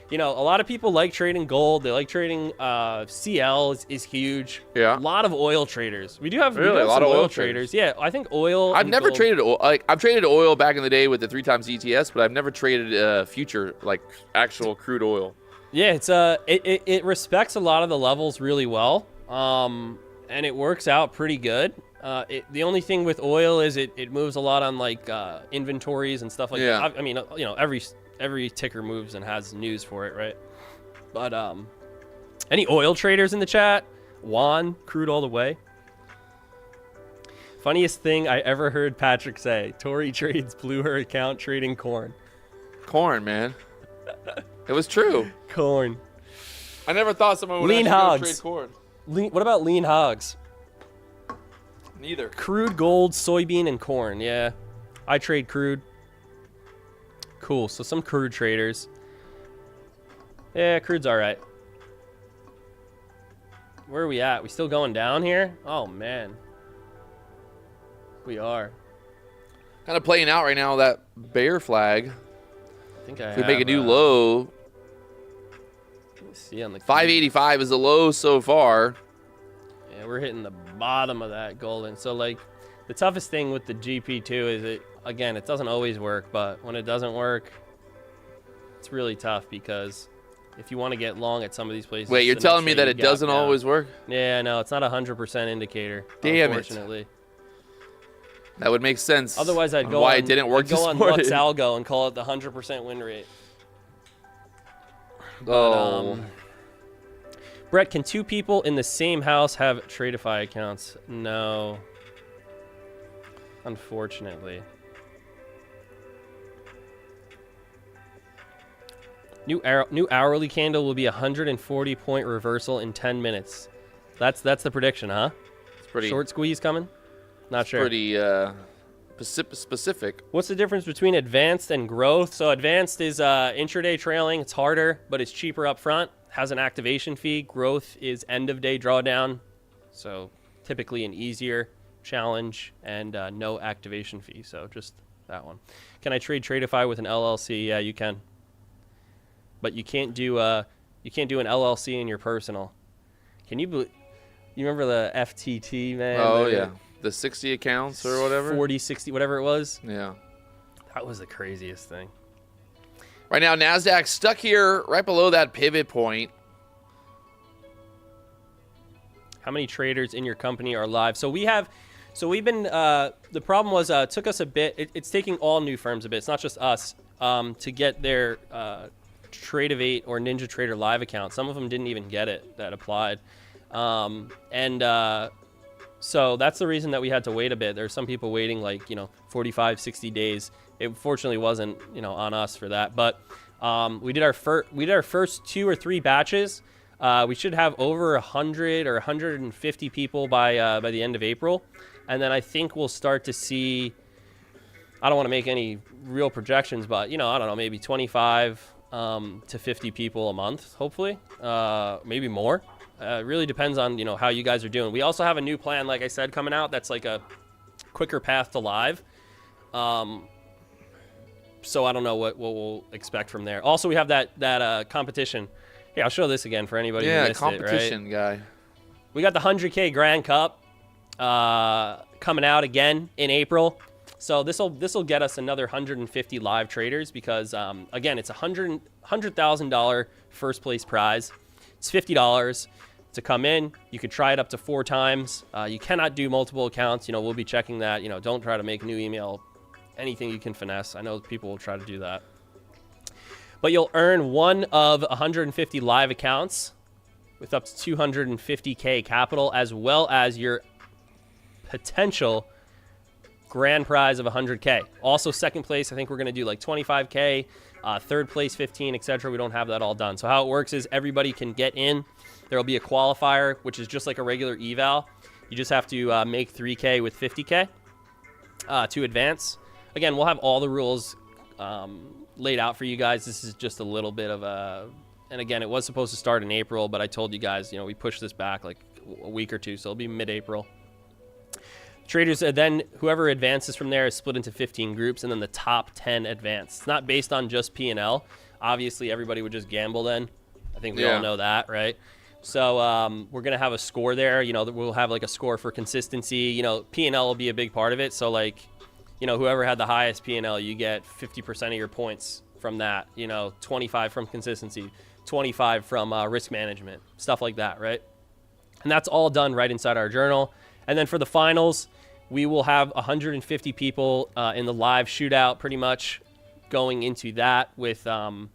C: you know, a lot of people like trading gold. They like trading CL is huge.
B: Yeah.
C: A lot of oil traders. We do have,
B: Really?
C: we do have
B: A lot
C: some
B: of
C: oil
B: oil
C: traders. Yeah, I think oil.
B: I've
C: and
B: never
C: gold-
B: traded oil. Like I've traded oil back in the day with the 3x ETS, but I've never traded future, like actual crude oil.
C: Yeah, it's it respects a lot of the levels really well, and it works out pretty good. The only thing with oil is it moves a lot on like inventories and stuff like
B: Yeah.
C: that. I mean, you know, every ticker moves and has news for it, right? But any oil traders in the chat? Juan, crude all the way. Funniest thing I ever heard Patrick say: Tori trades blew her account trading corn.
B: Corn, man. It was true.
C: Corn.
B: I never thought someone would
C: Lean
B: actually go
C: hogs.
B: trade corn.
C: What about lean hogs?
B: Neither.
C: Crude, gold, soybean, and corn. Yeah, I trade crude. Cool. So some crude traders. Yeah, crude's all right. Where are we at? We still going down here? Oh man, we are.
B: Kind of playing out right now that bear flag.
C: I think I
B: If we make a
C: have,
B: new low,
C: let me see on the
B: 585 is the low so far.
C: Yeah, we're hitting the bottom of that golden. So like, the toughest thing with the GP2 is it doesn't always work, but when it doesn't work, it's really tough because if you want to get long at some of these places.
B: Wait, you're
C: it's gonna
B: telling me that
C: trade
B: it
C: gap
B: doesn't
C: down.
B: always work?
C: Yeah, no, it's not a 100% indicator.
B: Damn it.
C: Unfortunately.
B: That would make sense.
C: Otherwise, I'd
B: on
C: go
B: why
C: on,
B: it didn't work
C: I'd go on
B: this morning.
C: LuxAlgo and call it the 100% win rate. But,
B: Oh.
C: Brett, can two people in the same house have Tradify accounts? No. Unfortunately. New hourly candle will be 140 point reversal in 10 minutes. That's the prediction, huh?
B: It's pretty
C: Short squeeze coming? Not sure.
B: pretty specific.
C: What's the difference between advanced and growth? So advanced is intraday trailing. It's harder, but it's cheaper up front. Has an activation fee. Growth is end of day drawdown. So typically an easier challenge and no activation fee. So just that one. Can I trade Tradify with an LLC? Yeah, you can. But you can't do an LLC in your personal. Can you remember the FTT, man?
B: Oh, yeah. The 60 accounts or whatever?
C: 40, 60, whatever it was.
B: Yeah.
C: That was the craziest thing.
B: Right now, Nasdaq stuck here right below that pivot point.
C: How many traders in your company are live? So we've been, the problem was, it took us a bit. It's taking all new firms a bit. It's not just us to get their Tradify or NinjaTrader live account. Some of them didn't even get it that applied. So that's the reason that we had to wait a bit. There's some people waiting 45, 60 days. It fortunately wasn't, on us for that. But we did our first 2 or 3 batches. We should have over 100 or 150 people by the end of April. And then I think we'll start to see, I don't want to make any real projections, but, I don't know, maybe 25 to 50 people a month, hopefully, maybe more. It really depends on, how you guys are doing. We also have a new plan, like I said, coming out. That's like a quicker path to live. So I don't know what we'll expect from there. Also, we have that competition. Hey, I'll show this again for anybody who missed
B: competition
C: it, right?
B: guy.
C: We got the 100K Grand Cup coming out again in April. So this will get us another 150 live traders because, again, it's a $100,000 first place prize. It's $50 to come in. You could try it up to 4 times. You cannot do multiple accounts. We'll be checking that. Don't try to make a new email. Anything you can finesse. I know people will try to do that. But you'll earn one of 150 live accounts with up to 250K capital, as well as your potential grand prize of 100K. Also, second place, I think we're going to do like 25K, third place 15, etc. We don't have that all done. So how it works is everybody can get in. There will be a qualifier, which is just like a regular eval. You just have to make 3K with 50K to advance. Again, we'll have all the rules laid out for you guys. This is just a little bit of a, and again, it was supposed to start in April, but I told you guys, we pushed this back like a week or two, so it'll be mid-April. Traders, then whoever advances from there is split into 15 groups, and then the top 10 advance. It's not based on just P&L. Obviously, everybody would just gamble then. I think we all know that, right? So we're going to have a score there. We'll have like a score for consistency. P&L will be a big part of it. So like, whoever had the highest P&L, you get 50% of your points from that. 25 from consistency, 25 from risk management, stuff like that, right? And that's all done right inside our journal. And then for the finals, we will have 150 people in the live shootout pretty much going into that with a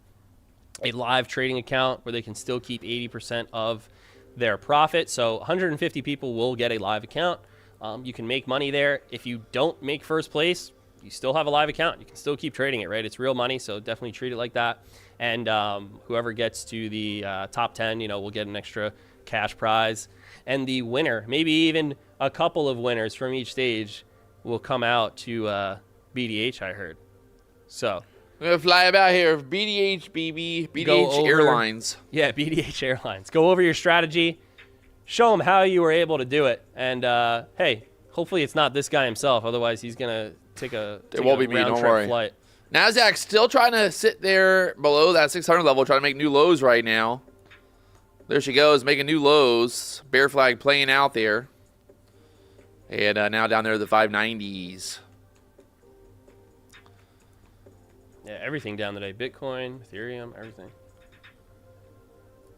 C: live trading account where they can still keep 80% of their profit. So 150 people will get a live account. You can make money there. If you don't make first place, you still have a live account. You can still keep trading it, right? It's real money, so definitely treat it like that. And whoever gets to the top 10, will get an extra cash prize. And the winner, maybe even a couple of winners from each stage, will come out to BDH, I heard. So
B: we're going to fly about here. BDH, BB, BDH Airlines.
C: Yeah, BDH Airlines. Go over your strategy. Show them how you were able to do it. And, hey, hopefully it's not this guy himself. Otherwise, he's going to take a round-trip flight.
B: Nasdaq still trying to sit there below that 600 level, trying to make new lows right now. There she goes, making new lows. Bear flag playing out there. And now down there at the 590s.
C: Yeah, everything down today. Bitcoin, Ethereum, everything.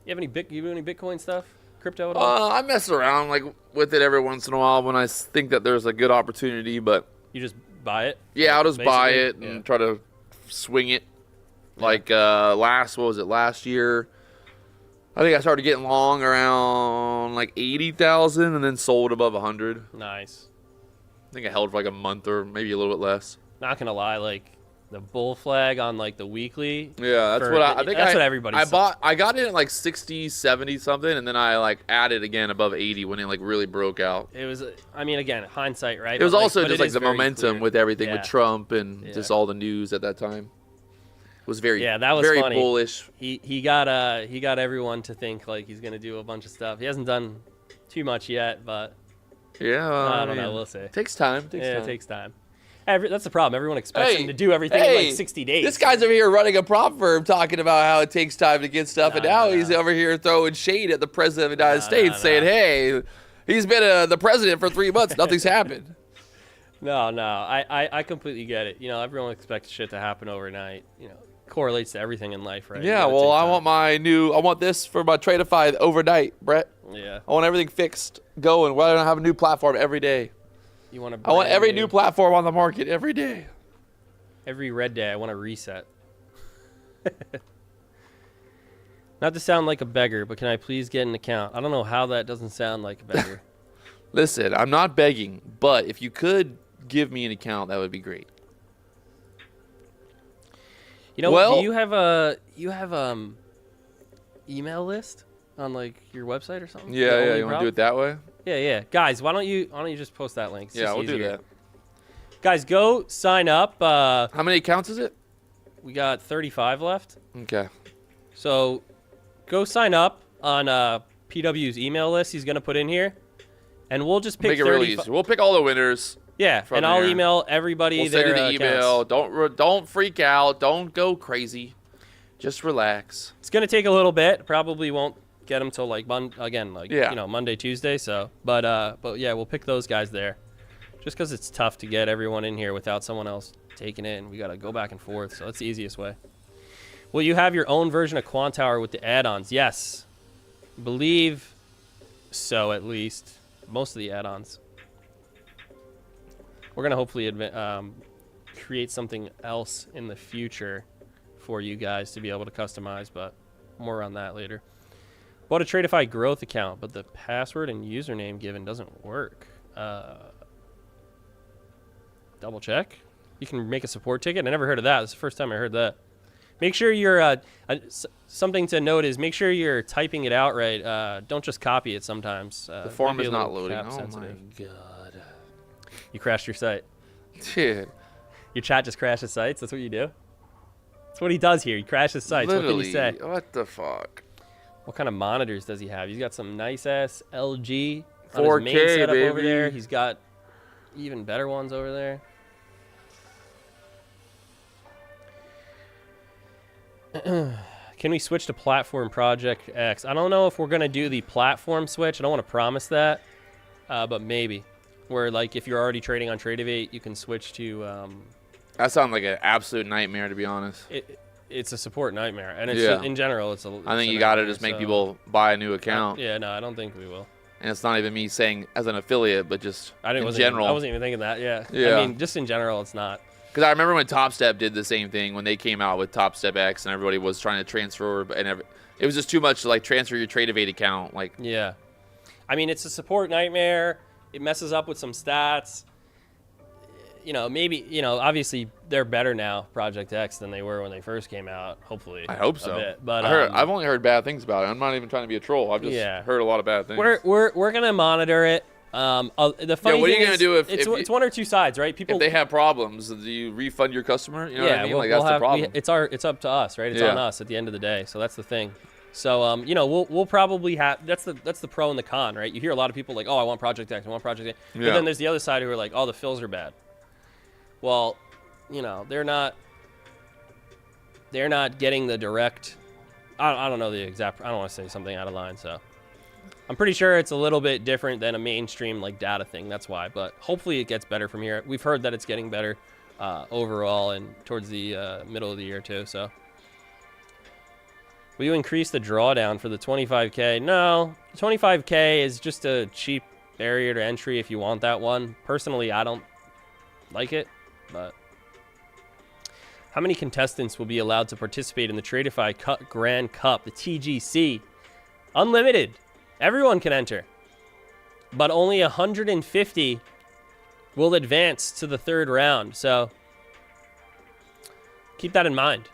C: You have any Bitcoin stuff? Crypto at all?
B: I mess around with it every once in a while when I think that there's a good opportunity, but
C: You just buy it?
B: Yeah, I'll just buy it
C: basically?
B: and try to swing it. Like what was it, last year? I think I started getting long around like 80,000 and then sold above 100.
C: Nice.
B: I think I held for like a month or maybe a little bit less.
C: Not gonna lie, like the bull flag on like the weekly.
B: Yeah, that's what I think.
C: That's what everybody.
B: I got in at like 60, 70 something, and then I like added again above 80 when it like really broke out.
C: It was. I mean, again, hindsight, right?
B: It was
C: But,
B: also
C: but
B: just
C: it
B: like
C: is
B: the
C: very
B: momentum
C: clear.
B: with everything
C: Yeah.
B: with Trump and
C: Yeah.
B: just all the news at that time. It was very
C: Yeah, that was
B: very
C: funny.
B: bullish.
C: He got everyone to think like he's gonna do a bunch of stuff. He hasn't done too much yet, but
B: Yeah,
C: I don't know. We'll see.
B: It takes time.
C: It takes time. That's the problem. Everyone expects
B: Hey,
C: him to do everything in like 60 days.
B: This guy's over here running a prop firm talking about how it takes time to get stuff, and now he's over here throwing shade at the president of the United States, saying, "Hey, he's been the president for 3 months. Nothing's happened."
C: No, I completely get it. You know, everyone expects shit to happen overnight. You know, correlates to everything in life, right?
B: Yeah, well, I want this for my Tradify overnight, Brett.
C: Yeah.
B: I want everything fixed, going. Why don't I have a new platform every day?
C: You want to?
B: I want every new platform on the market every day.
C: Every red day, I want to reset. Not to sound like a beggar, but can I please get an account? I don't know how that doesn't sound like a beggar.
B: Listen, I'm not begging, but if you could give me an account, that would be great.
C: You know,
B: Well-
C: do you have email list on like your website or something? The
B: Yeah,
C: only
B: you want to do
C: problem?
B: it that way?
C: Yeah. Guys, why don't you just post that link? It's
B: Yeah,
C: just
B: we'll do
C: easier.
B: that.
C: Guys, go sign up.
B: How many accounts is it?
C: We got 35 left.
B: Okay.
C: So go sign up on PW's email list he's going to put in here. And we'll just pick
B: Make it really
C: 35.
B: easy. We'll pick all the winners.
C: Yeah,
B: from
C: and I'll
B: there.
C: email everybody
B: We'll
C: their
B: send you the email.
C: accounts.
B: Don't freak out. Don't go crazy. Just relax.
C: It's going to take a little bit. Probably won't get them till like Monday, Tuesday. So, but yeah, we'll pick those guys there. Just because it's tough to get everyone in here without someone else taking it, and we got to go back and forth. So that's the easiest way. Will you have your own version of Quantower with the add-ons? Yes, believe so. At least most of the add-ons. We're gonna hopefully create something else in the future for you guys to be able to customize, but more on that later. Bought a Tradify growth account, but the password and username given doesn't work. Double check. You can make a support ticket. I never heard of that. It's the first time I heard that. Make sure you're something to note is make sure you're typing it out right. Don't just copy it sometimes.
B: The form is not loading. Oh
C: sensitive.
B: my god.
C: You crashed your site.
B: Dude.
C: Your chat just crashes sites. That's what you do. That's what he does here. He crashes sites.
B: Literally,
C: what can you say?
B: what the fuck?
C: What kind of monitors does he have? He's got some nice ass LG on
B: 4K,
C: his main setup over
B: baby.
C: there. He's got even better ones over there. Can we switch to platform Project X? I don't know if we're gonna do the platform switch. I don't want to promise that, but maybe. Where like if you're already trading on Tradify, you can switch to.
B: That sounds like an absolute nightmare, to be honest.
C: It's a support nightmare, and it's
B: Yeah.
C: in general, it's a.
B: I think you got to just make people buy a new account.
C: Yeah, no, I don't think we will.
B: And it's not even me saying as an affiliate, but just in
C: I
B: general.
C: wasn't even thinking that. Yeah.
B: Yeah.
C: I mean, just in general, it's not.
B: Because I remember when Top Step did the same thing when they came out with Top Step X, and everybody was trying to transfer, it was just too much to like transfer your Tradify account. Like,
C: Yeah. I mean, it's a support nightmare. It messes up with some stats. You know, maybe, obviously they're better now, Project X, than they were when they first came out, hopefully.
B: I hope
C: a
B: so.
C: bit. But
B: I've only heard bad things about it. I'm not even trying to be a troll. I've just heard a lot of bad things.
C: we're going to monitor it. The funny
B: what are you
C: thing
B: gonna
C: is,
B: do if
C: it's one or two sides, right? People
B: if they have problems, do you refund your customer? You know what I mean?
C: we'll,
B: Like, that's
C: we'll
B: the
C: have,
B: problem.
C: it's up to us, right? It's
B: Yeah.
C: on us at the end of the day. So that's the thing. So we'll probably have that's the pro and the con, right? You hear a lot of people like, oh, I want Project X, I want Project X, but
B: Yeah.
C: then there's the other side who are like, oh, the fills are bad. Well, they're not getting the direct. I don't know the exact. I don't want to say something out of line, so I'm pretty sure it's a little bit different than a mainstream like data thing. That's why, but hopefully it gets better from here. We've heard that it's getting better overall and towards the middle of the year too. So, will you increase the drawdown for the 25K? No, 25K is just a cheap barrier to entry if you want that one. Personally, I don't like it, but how many contestants will be allowed to participate in the Tradify Grand Cup, the TGC? Unlimited. Everyone can enter, but only 150 will advance to the third round. So keep that in mind.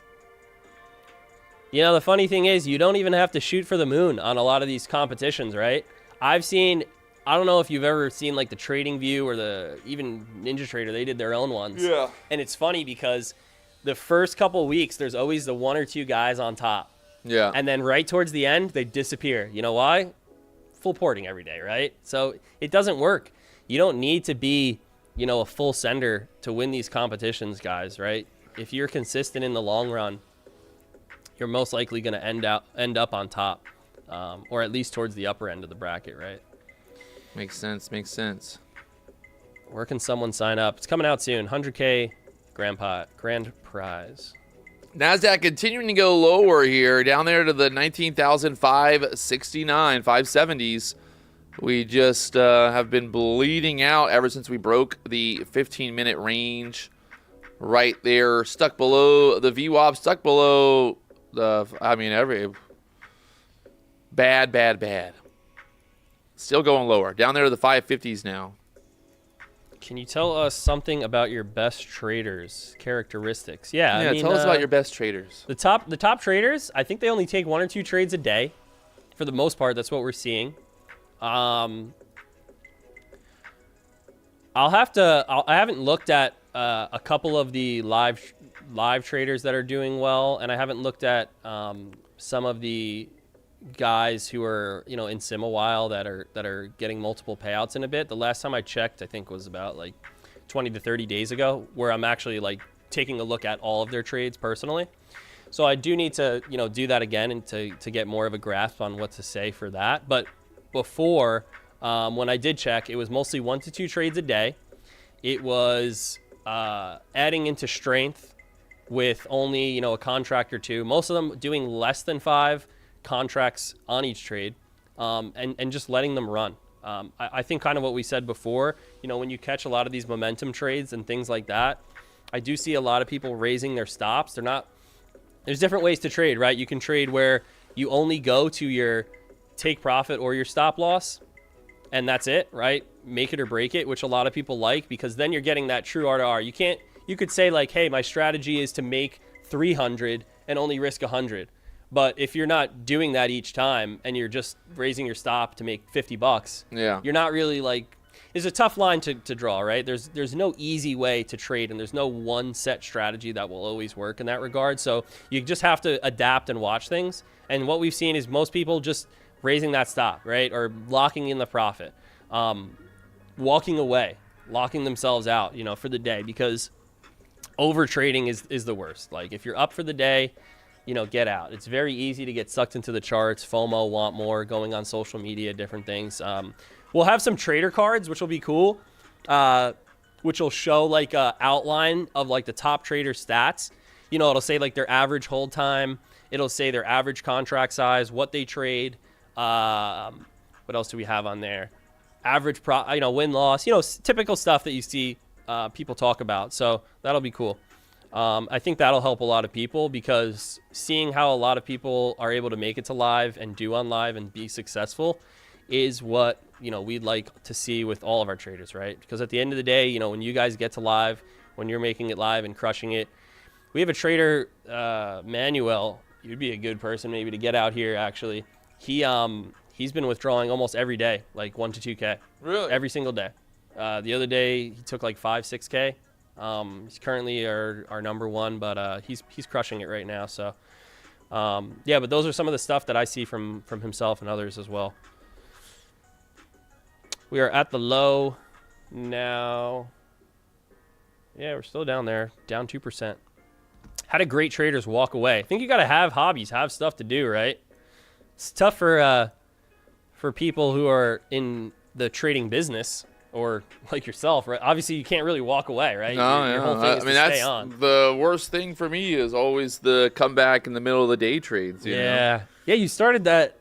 C: You know, the funny thing is you don't even have to shoot for the moon on a lot of these competitions, right? I don't know if you've ever seen like the Trading View or even Ninja Trader. They did their own ones.
B: Yeah.
C: And it's funny because the first couple weeks, there's always the 1 or 2 guys on top.
B: Yeah.
C: And then right towards the end, they disappear. You know why? Full porting every day, right? So it doesn't work. You don't need to be, you know, a full sender to win these competitions, guys, right? If you're consistent in the long run, you're most likely going to end up on top, or at least towards the upper end of the bracket, right?
B: Makes sense. Makes sense.
C: Where can someone sign up? It's coming out soon. 100K grand prize.
B: Nasdaq continuing to go lower here, down there to the 19,569, 570s. We just have been bleeding out ever since we broke the 15-minute range. Right there, stuck below the VWAP, stuck below every bad. Still going lower, down there to the 550s now.
C: Can you tell us something about your best traders' characteristics? Yeah, I mean,
B: tell us about your best traders.
C: The top traders, I think they only take 1 or 2 trades a day. For the most part, that's what we're seeing. I haven't looked at a couple of the live traders that are doing well, and I haven't looked at some of the guys who are, you know, in sim a while that are getting multiple payouts in a bit. The last time I checked, I think was about like 20 to 30 days ago, where I'm actually like taking a look at all of their trades personally. So I do need to, you know, do that again and to get more of a grasp on what to say for that. But before, when I did check, it was mostly 1 to 2 trades a day. It was adding into strength with only, you know, a contract or 2. Most of them doing less than 5 contracts on each trade, and just letting them run. I think kind of what we said before, you know, when you catch a lot of these momentum trades and things like that, I do see a lot of people raising their stops. There's different ways to trade, right? You can trade where you only go to your take profit or your stop loss, and that's it, right? Make it or break it, which a lot of people like, because then you're getting that true R to R. You could say like, hey, my strategy is to make 300 and only risk 100. But if you're not doing that each time and you're just raising your stop to make $50,
B: yeah,
C: you're not really like, it's a tough line to draw, right? There's no easy way to trade, and there's no one set strategy that will always work in that regard. So you just have to adapt and watch things. And what we've seen is most people just raising that stop, right? Or locking in the profit, walking away, locking themselves out, you know, for the day, because over trading is the worst. Like if you're up for the day, you know, get out. It's very easy to get sucked into the charts, FOMO, want more, going on social media, different things. We'll have some trader cards, which will be cool, which will show like a outline of like the top trader stats. You know, it'll say like their average hold time. It'll say their average contract size, what they trade. What else do we have on there? Average win loss, you know, typical stuff that you see people talk about. So that'll be cool. I think that'll help a lot of people, because seeing how a lot of people are able to make it to live and do on live and be successful is what, you know, we'd like to see with all of our traders, right? Because at the end of the day, you know, when you guys get to live, when you're making it live and crushing it, we have a trader, Manuel. You'd be a good person maybe to get out here. Actually, he's been withdrawing almost every day, like 1 to 2K.
B: Really?
C: Every single day. The other day he took like 5-6K. He's currently our number 1, but he's crushing it right now. So yeah, but those are some of the stuff that I see from himself and others as well. We are at the low now. Yeah, we're still down there, down 2%. How do great traders walk away? I think you got to have hobbies, have stuff to do, right? It's tough for people who are in the trading business, or like yourself, right? Obviously, you can't really walk away, right? Your whole thing is to stay on.
B: The worst thing for me is always the comeback in the middle of the day trades. You know?
C: Yeah. You started that.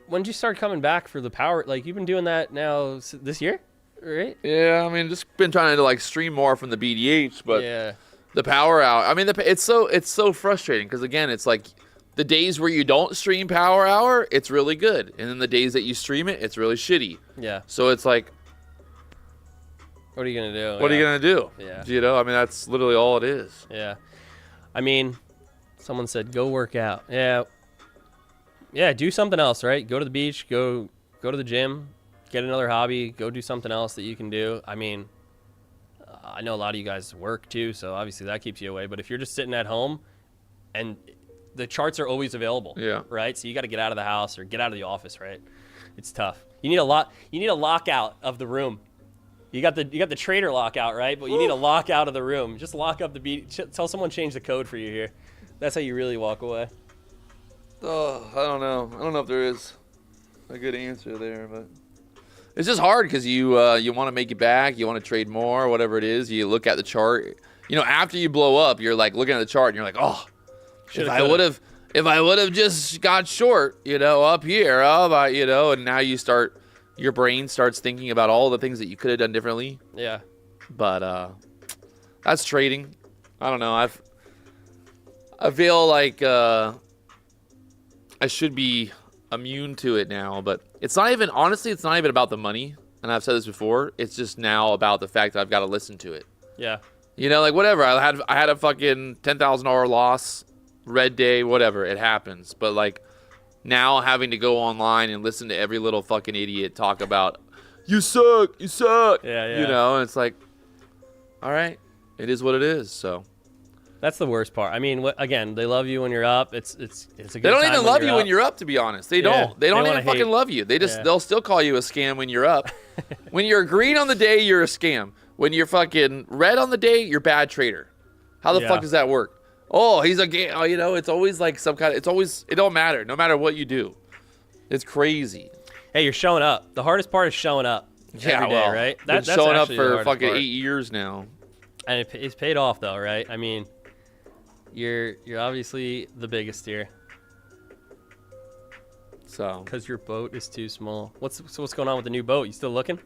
C: When did you start coming back for the power? Like, you've been doing that now this year? right?
B: Yeah, I mean, just been trying to like stream more from the BDH, but
C: Yeah.
B: the power hour. I mean, it's so frustrating because again, it's like the days where you don't stream power hour, it's really good, and then the days that you stream it, it's really shitty.
C: Yeah.
B: So it's like,
C: What are you gonna do?
B: what are you gonna do?
C: Yeah.
B: You know, I mean, that's literally all it is.
C: Yeah. I mean, someone said go work out. Yeah. Yeah, do something else, right? Go to the beach, go to the gym, get another hobby, go do something else that you can do. I mean, I know a lot of you guys work too, so obviously that keeps you away. But if you're just sitting at home and the charts are always available,
B: Yeah.
C: right? So you got to get out of the house or get out of the office, right? It's tough. You need a lockout of the room. You got the trader lockout, right? But you need a lockout of the room. Just lock up the beat. Tell someone change the code for you here. That's how you really walk away.
B: Oh, I don't know. I don't know if there is a good answer there, but it's just hard because you want to make it back. You want to trade more, whatever it is. You look at the chart. You know, after you blow up, you're like looking at the chart and you're like, oh, if I would have just got short, you know, up here, you know, and now your brain starts thinking about all the things that you could have done differently.
C: Yeah.
B: But that's trading. I don't know. I feel like I should be immune to it now, but it's not even about the money. And I've said this before. It's just now about the fact that I've got to listen to it.
C: Yeah.
B: You know, like whatever. I had a fucking $10,000 loss, red day, whatever. It happens. But like now having to go online and listen to every little fucking idiot talk about you suck.
C: Yeah, yeah.
B: You know, and it's like, all right, it is what it is. So
C: That's the worst part. I mean, again, they love you when you're up. It's a good
B: they don't
C: time
B: even love you when you're up, to be honest. They
C: Yeah,
B: don't. They don't
C: they
B: even
C: wanna
B: fucking
C: hate.
B: love you. They'll still call you a scam when you're up. When you're green on the day, you're a scam. When you're fucking red on the day, you're bad trader. How the
C: Yeah.
B: fuck does that work? Oh, he's a game. Oh, you know, it's always like some kind of. It's always. It don't matter. No matter what you do, it's crazy.
C: Hey, you're showing up. The hardest part is showing up. Every day, right?
B: Been
C: That's
B: showing up
C: actually the
B: for
C: hardest
B: fucking
C: part.
B: 8 years now.
C: And it's paid off though, right? I mean, you're obviously the biggest here
B: So
C: because your boat is too small. What's going on with the new boat? You still looking?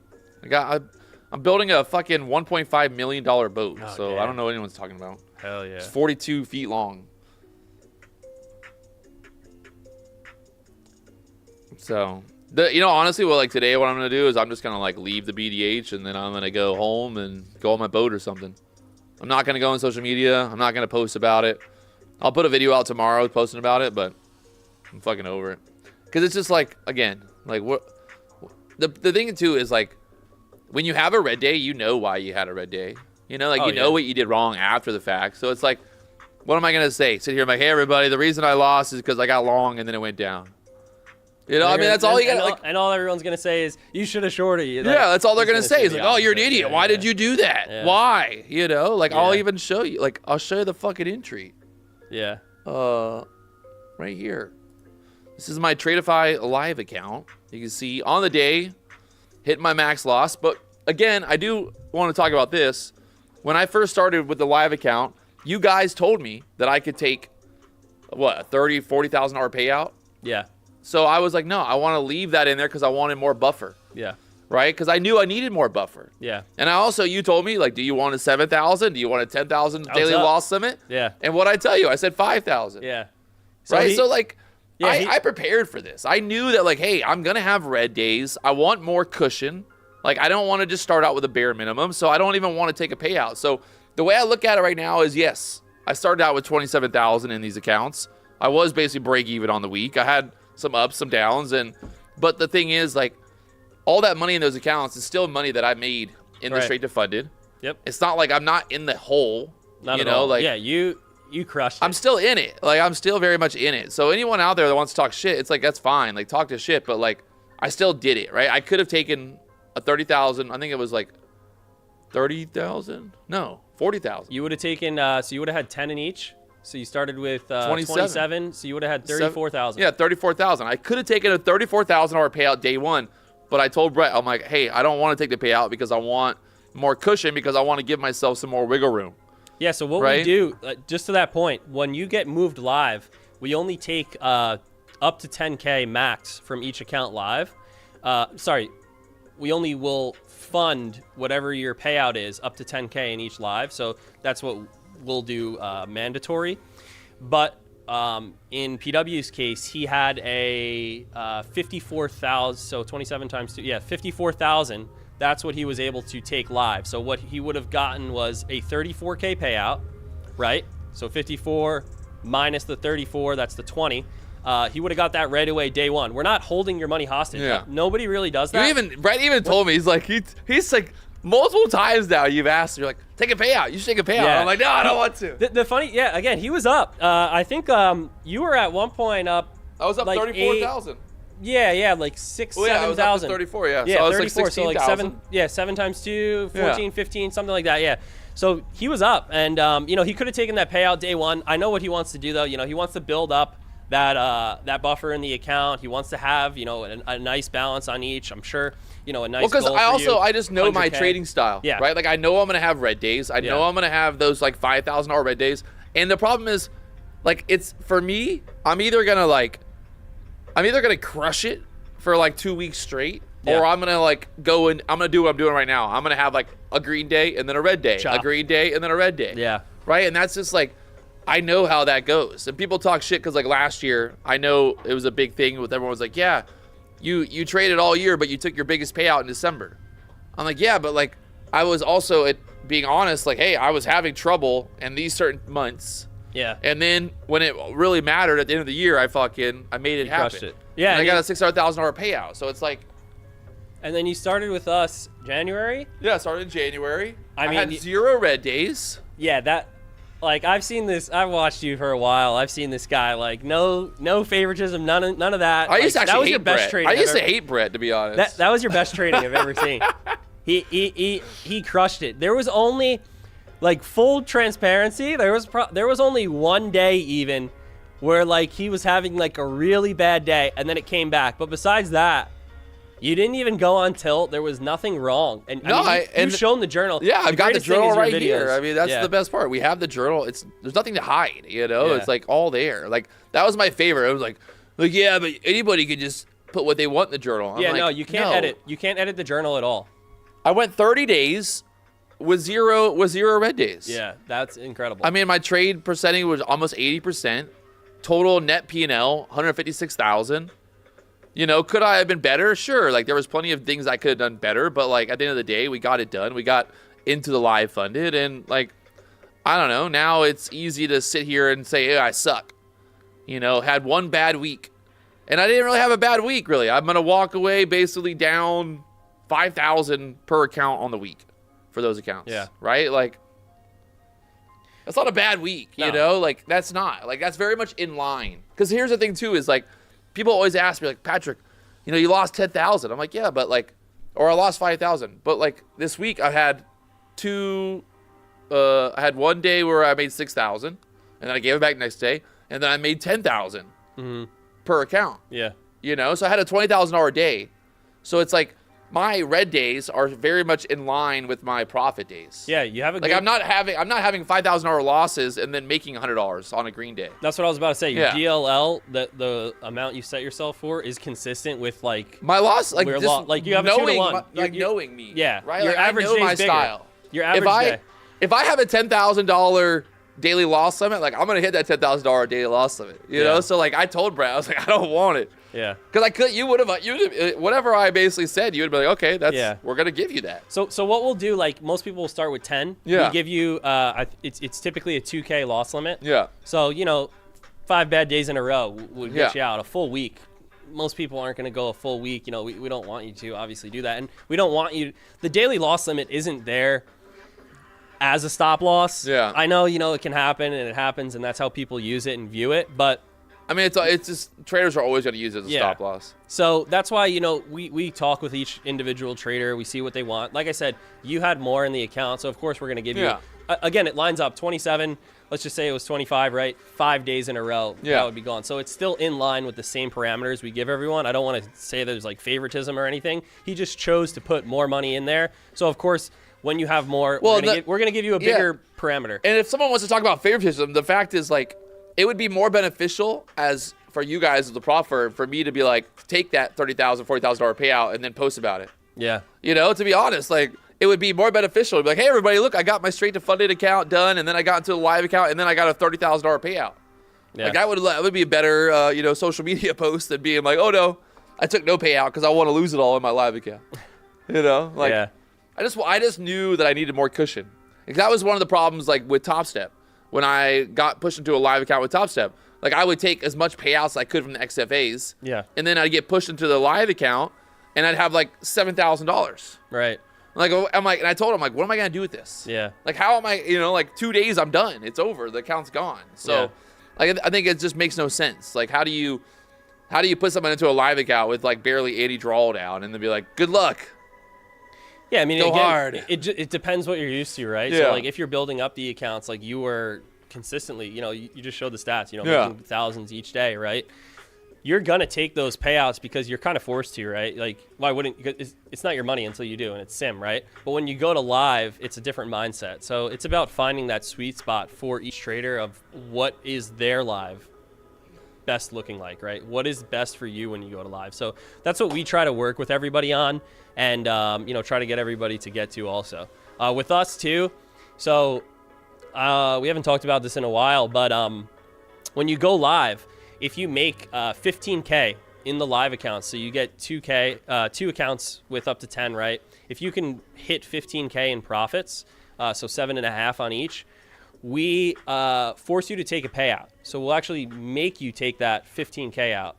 B: I'm building a fucking $1.5 million boat.
C: Oh,
B: so I
C: damn.
B: don't know what anyone's talking about.
C: Hell yeah.
B: It's 42 feet long. So, honestly, like today, what I'm gonna do is I'm just gonna like leave the BDH and then I'm gonna go home and go on my boat or something. I'm not gonna go on social media. I'm not gonna post about it. I'll put a video out tomorrow posting about it, but I'm fucking over it. Cause it's just like, again, like what the thing too is like when you have a red day, you know why you had a red day. You know, like
C: Oh,
B: you know
C: yeah.
B: what you did wrong after the fact. So it's like, what am I gonna say? Sit here and be like, hey everybody, the reason I lost is because I got long and then it went down. You know, I mean, that's all you got. Like,
C: and all everyone's gonna say is you should have shorted.
B: yeah, that's all they're gonna say. Is
C: the
B: like, oh, you're an
C: opposite.
B: idiot.
C: Yeah,
B: Why
C: yeah.
B: did you do that?
C: Yeah.
B: Why? You know, like I'll
C: Yeah.
B: even show you. Like I'll show you the fucking entry.
C: Yeah.
B: Right here. This is my Tradify live account. You can see on the day, hit my max loss. But again, I do want to talk about this. When I first started with the live account, you guys told me that I could take what a $30,000, $40,000 payout.
C: Yeah.
B: So I was like, no, I want to leave that in there because I wanted more buffer,
C: Yeah.
B: right? Because I knew I needed more buffer.
C: Yeah.
B: And you told me, like, do you want a 7,000? Do you want a 10,000
C: I was
B: daily
C: up.
B: loss limit?
C: Yeah.
B: And what I tell you, I said 5,000.
C: Yeah.
B: Right? So like,
C: Yeah,
B: I prepared for this. I knew that like, hey, I'm going to have red days. I want more cushion. Like, I don't want to just start out with a bare minimum. So I don't even want to take a payout. So the way I look at it right now is, yes, I started out with 27,000 in these accounts. I was basically break even on the week. I had some ups, some downs. But the thing is, like, all that money in those accounts is still money that I made in the
C: Right.
B: straight to funded.
C: Yep.
B: It's not like I'm not in the hole.
C: Not
B: you
C: at
B: know,
C: all.
B: like,
C: yeah, you crushed it.
B: I'm still in it. Like, I'm still very much in it. So anyone out there that wants to talk shit, it's like, that's fine. Like, talk to shit. But, like, I still did it, right? I could have taken a 30,000. I think it was, like, 30,000? No, 40,000.
C: You would have taken, so you would have had 10 in each. So you started with 27. So you would have had 34,000.
B: Yeah, 34,000. I could have taken a $34,000 payout day one. But I told Brett, I'm like, hey, I don't want to take the payout because I want more cushion because I want to give myself some more wiggle room.
C: Yeah, so what we
B: Right?
C: do, just to that point, when you get moved live, we only take up to 10K max from each account live. We only will fund whatever your payout is up to 10K in each live. So that's what we'll do mandatory. But in PW's case, he had a 54,000, so 27 times 2, 54,000. That's what he was able to take live. So what he would have gotten was a 34K payout, right? So 54 minus the 34, that's the 20. He would have got that right away day one. We're not holding your money hostage.
B: Yeah.
C: Nobody really does that.
B: Brett even told me, he's like multiple times now you've asked, you're like, take a payout. You should take a payout.
C: Yeah.
B: I'm like, no, I don't want to.
C: The funny, again, he was up. I think you were at one point up.
B: I was up
C: like
B: 34,000.
C: Like 6,
B: Well, yeah,
C: 7,000.
B: I was up to 34, yeah.
C: Yeah,
B: so I was
C: 34.
B: like
C: So like
B: 16,000.
C: 7 times 2, 14, 15, something like that. Yeah. So he was up, and he could have taken that payout day one. I know what he wants to do though. He wants to build up that buffer in the account. He wants to have a nice balance on each. I'm sure a nice.
B: Well, because I just know my
C: 100K.
B: trading style.
C: Yeah.
B: Right. Like I know I'm gonna have red days. I know I'm gonna have those like $5,000 red days. And the problem is, like, it's for me. I'm either gonna crush it for like 2 weeks straight, or I'm gonna like go and I'm gonna do what I'm doing right now. I'm gonna have like a green day and then a red day,
C: Chop.
B: a green day and then a red day.
C: Yeah.
B: Right. And that's just like, I know how that goes. And people talk shit because like last year, I know it was a big thing with everyone was like, yeah, you traded all year, but you took your biggest payout in December. I'm like, yeah, but like I was also being honest, like, hey, I was having trouble in these certain months.
C: Yeah.
B: And then when it really mattered at the end of the year, I made it happen.
C: Crushed it. Yeah.
B: And I got a $600,000 payout. So it's like.
C: And then you started with us January.
B: Yeah, I started in January. I
C: mean,
B: had 0 red days.
C: Yeah, that. Like, I've seen this. I've watched you for a while. I've seen this guy. Like, no favoritism, none of that.
B: I used to
C: that
B: actually
C: was
B: hate
C: your best
B: Brett.
C: trading.
B: I used to hate Brett, to be honest.
C: That was your best trading I've ever seen. He crushed it. There was only, like, full transparency. There was only one day even where like he was having like a really bad day, and then it came back. But besides that, you didn't even go on tilt. There was nothing wrong. And you've shown the journal.
B: Yeah, I've got the journal right here.
C: Videos.
B: I mean, that's the best part. We have the journal. There's nothing to hide,
C: Yeah.
B: It's like all there. Like that was my favorite. It was like, yeah, but anybody could just put what they want in the journal. I'm like,
C: no, you can't edit. You can't edit the journal at all.
B: I went 30 days with zero red days.
C: Yeah, that's incredible.
B: I mean, my trade percentage was almost 80%. Total net P&L, 156,000. Could I have been better? Sure. Like there was plenty of things I could have done better, but like at the end of the day, we got it done. We got into the live funded, and like, I don't know. Now it's easy to sit here and say, hey, I suck. Had one bad week, and I didn't really have a bad week. Really, I'm gonna walk away basically down 5,000 per account on the week for those accounts.
C: Yeah.
B: Right. Like. That's not a bad week,
C: No.
B: Like, that's not. Like, that's very much in line. Because here's the thing, too, is, like, people always ask me, like, Patrick, you lost 10,000. I'm like, yeah, but, like, or I lost 5,000. But, like, this week I had I had one day where I made 6,000, and then I gave it back next day, and then I made 10,000 per account.
C: Yeah.
B: So I had a $20,000 day. So it's like, my red days are very much in line with my profit days.
C: Yeah, you have a
B: like I'm not having $5,000 losses and then making $100 on a green day.
C: That's what I was about to say. Your
B: Yeah.
C: DLL, the amount you set yourself for, is consistent with like
B: my loss. Like just
C: like you have a 2 to 1.
B: Knowing me.
C: Yeah,
B: right.
C: Your
B: Like,
C: average
B: I know
C: day
B: my
C: is bigger.
B: style.
C: Your average day.
B: If I have a $10,000 daily loss limit, like I'm gonna hit that $10,000 daily loss limit. You know. So like I told Brad, I was like, I don't want it.
C: Yeah.
B: Because I could, you would have, whatever I basically said, you would be like, okay, we're gonna give you that.
C: So what we'll do, like most people will start with 10.
B: Yeah.
C: We give you, it's typically a 2K loss limit.
B: Yeah.
C: So 5 bad days in a row would get you out a full week. Most people aren't going to go a full week. We don't want you to obviously do that, and we don't want you. The daily loss limit isn't there as a stop loss.
B: Yeah.
C: I know it can happen, and it happens, and that's how people use it and view it, but.
B: I mean, it's just traders are always going to use it as a stop loss.
C: So that's why, we talk with each individual trader. We see what they want. Like I said, you had more in the account, so of course we're going to give you. Again, it lines up 27. Let's just say it was 25, right? 5 days in a row.
B: Yeah.
C: That would be gone. So it's still in line with the same parameters we give everyone. I don't want to say there's like favoritism or anything. He just chose to put more money in there. So of course, when you have more, we're going to give you a bigger parameter.
B: And if someone wants to talk about favoritism, the fact is like, it would be more beneficial as for you guys as the prop firm for me to be like, take that $30,000, $40,000 payout and then post about it.
C: Yeah.
B: You know, to be honest, like it would be more beneficial to be like, hey, everybody, look, I got my straight to funded account done, and then I got into a live account, and then I got a $30,000 payout.
C: Yeah.
B: Like that would be a better, social media post than being like, oh no, I took no payout because I want to lose it all in my live account. You know, like
C: Yeah.
B: I just knew that I needed more cushion. Because that was one of the problems, like with Top Step, when I got pushed into a live account with Top Step. Like I would take as much payouts as I could from the XFAs.
C: Yeah.
B: And then I'd get pushed into the live account, and I'd have like $7,000.
C: Right.
B: Like I'm like, and I told him like, what am I gonna do with this?
C: Yeah.
B: Like how am I? Like 2 days I'm done. It's over. The account's gone. So,
C: Yeah.
B: like I think it just makes no sense. Like how do you put someone into a live account with like barely 80 drawdown and then be like, good luck?
C: Yeah, I mean,
B: Go
C: again,
B: hard.
C: It depends what you're used to, right?
B: Yeah.
C: So, like, if you're building up the accounts, like you were consistently, you just showed the stats,
B: Yeah.
C: making thousands each day, right? You're going to take those payouts because you're kind of forced to, right? Like, why wouldn't, because it's not your money until you do, and it's sim, right? But when you go to live, it's a different mindset. So it's about finding that sweet spot for each trader of what is their live best looking like, right? What is best for you when you go to live? So that's what we try to work with everybody on, and try to get everybody to get to also. With us too, so we haven't talked about this in a while, but when you go live, if you make 15K in the live account, so you get 2K, 2 accounts with up to 10, right? If you can hit 15K in profits, so 7.5 on each, we force you to take a payout. So we'll actually make you take that 15K out.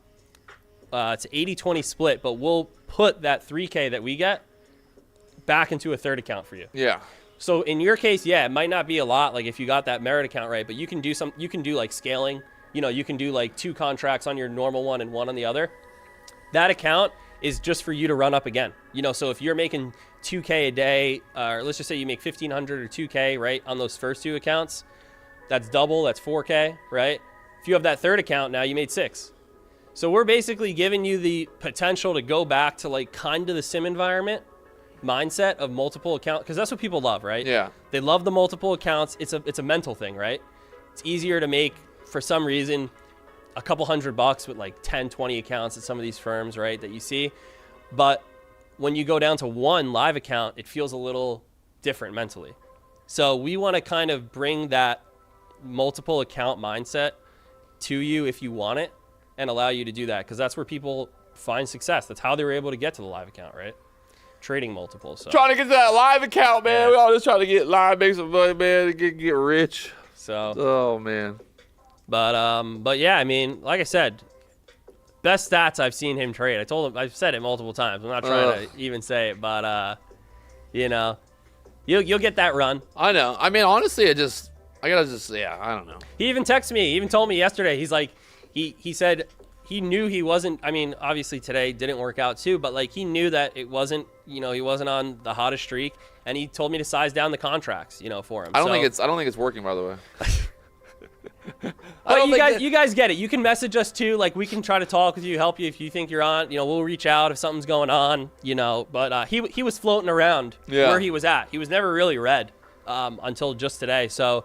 C: It's 80-20 split, but we'll put that 3K that we get back into a third account for you.
B: Yeah.
C: So in your case, yeah, it might not be a lot, like if you got that merit account right, but you can do like scaling. You can do like 2 contracts on your normal one and 1 on the other. That account is just for you to run up again. So if you're making 2K a day, or let's just say you make 1,500 or 2K, right, on those first 2 accounts, that's double, that's 4K, right? If you have that third account now, you made 6. So we're basically giving you the potential to go back to like kind of the sim environment mindset of multiple accounts, because that's what people love, right?
B: Yeah.
C: They love the multiple accounts. It's a mental thing, right? It's easier to make, for some reason, a couple $100 with like 10, 20 accounts at some of these firms, right, that you see. But when you go down to 1 live account, it feels a little different mentally. So we want to kind of bring that multiple account mindset to you if you want it, and allow you to do that, because that's where people find success. That's how they were able to get to the live account, right? Trading multiples. So.
B: Trying to get to that live account, man.
C: Yeah.
B: We all just trying to get live, make some money, man, get rich.
C: So.
B: Oh man.
C: But yeah, I mean, like I said, best stats I've seen him trade. I've said it multiple times. I'm not trying to even say it, but you'll get that run.
B: I know. I mean, honestly, I don't know.
C: He even texted me. He even told me yesterday. He's like, he said he knew he wasn't. I mean, obviously today didn't work out too, but like he knew that it wasn't. He wasn't on the hottest streak, and he told me to size down the contracts. For him.
B: I don't think it's working, by the way.
C: But you guys get it. You can message us too. Like we can try to talk with you, help you if you think you're on. We'll reach out if something's going on. But he was floating around where he was at. He was never really read until just today. So,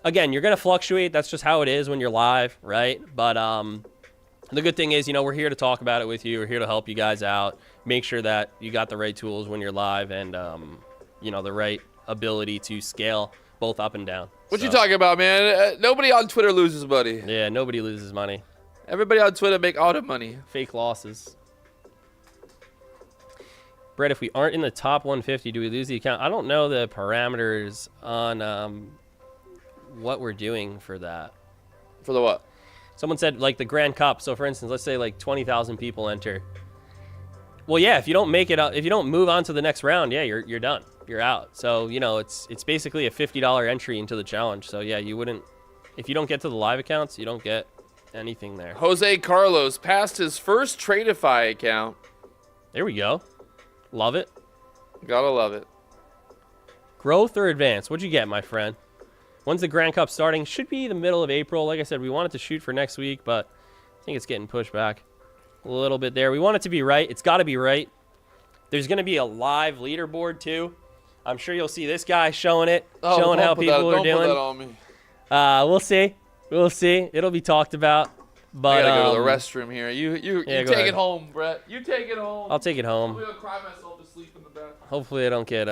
C: again, you're gonna fluctuate. That's just how it is when you're live, right? But the good thing is, we're here to talk about it with you. We're here to help you guys out. Make sure that you got the right tools when you're live, and the right ability to scale both up and down.
B: What you talking about, man? Nobody on Twitter loses money.
C: Yeah, nobody loses money.
B: Everybody on Twitter make all the money.
C: Fake losses. Brett, if we aren't in the top 150, do we lose the account? I don't know the parameters on what we're doing for that.
B: For the what?
C: Someone said like the Grand Cup. So for instance, let's say like 20,000 people enter. Well, yeah, if you don't make it up, if you don't move on to the next round, yeah, you're done. You're out. So, it's basically a $50 entry into the challenge. So, yeah, you wouldn't, if you don't get to the live accounts, you don't get anything there.
B: Jose Carlos passed his first Tradify account.
C: There we go. Love it.
B: Gotta love it.
C: Growth or advance? What'd you get, my friend? When's the Grand Cup starting? Should be the middle of April. Like I said, we wanted to shoot for next week, but I think it's getting pushed back a little bit there. We want it to be right. It's got to be right. There's going to be a live leaderboard, too. I'm sure you'll see this guy showing it, showing how people are doing.
B: Don't put that on me.
C: We'll see. We'll see. It'll be talked about. But
B: I gotta go to the restroom here. You take
C: ahead.
B: it home, Brett. You take it home.
C: I'll take it home.
B: I'm gonna cry myself to sleep.
C: Hopefully I don't get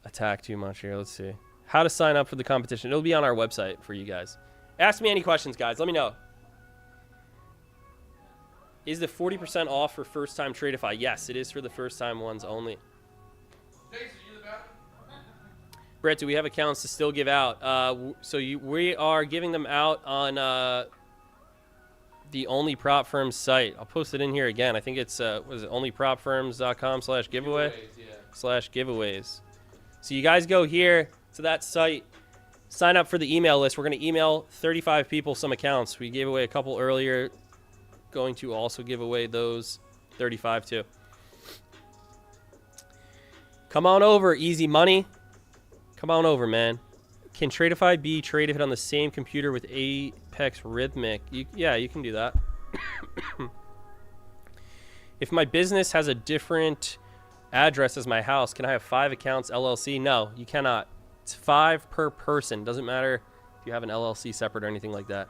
C: attacked too much here. Let's see. How to sign up for the competition. It'll be on our website for you guys. Ask me any questions, guys. Let me know. Is the 40% off for first-time Tradify? Yes, it is for the first-time ones only. Brett, do we have accounts to still give out? We are giving them out on the Only Prop Firms site. I'll post it in here again. I think it's what is it, onlypropfirms.com/giveaway /giveaways. So you guys go here to that site, sign up for the email list. We're going to email 35 people some accounts. We gave away a couple earlier. Going to also give away those 35 too. Come on over, easy money. Come on over, man. Can Tradify be traded on the same computer with Apex Rhythmic? Yeah, you can do that. If my business has a different address as my house, can I have 5 accounts LLC? No, you cannot. It's 5 per person. Doesn't matter if you have an LLC separate or anything like that.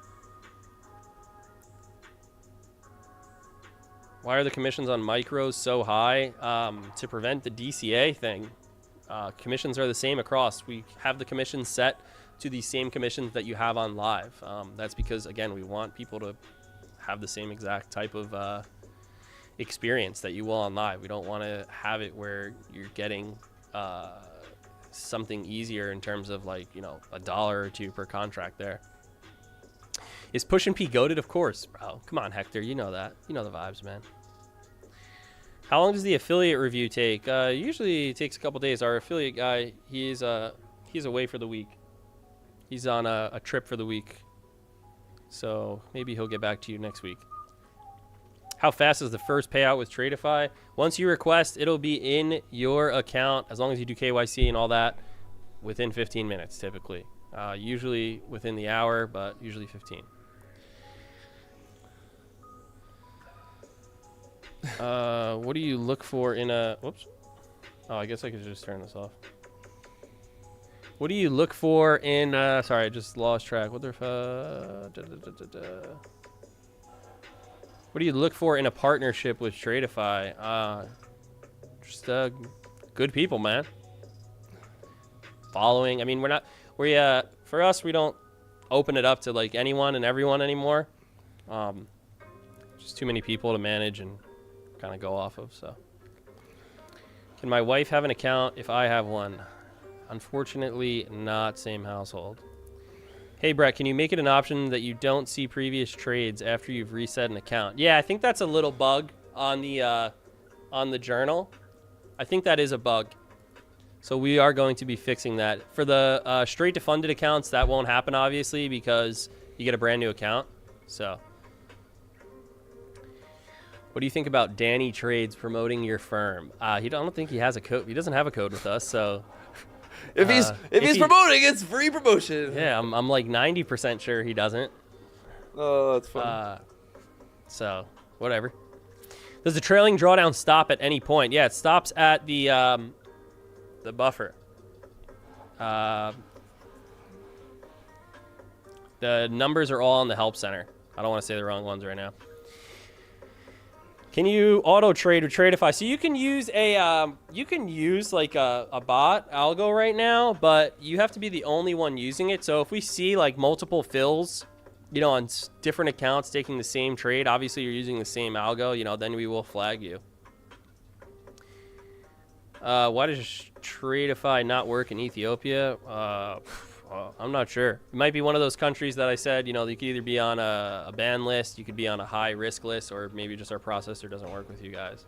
C: Why are the commissions on micros so high? To prevent the DCA thing. Commissions are the same across. We have the commissions set to the same commissions that you have on live. That's because, again, we want people to have the same exact type of experience that you will on live. We don't want to have it where you're getting something easier in terms of, like, you know, $1 or $2 per contract there. Is Push and P goated? Of course, bro. Come on, Hector. You know that. You know the vibes, man. How long does the affiliate review take? Usually it takes a couple days. Our affiliate guy, he's away for the week. He's on a trip for the week. So maybe he'll get back to you next week. How fast is the first payout with Tradify? Once you request, it'll be in your account, as long as you do KYC and all that, within 15 minutes typically. Usually within the hour, but usually 15. What do you look for in a... Whoops. Oh, I guess I could just turn this off. What do you look for in... sorry, I just lost track. What do you look for in a partnership with Tradify? Just good people, man. Following. I mean, for us, we don't open it up to like anyone and everyone anymore. Just too many people to manage and kind of go off of. So, can my wife have an account if I have one? Unfortunately, not same household. Hey, Brett, can you make it an option that you don't see previous trades after you've reset an account? Yeah, I think that's a little bug on the journal. I think that is a bug. So we are going to be fixing that. For the straight to funded accounts, that won't happen, obviously, because you get a brand new account. So what do you think about Danny Trades promoting your firm? I don't think he has a code. He doesn't have a code with us, so
B: if he's promoting, it's free promotion.
C: Yeah, I'm like 90% sure he doesn't.
B: Oh, that's fun.
C: So whatever. Does the trailing drawdown stop at any point? Yeah, it stops at the buffer. The numbers are all on the help center. I don't want to say the wrong ones right now. Can you auto trade or Tradify? So you can use like a bot algo right now, but you have to be the only one using it. So if we see like multiple fills, you know, on different accounts taking the same trade, obviously you're using the same algo, you know, then we will flag you. Why does Tradify not work in Ethiopia? I'm not sure. It might be one of those countries that I said, you know, you could either be on a ban list, you could be on a high risk list, or maybe just our processor doesn't work with you guys.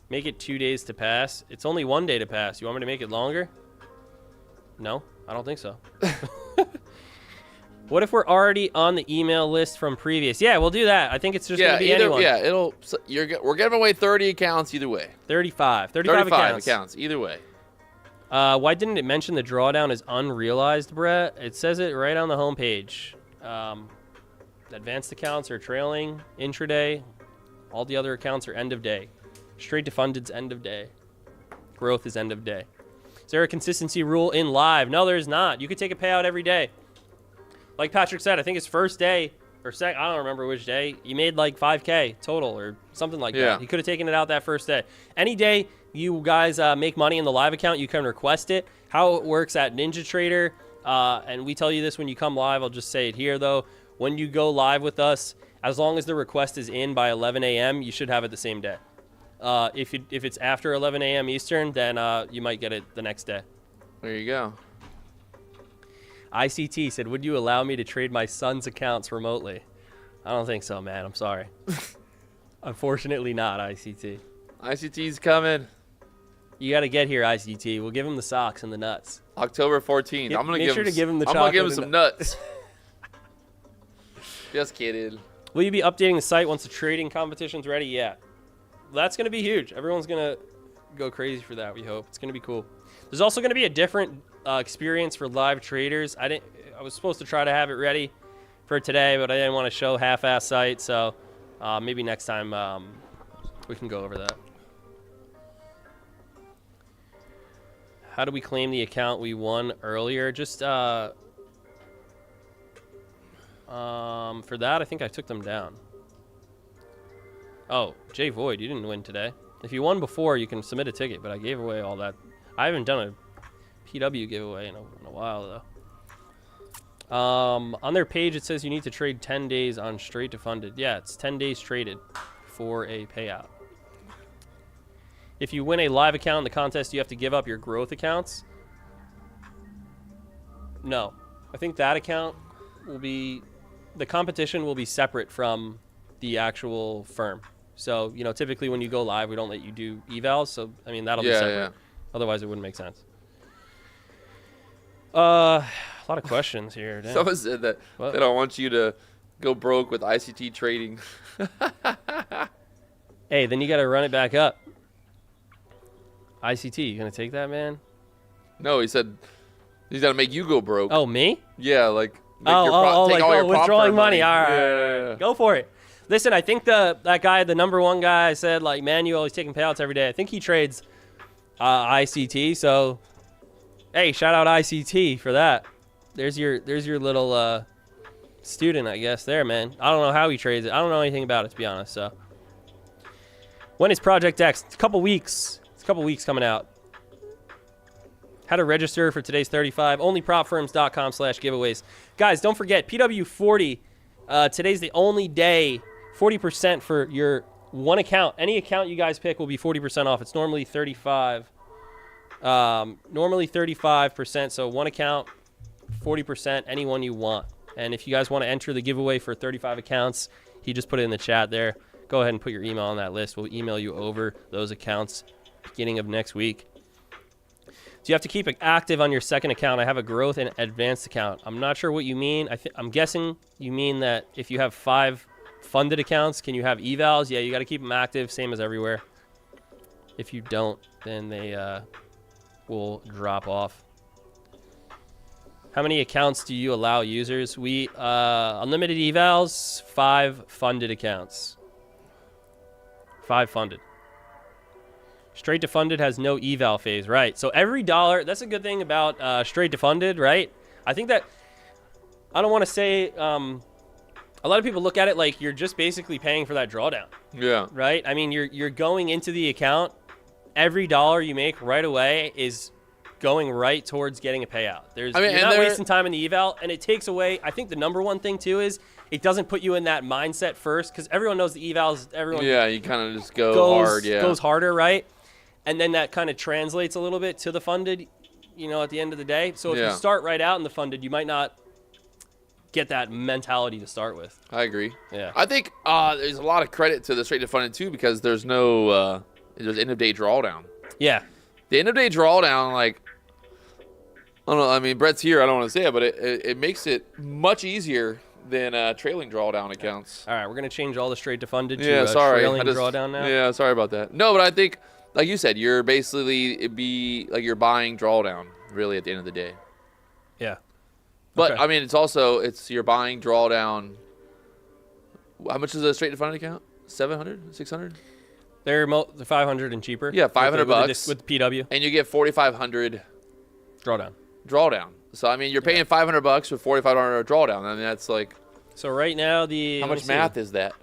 C: Make it 2 days to pass. It's only 1 day to pass. You want me to make it longer? No, I don't think so. What if we're already on the email list from previous? Yeah, we'll do that. I think it's just going to be anyone.
B: Yeah, we're giving away 30 accounts either way.
C: 35
B: accounts either way.
C: Why didn't it mention the drawdown is unrealized, Brett? It says it right on the homepage. Advanced accounts are trailing, intraday. All the other accounts are end of day. Straight to funded's end of day. Growth is end of day. Is there a consistency rule in live? No, there's not. You could take a payout every day. Like Patrick said, I think his first day or I don't remember which day. You made like 5K total or something like that. You could have taken it out that first day. Any day you guys make money in the live account, you can request it. How it works at NinjaTrader, and we tell you this when you come live. I'll just say it here though. When you go live with us, as long as the request is in by 11 a.m., you should have it the same day. If it's after 11 a.m. Eastern, then you might get it the next day.
B: There you go.
C: ICT said, would you allow me to trade my son's accounts remotely? I don't think so, man. I'm sorry. Unfortunately not, ICT.
B: ICT's coming.
C: You got to get here, ICT. We'll give him the socks and the nuts.
B: October 14th. I'm
C: Make sure to give him the
B: I'm
C: chocolate.
B: going to give him some nuts. Just kidding.
C: Will you be updating the site once the trading competition's ready? Yeah. That's going to be huge. Everyone's going to go crazy for that, we hope. It's going to be cool. There's also going to be a different experience for live traders. I was supposed to try to have it ready for today, but I didn't want to show half-ass site, so maybe next time we can go over that. How do we claim the account we won earlier? Just for that, I think I took them down. Oh, Jay Void, you didn't win today. If you won before, you can submit a ticket, but I gave away all that. I haven't done a PW giveaway in a while, though. On their page, it says you need to trade 10 days on straight to funded. Yeah, it's 10 days traded for a payout. If you win a live account in the contest, you have to give up your growth accounts. No. I think that account will be... The competition will be separate from the actual firm. So, you know, typically when you go live, we don't let you do evals. So, I mean, that'll be separate. Yeah. Otherwise, it wouldn't make sense. A lot of questions here. Damn.
B: Someone said that they don't want you to go broke with ICT trading.
C: Hey, then you got to run it back up. ICT, you going to take that, man?
B: No, he said he's got to make you go broke.
C: Oh, me?
B: Yeah, like...
C: take all your withdrawing money. All right, yeah. Go for it. Listen, I think that guy, the number one guy, said like Manuel, he's taking payouts every day. I think he trades ICT. So, hey, shout out ICT for that. There's your little student, I guess. There, man. I don't know how he trades it. I don't know anything about it, to be honest. So, when is Project X? It's a couple weeks. It's a couple weeks coming out. How to register for today's 35. Onlypropfirms.com/giveaways. Guys, don't forget, PW40. Today's the only day. 40% for your one account. Any account you guys pick will be 40% off. It's normally 35. Normally 35%. So one account, 40%. Any one you want. And if you guys want to enter the giveaway for 35 accounts, he just put it in the chat there. Go ahead and put your email on that list. We'll email you over those accounts beginning of next week. So you have to keep it active on your second account. I have a growth and advanced account. I'm not sure what you mean. I'm guessing you mean that if you have 5 funded accounts, can you have evals? Yeah, you got to keep them active, same as everywhere. If you don't, then they will drop off. How many accounts do you allow users? We unlimited evals, 5 funded accounts. 5 funded. Straight to funded has no eval phase, right? So every dollar, that's a good thing about straight to funded, right? I think that, I don't want to say, a lot of people look at it like you're just basically paying for that drawdown.
B: Yeah.
C: Right? I mean, you're going into the account, every dollar you make right away is going right towards getting a payout. You're not wasting time in the eval, and it takes away, I think the number one thing too is, it doesn't put you in that mindset first, because everyone knows the evals,
B: yeah, you kind of just goes
C: harder, right? And then that kind of translates a little bit to the funded, you know, at the end of the day. So if you start right out in the funded, you might not get that mentality to start with.
B: I agree.
C: Yeah.
B: I think there's a lot of credit to the straight to funded too, because there's no there's end of day drawdown.
C: Yeah.
B: The end of day drawdown, like, I don't know. I mean, Brett's here. I don't want to say it, but it makes it much easier than trailing drawdown accounts.
C: All right, we're gonna change all the straight to funded to
B: trailing
C: drawdown now.
B: Yeah, sorry about that. No, but I think, like you said, you're basically you're buying drawdown really at the end of the day.
C: Yeah.
B: But
C: Okay.
B: I mean, you're buying drawdown. How much is a straight to funded account? 700, 600?
C: They're 500 and cheaper.
B: Yeah, $500
C: with PW
B: and you get 4,500
C: drawdown.
B: So I mean, you're paying $500 for 4,500 drawdown. I mean, that's like
C: So right now the
B: How much math is that?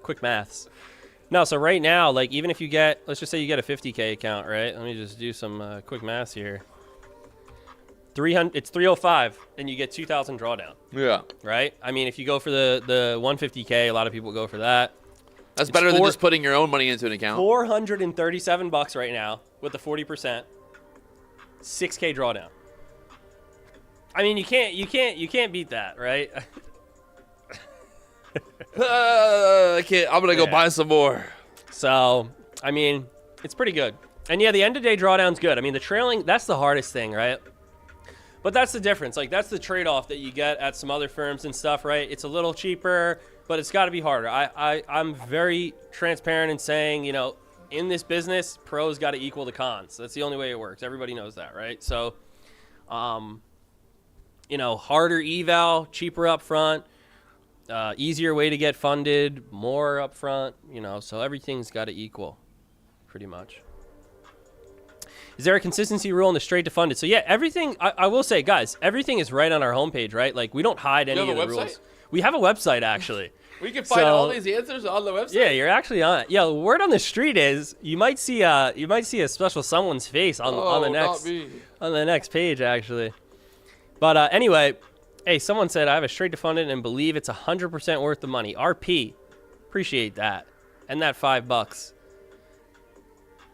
C: quick maths. No, so right now, like even if you get, let's just say you get a 50K account, right? Let me just do some quick maths here. 300, it's 305, and you get 2,000 drawdown.
B: Yeah.
C: Right? I mean, if you go for the 150K, a lot of people go for that.
B: That's better than just putting your own money into an account.
C: $437 right now with the 40%. 6K drawdown. I mean, you can't beat that, right?
B: I can't. I'm gonna go buy some more.
C: So, I mean, it's pretty good. And yeah, the end of day drawdown's good. I mean, the trailing, that's the hardest thing, right? But that's the difference. Like, that's the trade-off that you get at some other firms and stuff, right? It's a little cheaper, but it's got to be harder. I'm very transparent in saying, you know, in this business, pros got to equal the cons. That's the only way it works. Everybody knows that, right? So, you know, harder eval, cheaper upfront, easier way to get funded, more upfront, you know, so everything's got to equal pretty much. Is there a consistency rule in the straight to funded? So yeah, everything, I will say, guys, everything is right on our homepage, right? Like we don't hide any of the rules. We have a website actually.
B: We can find all these answers on the website.
C: Yeah, you're actually on it. Yeah, the word on the street is you might see a special someone's face on the next page actually. But anyway, hey, someone said I have a straight to funded and believe it's 100% worth the money. RP, appreciate that, and that $5.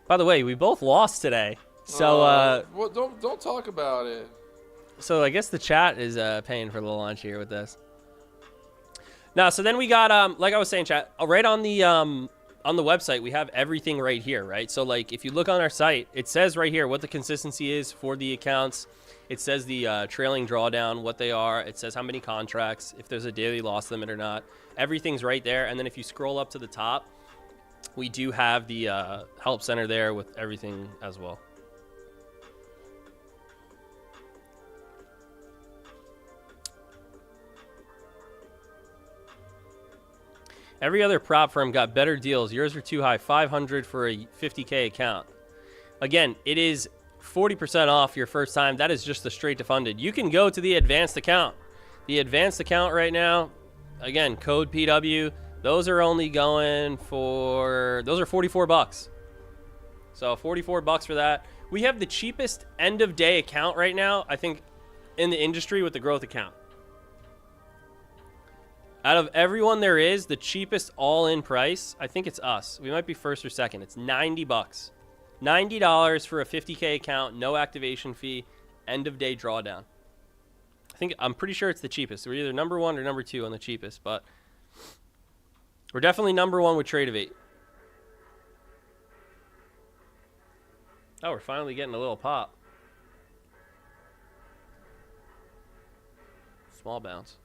C: By the way, we both lost today. So
B: well, don't talk about it.
C: So I guess the chat is paying for the lunch here with this. Now, so then we got like I was saying, chat, right on the website we have everything right here, right? So like if you look on our site, it says right here what the consistency is for the accounts. It says the trailing drawdown, what they are. It says how many contracts, if there's a daily loss limit or not. Everything's right there. And then if you scroll up to the top, we do have the help center there with everything as well. Every other prop firm got better deals. Yours are too high. $500 for a 50K account. Again, it is 40% off your first time. That is just the straight to funded. You can go to the advanced account. The advanced account right now, again, code PW. Those are only going for, those are $44. So $44 for that. We have the cheapest end of day account right now, I think, in the industry with the growth account. Out of everyone there is, the cheapest all-in price, I think it's us. We might be first or second. It's $90. $90 for a 50K account, no activation fee, end of day drawdown. I'm pretty sure it's the cheapest. We're either number one or number two on the cheapest, but we're definitely number one with Tradify. Oh, we're finally getting a little pop. Small bounce.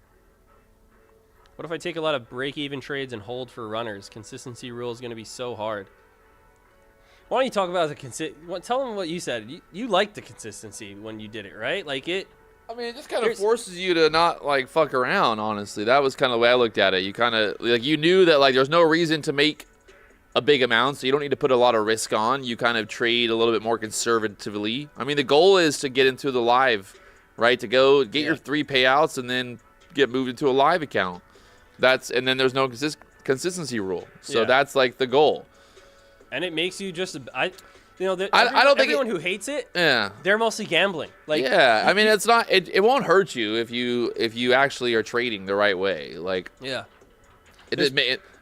C: What if I take a lot of break-even trades and hold for runners? Consistency rule is going to be so hard. Why don't you talk about the tell them what you said. You liked the consistency when you did it, right? Like it.
B: I mean, it just kind of forces you to not like fuck around. Honestly, that was kind of the way I looked at it. You kind of like you knew that like there's no reason to make a big amount, so you don't need to put a lot of risk on. You kind of trade a little bit more conservatively. I mean, the goal is to get into the live, right? To go get your 3 payouts and then get moved into a live account. And then there's no consistency rule. So that's like the goal.
C: And it makes you just, I don't think everyone who hates it, they're mostly gambling. Like,
B: yeah, I mean, it's not, it won't hurt you if you actually are trading the right way. Like,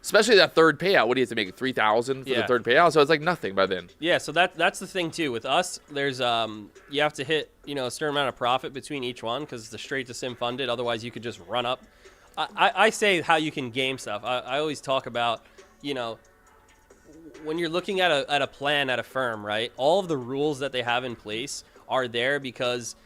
B: especially that third payout. What do you have to make? 3,000 for the third payout? So it's like nothing by then. Yeah,
C: so that's the thing too. With us, there's you have to hit a certain amount of profit between each one because it's the straight to sim funded. Otherwise, you could just run up. I say how you can game stuff. I always talk about, when you're looking at a plan at a firm, right? All of the rules that they have in place are there because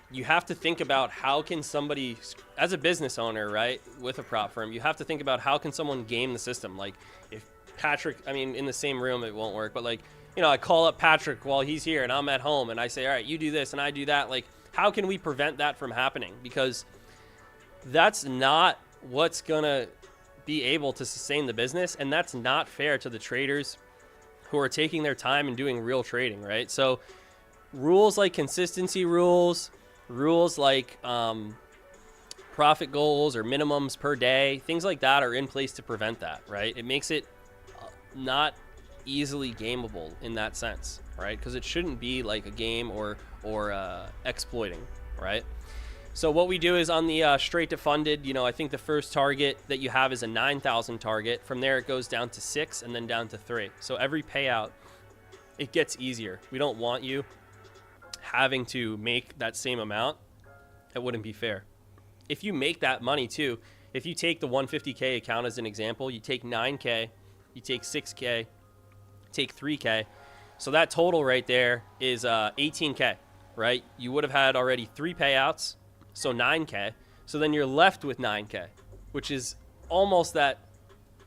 C: you have to think about how can somebody, as a business owner, right, with a prop firm, you have to think about how can someone game the system. Like if Patrick, I mean, in the same room, it won't work, but like, I call up Patrick while he's here and I'm at home and I say, all right, you do this and I do that. Like, how can we prevent that from happening? Because that's not what's gonna be able to sustain the business, and that's not fair to the traders who are taking their time and doing real trading, right? So rules like consistency rules like profit goals or minimums per day, things like that are in place to prevent that, right? It makes it not easily gameable in that sense, right? Because it shouldn't be like a game or exploiting, right? So what we do is on the straight to funded, I think the first target that you have is a 9,000 target. From there, it goes down to 6 and then down to 3. So every payout, it gets easier. We don't want you having to make that same amount. That wouldn't be fair. If you make that money too, if you take the 150K account as an example, you take 9K, you take 6K, take 3K. So that total right there is 18K, right? You would have had already 3 payouts. So 9K. So then you're left with 9K, which is almost that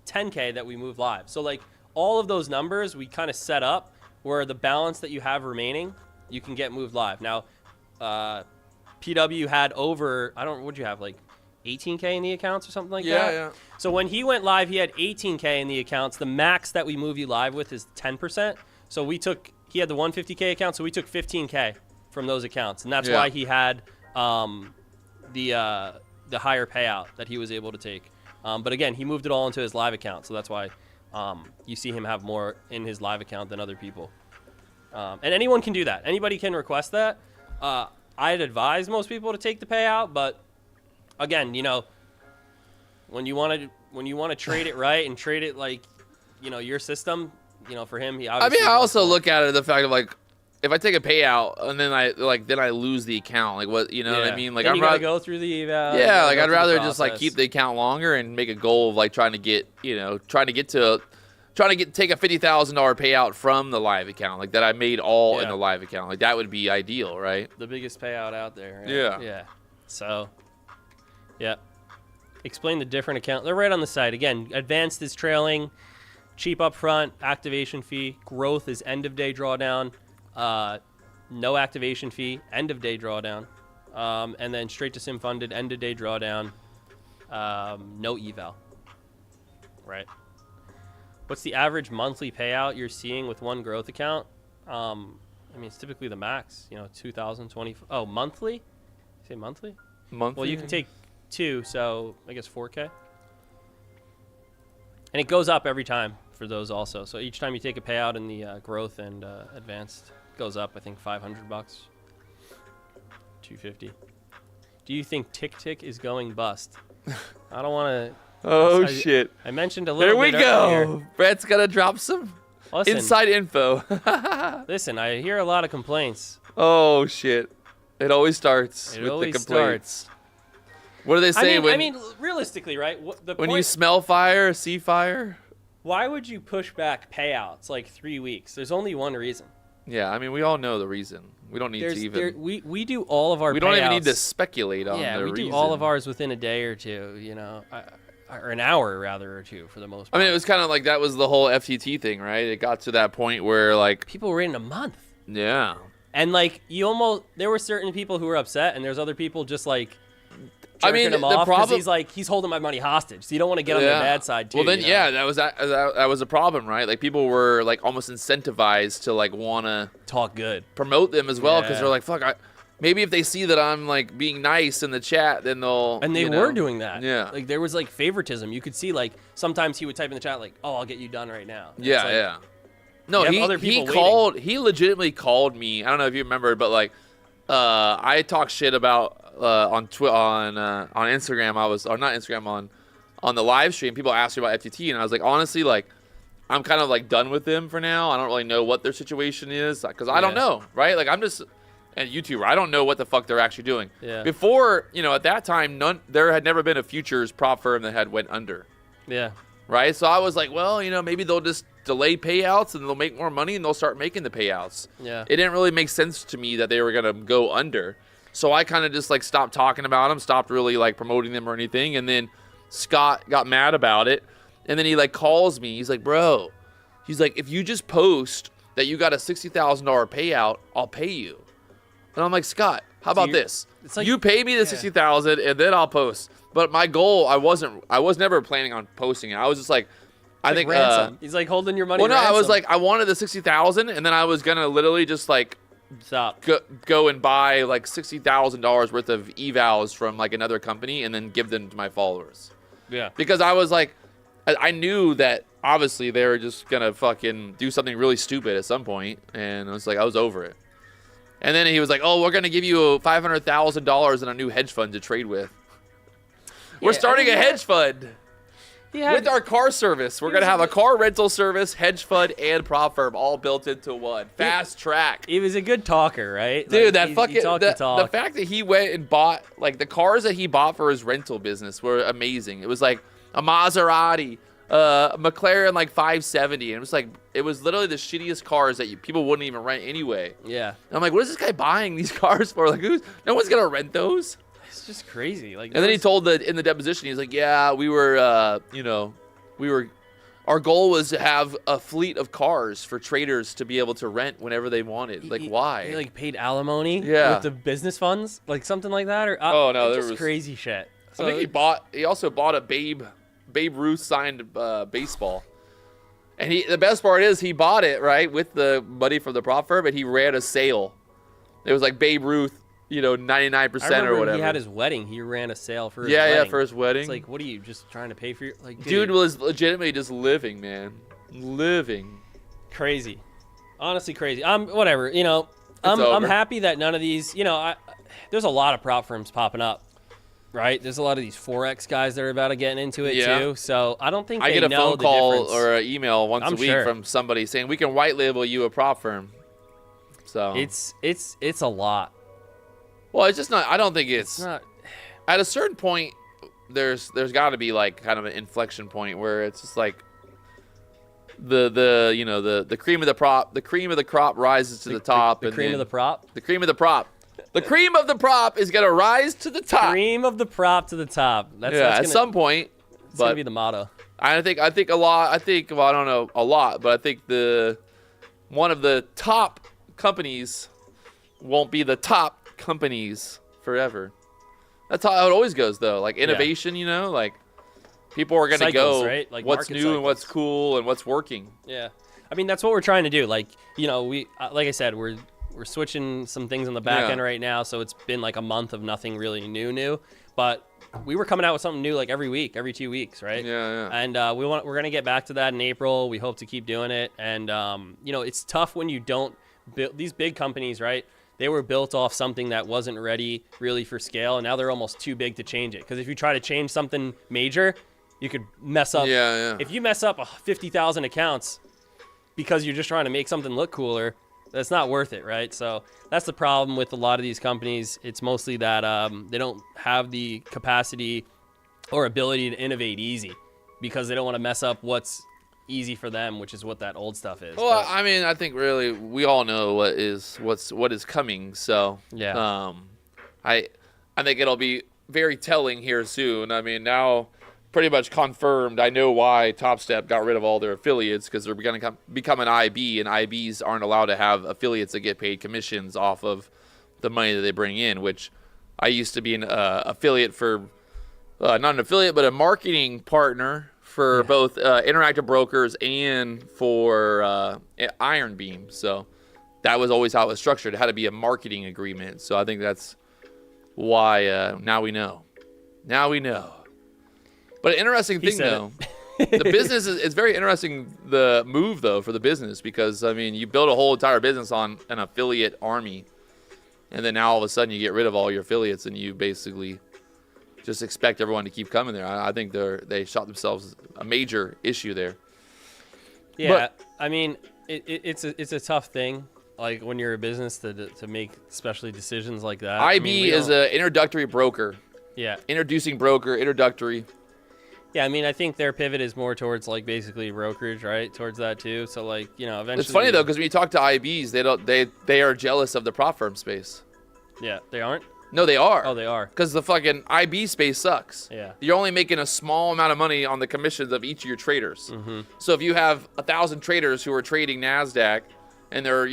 C: 10K that we move live. So like all of those numbers we kind of set up where the balance that you have remaining, you can get moved live. Now, PW had over, what'd you have, like 18K in the accounts or something like that?
B: Yeah.
C: So when he went live, he had 18K in the accounts. The max that we move you live with is 10%. So he had the 150K account, so we took 15K from those accounts. And that's why he had the higher payout that he was able to take. But again, he moved it all into his live account, so that's why you see him have more in his live account than other people. And anyone can do that. Anybody can request that. I'd advise most people to take the payout, but again, when you want to trade it right and trade it like, your system, for him, he obviously.
B: I also look at it the fact of like, if I take a payout and then I lose the account, like what, what I mean? Like
C: then
B: I'm
C: you gotta go through the eval.
B: Yeah, like I'd rather just like keep the account longer and make a goal of like trying to take a $50,000 payout from the live account, like that I made all in the live account. Like that would be ideal, right?
C: The biggest payout out there. Right?
B: Yeah.
C: Yeah. So, yeah. Explain the different account. They're right on the side. Again, advanced is trailing, cheap upfront, activation fee. Growth is end of day drawdown. No activation fee, end of day drawdown, and then straight to sim funded, end of day drawdown, no eval. Right. What's the average monthly payout you're seeing with one growth account? It's typically the max, 2020. Oh, monthly? You say monthly?
B: Monthly.
C: Well, you can take 2, so I guess 4K. And it goes up every time for those also. So each time you take a payout in the growth and advanced, goes up, I think, $500, $250. Do you think Tick is going bust? I don't want to.
B: Oh shit!
C: I mentioned a little.
B: Here we
C: bit
B: go.
C: Earlier.
B: Brett's gonna drop some inside info.
C: Listen, I hear a lot of complaints.
B: Oh shit! It always starts with
C: always
B: the complaints. What do they say
C: realistically, right?
B: When you smell fire, see fire?
C: Why would you push back payouts like 3 weeks? There's only one reason.
B: Yeah, we all know the reason. We don't need to even.
C: We do all of our.
B: We don't even need to speculate on the reason.
C: Yeah, we do all of ours within a day or two. Or an hour rather or two for the most part.
B: It was kind of like that was the whole FTT thing, right? It got to that point where like
C: people were waiting a month.
B: Yeah.
C: And like there were certain people who were upset, and there's other people just like. Him off because he's holding my money hostage, so you don't want to get on the bad side too.
B: Well, then that was a problem, right? Like people were like almost incentivized to like want to
C: talk good,
B: promote them as well, because they're like, fuck, maybe if they see that I'm like being nice in the chat, then they'll.
C: And they were doing that.
B: Yeah.
C: Like there was like favoritism. You could see like sometimes he would type in the chat like, "Oh, I'll get you done right now." And
B: yeah. No, he legitimately called me. I don't know if you remember, but like, I talked shit about. On Instagram, on the live stream, people asked me about FTT, and I was like, honestly, like, I'm kind of like done with them for now. I don't really know what their situation is, because I don't know, right? Like, I'm just a YouTuber. I don't know what the fuck they're actually doing.
C: Yeah.
B: Before, at that time, there had never been a futures prop firm that had went under.
C: Yeah.
B: Right? So I was like, well, maybe they'll just delay payouts and they'll make more money and they'll start making the payouts.
C: Yeah.
B: It didn't really make sense to me that they were going to go under. So I kind of just like stopped talking about them, stopped really like promoting them or anything. And then Scott got mad about it. And then he like calls me. He's like, bro, if you just post that you got a $60,000 payout, I'll pay you. And I'm like, Scott, how about this? It's like, you pay me the $60,000 and then I'll post. But my goal, I was never planning on posting it. I was just like, I think
C: ransom. He's like holding your money.
B: Well, no,
C: ransom.
B: I was like, I wanted the $60,000 and then I was gonna literally just like
C: Stop.
B: go and buy like $60,000 worth of evals from like another company and then give them to my followers.
C: Yeah.
B: Because I was like, I knew that obviously they were just gonna fucking do something really stupid at some point, and I was like, I was over it. And then he was like, "Oh, we're gonna give you $500,000 in a new hedge fund to trade with. We're starting a hedge fund with our car service. We're gonna have a car rental service, hedge fund, and prop firm all built into one. Fast track."
C: He was a good talker, right?
B: Dude,
C: Like,
B: that fucking the
C: talk.
B: fact that he went and bought like the cars that he bought for his rental business were amazing. It was like a Maserati, a McLaren like 570, and it was literally the shittiest cars that people wouldn't even rent anyway.
C: Yeah.
B: And I'm like, what is this guy buying these cars for? Like, no one's gonna rent those.
C: It's just crazy. Like,
B: And then he told in the deposition, he's like, yeah, we were, our goal was to have a fleet of cars for traders to be able to rent whenever they wanted. Like, why?
C: He like paid alimony
B: Yeah.
C: with the business funds, like something like that, or
B: Oh, no,
C: it's
B: there
C: just
B: was-
C: crazy shit. So
B: I think he also bought a Babe Ruth signed baseball. And the best part is he bought it, right, with the money from the prop firm, and he ran a sale. It was like Babe Ruth, 99% or whatever.
C: He had his wedding. He ran a sale for his wedding.
B: Yeah, for his wedding.
C: It's like, what are you just trying to pay for your like?
B: Dude was legitimately just living, man. Living.
C: Crazy, honestly crazy. Whatever. I'm
B: over.
C: happy that none of these. There's a lot of prop firms popping up, right? There's a lot of these forex guys that are about to get into it too. So I don't think
B: I
C: they
B: get a
C: know
B: phone
C: the
B: call
C: difference.
B: or an email once
C: I'm
B: a week
C: sure.
B: from somebody saying we can white label you a prop firm. So
C: It's a lot.
B: well, it's just not. I don't think
C: It's not.
B: at a certain point. There's got to be like kind of an inflection point where it's just like the cream of the crop rises to the top.
C: The cream of the prop.
B: The cream of the prop. The cream of the prop is gonna rise to the top.
C: Cream of the prop to the top. That's
B: At
C: gonna,
B: some point.
C: It's gonna
B: But
C: be the motto.
B: I think a lot. Well, I don't know a lot, but I think one of the top companies won't be the top companies forever. That's how it always goes, though. Like innovation, like people are gonna
C: Cycles,
B: go
C: right? Like
B: what's
C: market
B: new and what's
C: cycles.
B: cool and what's working.
C: Yeah, I mean that's what we're trying to do. Like we, like I said, we're switching some things on the back
B: Yeah.
C: end right now. So it's been like a month of nothing really new. But we were coming out with something new like every week, every 2 weeks, right?
B: Yeah.
C: And we're gonna get back to that in April. We hope to keep doing it. And it's tough when you don't build these big companies, right? They were built off something that wasn't ready really for scale, and now they're almost too big to change it. Because if you try to change something major, you could mess up.
B: Yeah.
C: If you mess up 50,000 accounts because you're just trying to make something look cooler, that's not worth it, right? So that's the problem with a lot of these companies. It's mostly that they don't have the capacity or ability to innovate easy because they don't want to mess up what's easy for them, which is what that old stuff is.
B: Well,
C: But-
B: I mean, I think really we all know what is coming. So
C: Yeah.
B: I think it'll be very telling here soon. I mean, now pretty much confirmed. I know why Top Step got rid of all their affiliates because they're going to become an IB, and IBs aren't allowed to have affiliates that get paid commissions off of the money that they bring in. Which I used to be an affiliate for, not an affiliate, but a marketing partner for both Interactive Brokers and for Iron Beam. So that was always how it was structured. It had to be a marketing agreement. So I think that's why now we know. Now we know. But an interesting thing,
C: said
B: though, the business it's very interesting, the move, though, for the business. Because, I mean, you build a whole entire business on an affiliate army. And then now all of a sudden you get rid of all your affiliates and you basically just expect everyone to keep coming there. I think they shot themselves a major issue there.
C: Yeah, I mean, it's a tough thing, like when you're a business to make especially decisions like that.
B: IB is an introductory broker.
C: Yeah.
B: Introducing broker, introductory.
C: Yeah, I mean, I think their pivot is more towards like basically brokerage, right? Towards that too. So like, eventually.
B: It's funny though, because when you talk to IBs, they are jealous of the prop firm space.
C: Yeah, they aren't.
B: No, they are.
C: Oh, they are.
B: Because the fucking IB space sucks.
C: Yeah.
B: You're only making a small amount of money on the commissions of each of your traders.
C: Mm-hmm.
B: So if you have 1,000 traders who are trading Nasdaq, and they're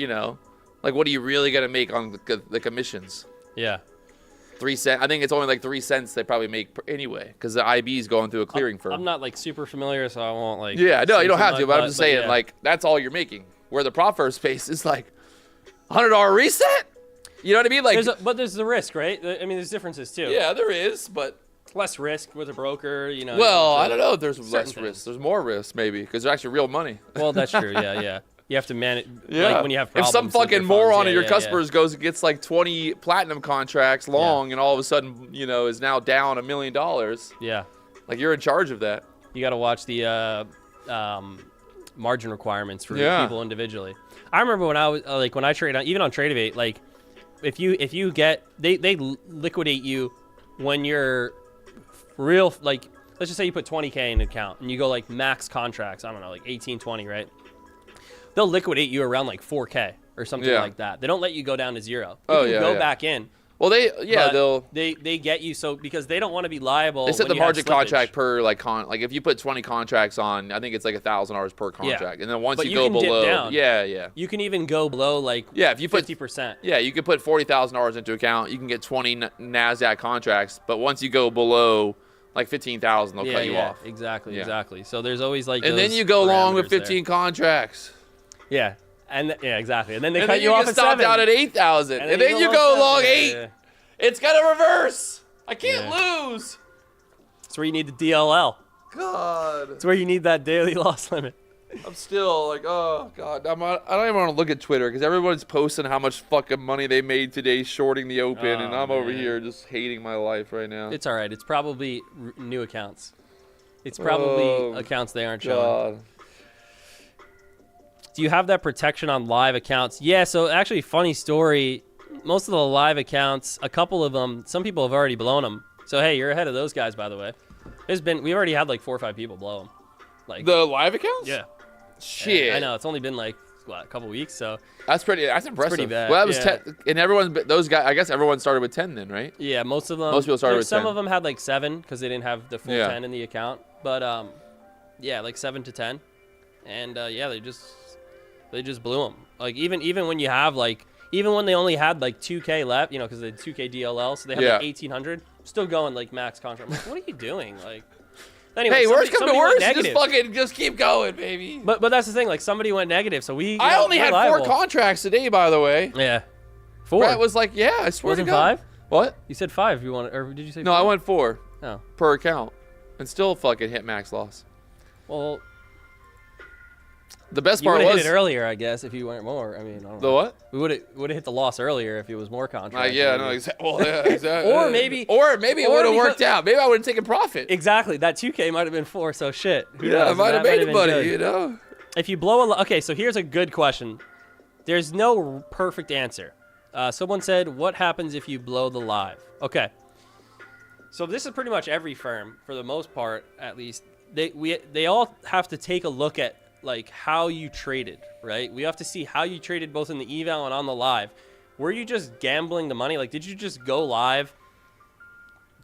B: like, what are you really gonna make on the commissions?
C: Yeah.
B: 3 cents. I think it's only like 3 cents they probably make anyway, because the IB is going through a clearing firm.
C: I'm not like super familiar, so I won't like.
B: Yeah, no,
C: say
B: you don't
C: too
B: have to,
C: much,
B: but I'm just saying,
C: yeah.
B: like, that's all you're making. Where the prop firm space is like, $100 reset. You know what I mean? Like,
C: but there's the risk, right? I mean, there's differences too.
B: yeah, there is, but
C: Less risk with a broker, you know.
B: well, I don't know if there's less
C: things.
B: risk. There's more risk maybe because they're actually real money.
C: Well, that's true. Yeah. You have to manage.
B: Yeah.
C: Like when you have
B: if
C: problems.
B: some
C: with your
B: fucking
C: funds.
B: moron
C: Yeah,
B: of your
C: yeah,
B: customers goes and gets like 20 platinum contracts long, and all of a sudden, you know, is now down $1 million.
C: Yeah.
B: Like you're in charge of that.
C: You got to watch the margin requirements for
B: Yeah.
C: people individually. I remember when I was when I trade even on Tradify, like if you get they liquidate you when you're real, like let's just say you put 20K in an account and you go like max contracts, I don't know, like 18, 20, right? They'll liquidate you around like 4K or something like that. They don't let you go down to 0. You can go back in.
B: Well,
C: they get you so because they don't want to be liable.
B: They set
C: when
B: the
C: you have
B: margin
C: slippage.
B: contract per like if you put 20 contracts on, I think it's like $1,000 per contract, and then once
C: But
B: you
C: you
B: go
C: can dip
B: below,
C: down.
B: yeah,
C: You can even go below like
B: if you put
C: 50%.
B: Yeah, you could put $40,000 into account. You can get 20 Nasdaq contracts, but once you go below like 15,000, they'll cut you off.
C: Exactly. So there's always like.
B: And then
C: those
B: you go long with
C: parameters there.
B: 15 contracts.
C: Yeah, exactly. And then they
B: And
C: cut
B: then
C: you
B: you
C: off
B: get
C: at
B: stopped
C: 7.
B: out at 8,000. And then you go long 8.
C: Yeah.
B: It's gonna reverse. I can't lose.
C: That's where you need the DLL.
B: God.
C: That's where you need that daily loss limit.
B: I'm still like, oh God, I don't even want to look at Twitter because everyone's posting how much fucking money they made today shorting the open, and I'm over here just hating my life right now.
C: It's all right. It's probably new accounts. It's probably accounts they aren't showing.
B: God.
C: Do you have that protection on live accounts? Yeah. So actually, funny story. Most of the live accounts, a couple of them, some people have already blown them. So hey, you're ahead of those guys, by the way. We already had like 4 or 5 people blow them. Like
B: The live accounts?
C: yeah.
B: Shit.
C: I know it's only been like a couple weeks, so
B: That's impressive.
C: pretty bad,
B: Well, that was
C: yeah.
B: 10, and those guys. I guess everyone started with 10 then, right?
C: yeah, most of them.
B: Most people started with
C: some
B: 10.
C: of them had like 7 because they didn't have the full
B: Yeah.
C: 10 in the account, but yeah, like 7 to 10, and yeah, they just blew them. Like even when you have like. Even when they only had like 2K left, you know, because they had 2K DLL, so they had like 1,800, still going like max contract. I'm like, what are you doing? Like, anyway,
B: Hey, worst come to worst,
C: negative.
B: just keep going, baby.
C: But that's the thing. Like somebody went negative, so we.
B: I only had 4
C: liable.
B: contracts today, by the way.
C: Yeah, 4.
B: Brett was like, yeah, I swear
C: Wasn't
B: to God.
C: 5?
B: What?
C: You said 5. You want, or did you say?
B: No,
C: 4?
B: I went 4
C: Oh,
B: per account, and still fucking hit max loss.
C: well,
B: The best
C: you
B: part
C: would have
B: was
C: hit it earlier, I guess, if you went more. I mean, I don't
B: the
C: know.
B: what?
C: We would have hit the loss earlier if it was more contracts.
B: Yeah, no, exactly. Well, yeah, exactly.
C: Or maybe
B: it would have
C: because-
B: worked out. Maybe I would have taken profit.
C: Exactly. That 2K might have been 4. So shit. Who
B: Yeah, I
C: knows?
B: might have
C: That
B: made
C: been
B: it, buddy.
C: good.
B: You know.
C: If you blow okay, so here's a good question. There's no perfect answer. Someone said, what happens if you blow the live? Okay. So this is pretty much every firm, for the most part, at least. They all have to take a look at like how you traded, right? We have to see how you traded both in the eval and on the live. Were you just gambling the money? Like, did you just go live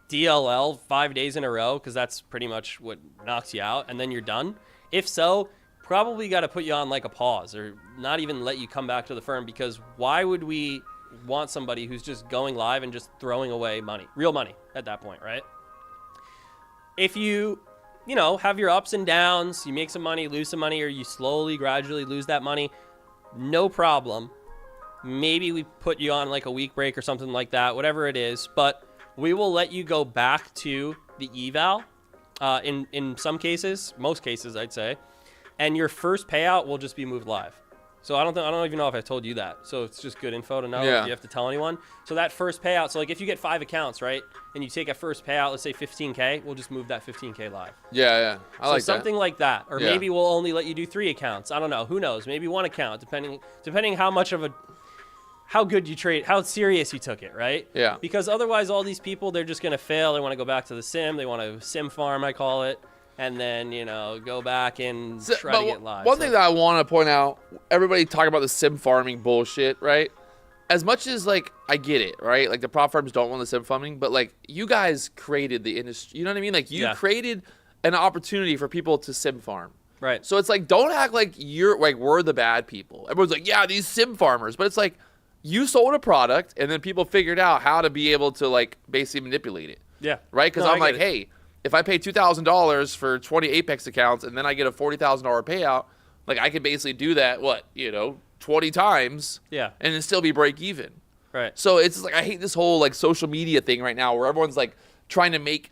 C: DLL 5 days in a row? Because that's pretty much what knocks you out, and then you're done. If so, probably got to put you on like a pause or not even let you come back to the firm, because why would we want somebody who's just going live and just throwing away money, real money at that point, right? If you have your ups and downs, you make some money, lose some money, or you slowly, gradually lose that money, no problem. Maybe we put you on like a week break or something like that, whatever it is, but we will let you go back to the eval in some cases, most cases, I'd say, and your first payout will just be moved live. So I don't even know if I told you that. So it's just good info to know if you have to tell anyone. So that first payout, so like if you get 5 accounts, right, and you take a first payout, let's say 15K, we'll just move that 15K live.
B: Yeah. I like
C: something like that. Or
B: Yeah.
C: maybe we'll only let you do 3 accounts. I don't know. Who knows? Maybe 1 account, depending how good you trade, how serious you took it, right?
B: Yeah.
C: Because otherwise all these people, they're just going to fail. They want to go back to the sim. They want to sim farm, I call it. And then, go back and try to get live.
B: One thing that I want to point out, everybody talking about the sim farming bullshit, right? As much as, like, I get it, right? Like, the prop firms don't want the sim farming, but, like, you guys created the industry. You know what I mean? Like, you created an opportunity for people to sim farm.
C: Right.
B: So it's like, don't act like we're the bad people. Everyone's like, yeah, these sim farmers. But it's like, you sold a product, and then people figured out how to be able to, like, basically manipulate it.
C: Yeah.
B: Right? Because I'm like, hey, if I pay $2,000 for 20 Apex accounts and then I get a $40,000 payout, like I could basically do that, 20 times
C: Yeah.
B: and then still be break even.
C: Right.
B: So it's like I hate this whole like social media thing right now where everyone's like trying to make,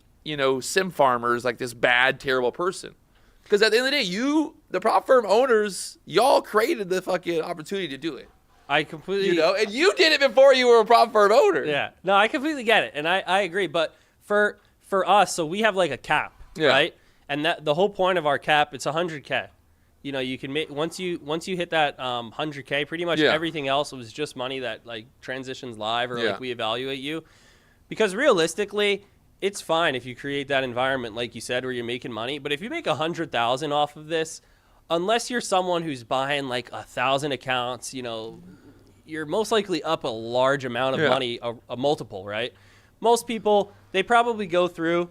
B: sim farmers like this bad, terrible person. Because at the end of the day, the prop firm owners, y'all created the fucking opportunity to do it.
C: I completely
B: And you did it before you were a prop firm owner.
C: Yeah. No, I completely get it. And I agree. But for us, so we have like a cap, right? And that the whole point of our cap, it's 100K. You can make once you hit that 100K, pretty much everything else was just money that like transitions live or like we evaluate you. Because realistically, it's fine if you create that environment like you said where you're making money, but if you make 100,000 off of this, unless you're someone who's buying like 1,000 accounts, you're most likely up a large amount of money, a multiple, right? Most people, they probably go through,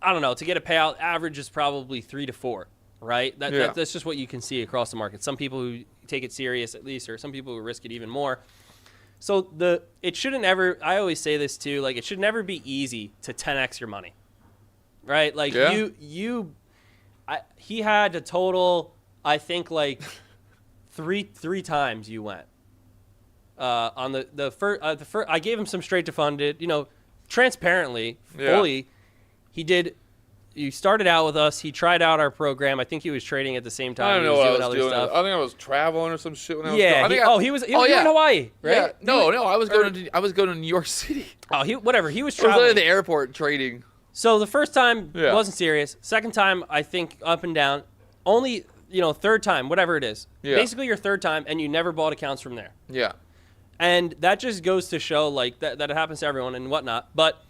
C: I don't know, to get a payout, average is probably 3 to 4. Right? That's just what you can see across the market. Some people who take it serious at least, or some people who risk it even more. So it shouldn't ever, I always say this too, like it should never be easy to 10x your money. Right? Like he had a total, I think like three times you went. On the first, I gave him some straight to funded, transparently, fully. He did. You started out with us. He tried out our program. I think he was trading at the same time.
B: I don't know what I was doing. I think I was traveling or some shit when I was going.
C: He was in Hawaii, right?
B: Yeah. No, I was going to New York City.
C: Oh, he was traveling.
B: I was at the airport trading.
C: So the first time wasn't serious. Second time, I think up and down. Only, third time, whatever it is. Yeah. Basically your third time, and you never bought accounts from there.
B: Yeah.
C: And that just goes to show like that it happens to everyone and whatnot. But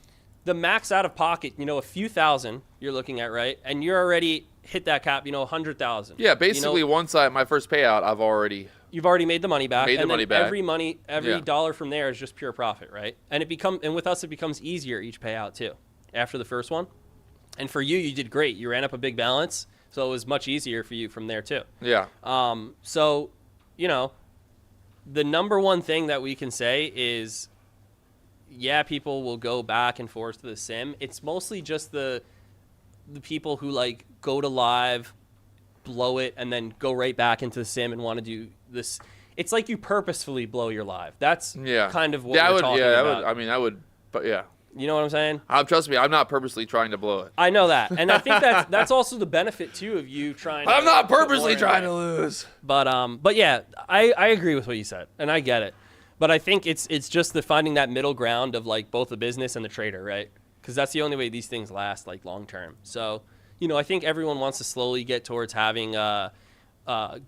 C: the max out of pocket, a few thousand you're looking at, right? And you're already hit that cap, 100,000.
B: Yeah, basically once my first payout,
C: you've already made the money back.
B: Every
C: every dollar from there is just pure profit, right? And with us it becomes easier each payout too after the first one. And for you did great. You ran up a big balance, so it was much easier for you from there too.
B: Yeah.
C: So, the number one thing that we can say is people will go back and forth to the sim. It's mostly just the people who like go to live, blow it, and then go right back into the sim and want to do this. It's like you purposefully blow your live. That's kind of what we're talking about.
B: That would, but yeah.
C: You know what I'm saying?
B: Trust me, I'm not purposely trying to blow it.
C: I know that. And I think that's also the benefit, too, of you trying
B: I'm not purposely trying to lose.
C: But yeah, I agree with what you said, and I get it. But I think it's just the finding that middle ground of like both the business and the trader, right? Because that's the only way these things last like long term. So, I think everyone wants to slowly get towards having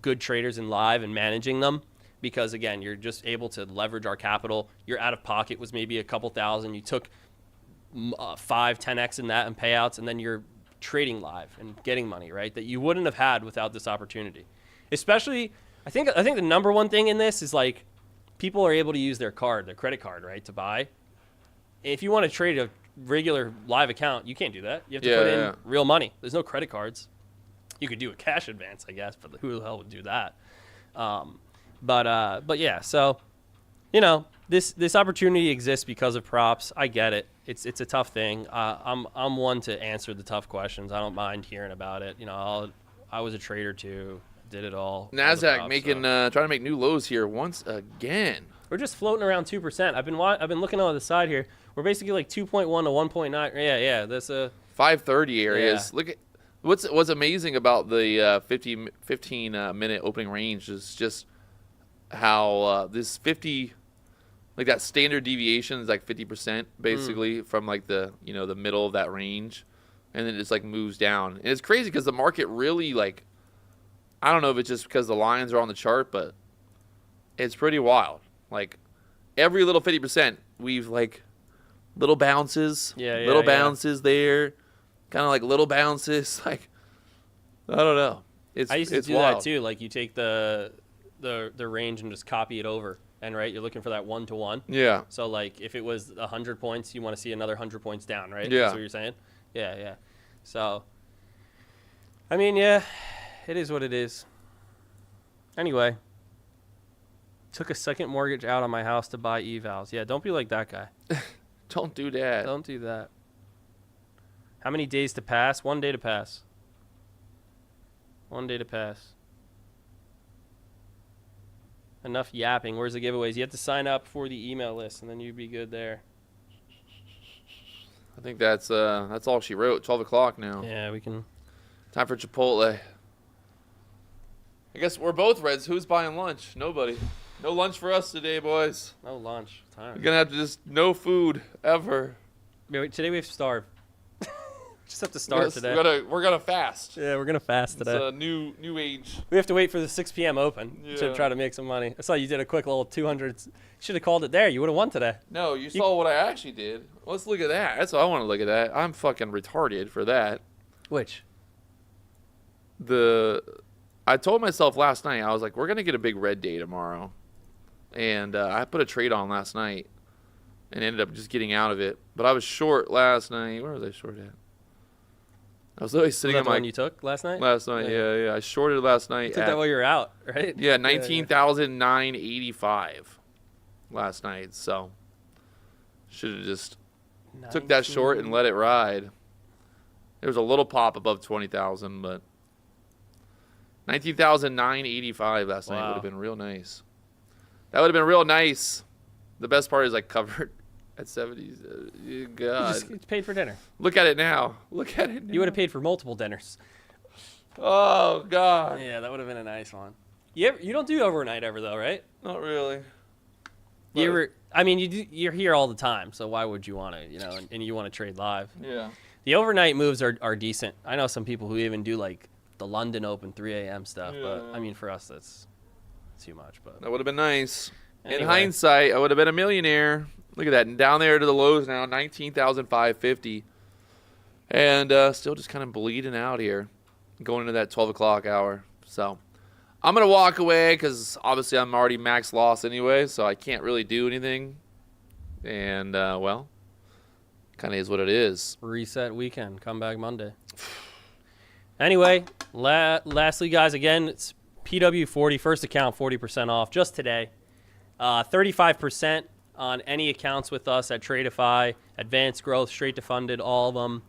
C: good traders in live and managing them because, again, you're just able to leverage our capital. Your out of pocket was maybe a couple thousand. You took 5-10x in that and payouts, and then you're trading live and getting money, right, that you wouldn't have had without this opportunity. Especially, I think the number one thing in this is like, people are able to use their credit card, right, to buy. If you want to trade a regular live account, you can't do that. You have to put in real money. There's no credit cards. You could do a cash advance, I guess, but who the hell would do that? But yeah, so this opportunity exists because of props. I get it. It's a tough thing. I'm one to answer the tough questions. I don't mind hearing about it. I was a trader too. Did it all.
B: Nasdaq trying to make new lows here once again.
C: We're just floating around 2%. I've been looking on the side here. We're basically like 2.1 to 1.9. Yeah. That's a
B: 530 areas.
C: Yeah.
B: Look at what's amazing about the 15 minute opening range is just how this 50 like that standard deviation is like 50% basically from like the the middle of that range, and then it just like moves down. And it's crazy because the market really like. I don't know if it's just because the lines are on the chart, but it's pretty wild. Like every little 50%, we've like little bounces, bounces there, kind of like little bounces. Like I don't know.
C: I used to do
B: wild.
C: that too. Like you take the range and just copy it over, and you're looking for that 1-to-1.
B: Yeah.
C: So like if it was 100 points, you want to see another 100 points down, right?
B: Yeah.
C: That's what you're saying. Yeah. So I mean, yeah. It is what it is. Anyway, took a second mortgage out on my house to buy evals. Yeah, don't be like that guy.
B: Don't do that.
C: Don't do that. How many days to pass? 1 day to pass. 1 day to pass. Enough yapping. Where's the giveaways? You have to sign up for the email list, and then you'd be good there.
B: I think that's all she wrote. 12 o'clock now.
C: Yeah, we can.
B: Time for Chipotle. I guess we're both Reds. Who's buying lunch? Nobody. No lunch for us today, boys.
C: No lunch. Time.
B: We're gonna have to just no food ever.
C: Wait, today we have to starve. Just have to start today.
B: We're gonna fast.
C: Yeah, we're gonna fast today.
B: It's a new age.
C: We have to wait for the 6 p.m. open to
B: Yeah.
C: try to make some money. I saw you did a quick little 200. Should have called it there. You would have won today.
B: No, you saw what I actually did. Let's look at that. That's what I want to look at. That. I'm fucking retarded for that.
C: Which?
B: I told myself last night, I was like, we're gonna get a big red day tomorrow, and I put a trade on last night, and ended up just getting out of it. But I was short last night. Where was I short at? I was literally sitting
C: Was
B: on
C: that the
B: my
C: one you took last night?
B: last night. Yeah. I shorted last night.
C: You took that while you were out, right?
B: Yeah, 19,985 last night. So should have just took that short and let it ride. There was a little pop above 20,000, but 19,985 last night would have been real nice. That would have been real nice. The best part is I covered at 70. God.
C: You just paid for dinner.
B: Look at it now. Look at it now.
C: You would have paid for multiple dinners.
B: Oh, God.
C: Yeah, that would have been a nice one. You don't do overnight ever though, right?
B: Not really.
C: You ever? I mean, you're here all the time, so why would you want to? And you want to trade live.
B: Yeah.
C: The overnight moves are decent. I know some people who even do like the London Open 3 a.m. stuff, but I mean, for us, that's too much. But
B: That would have been nice.
C: Anyway.
B: In hindsight, I would have been a millionaire. Look at that. And down there to the lows now, 19,550. And still just kind of bleeding out here, going into that 12 o'clock hour. So I'm going to walk away because obviously I'm already max loss anyway, so I can't really do anything. And, well, kind of is what it is.
C: reset weekend, come back Monday. Anyway, lastly, guys, again, it's PW40, first account 40% off just today. 35% on any accounts with us at Tradify, Advanced Growth, Straight to Funded, all of them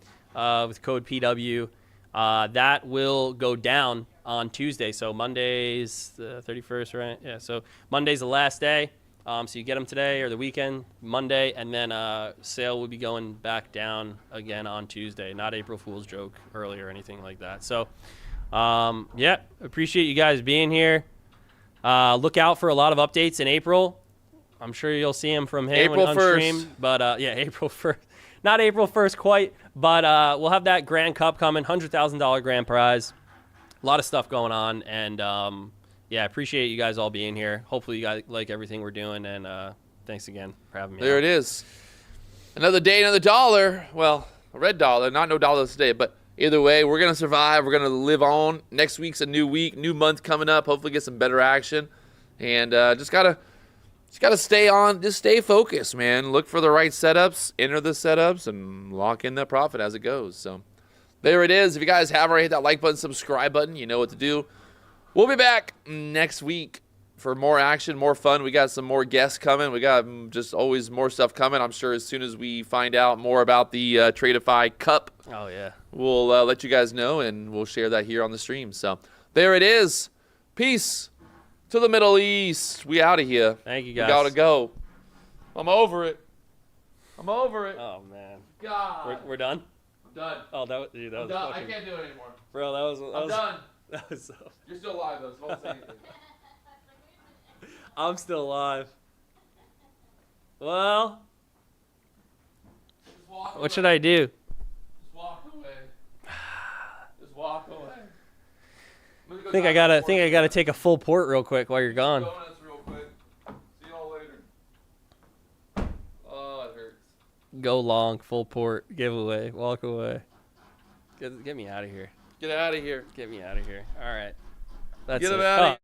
C: with code PW. That will go down on Tuesday. So Monday's the 31st, right? Yeah, so Monday's the last day. So you get them today or the weekend, Monday, and then sale will be going back down again on Tuesday. Not April Fool's joke early or anything like that. So, yeah, appreciate you guys being here. Look out for a lot of updates in April. I'm sure you'll see them from him
B: April
C: on
B: 1st.
C: stream. But, yeah, April 1st. Not April 1st quite, but we'll have that Grand Cup coming, $100,000 grand prize. A lot of stuff going on, and yeah, I appreciate you guys all being here. Hopefully you guys like everything we're doing, and thanks again for having me.
B: There it is. Another day, another dollar. Well, a red dollar, not no dollars today, but either way, we're going to survive. We're going to live on. Next week's a new week, new month coming up. Hopefully get some better action. And just gotta stay on, just stay focused, man. Look for the right setups, enter the setups, and lock in that profit as it goes. So there it is. If you guys haven't already, hit that like button, subscribe button. You know what to do. We'll be back next week for more action, more fun. We got some more guests coming. We got just always more stuff coming. I'm sure as soon as we find out more about the Tradify Cup,
C: Oh, yeah.
B: we'll let you guys know, and we'll share that here on the stream. So there it is. Peace to the Middle East. We out of here.
C: Thank you, guys.
B: We gotta go. I'm over it. I'm over it.
C: Oh, man.
B: God.
C: We're done?
B: I'm done.
C: Oh, that was
B: I'm done. I can't do it anymore.
C: Bro, that was...
B: I'm done.
C: That was so...
B: You're still alive, though, so don't say anything.
C: I'm still alive. Well,
B: Just walk
C: what
B: away.
C: should I do?
B: Just walk away. Just walk away. Let me go
C: I think
B: grab
C: I
B: some more
C: gotta take a full port real quick while you're gone.
B: donuts real quick. See y'all later. Oh, it hurts.
C: Go long, full port, giveaway, walk away. Get me out of here.
B: Get out of here.
C: Get me out of here. All right. That's
B: Get
C: it.
B: him out of
C: Oh.
B: here.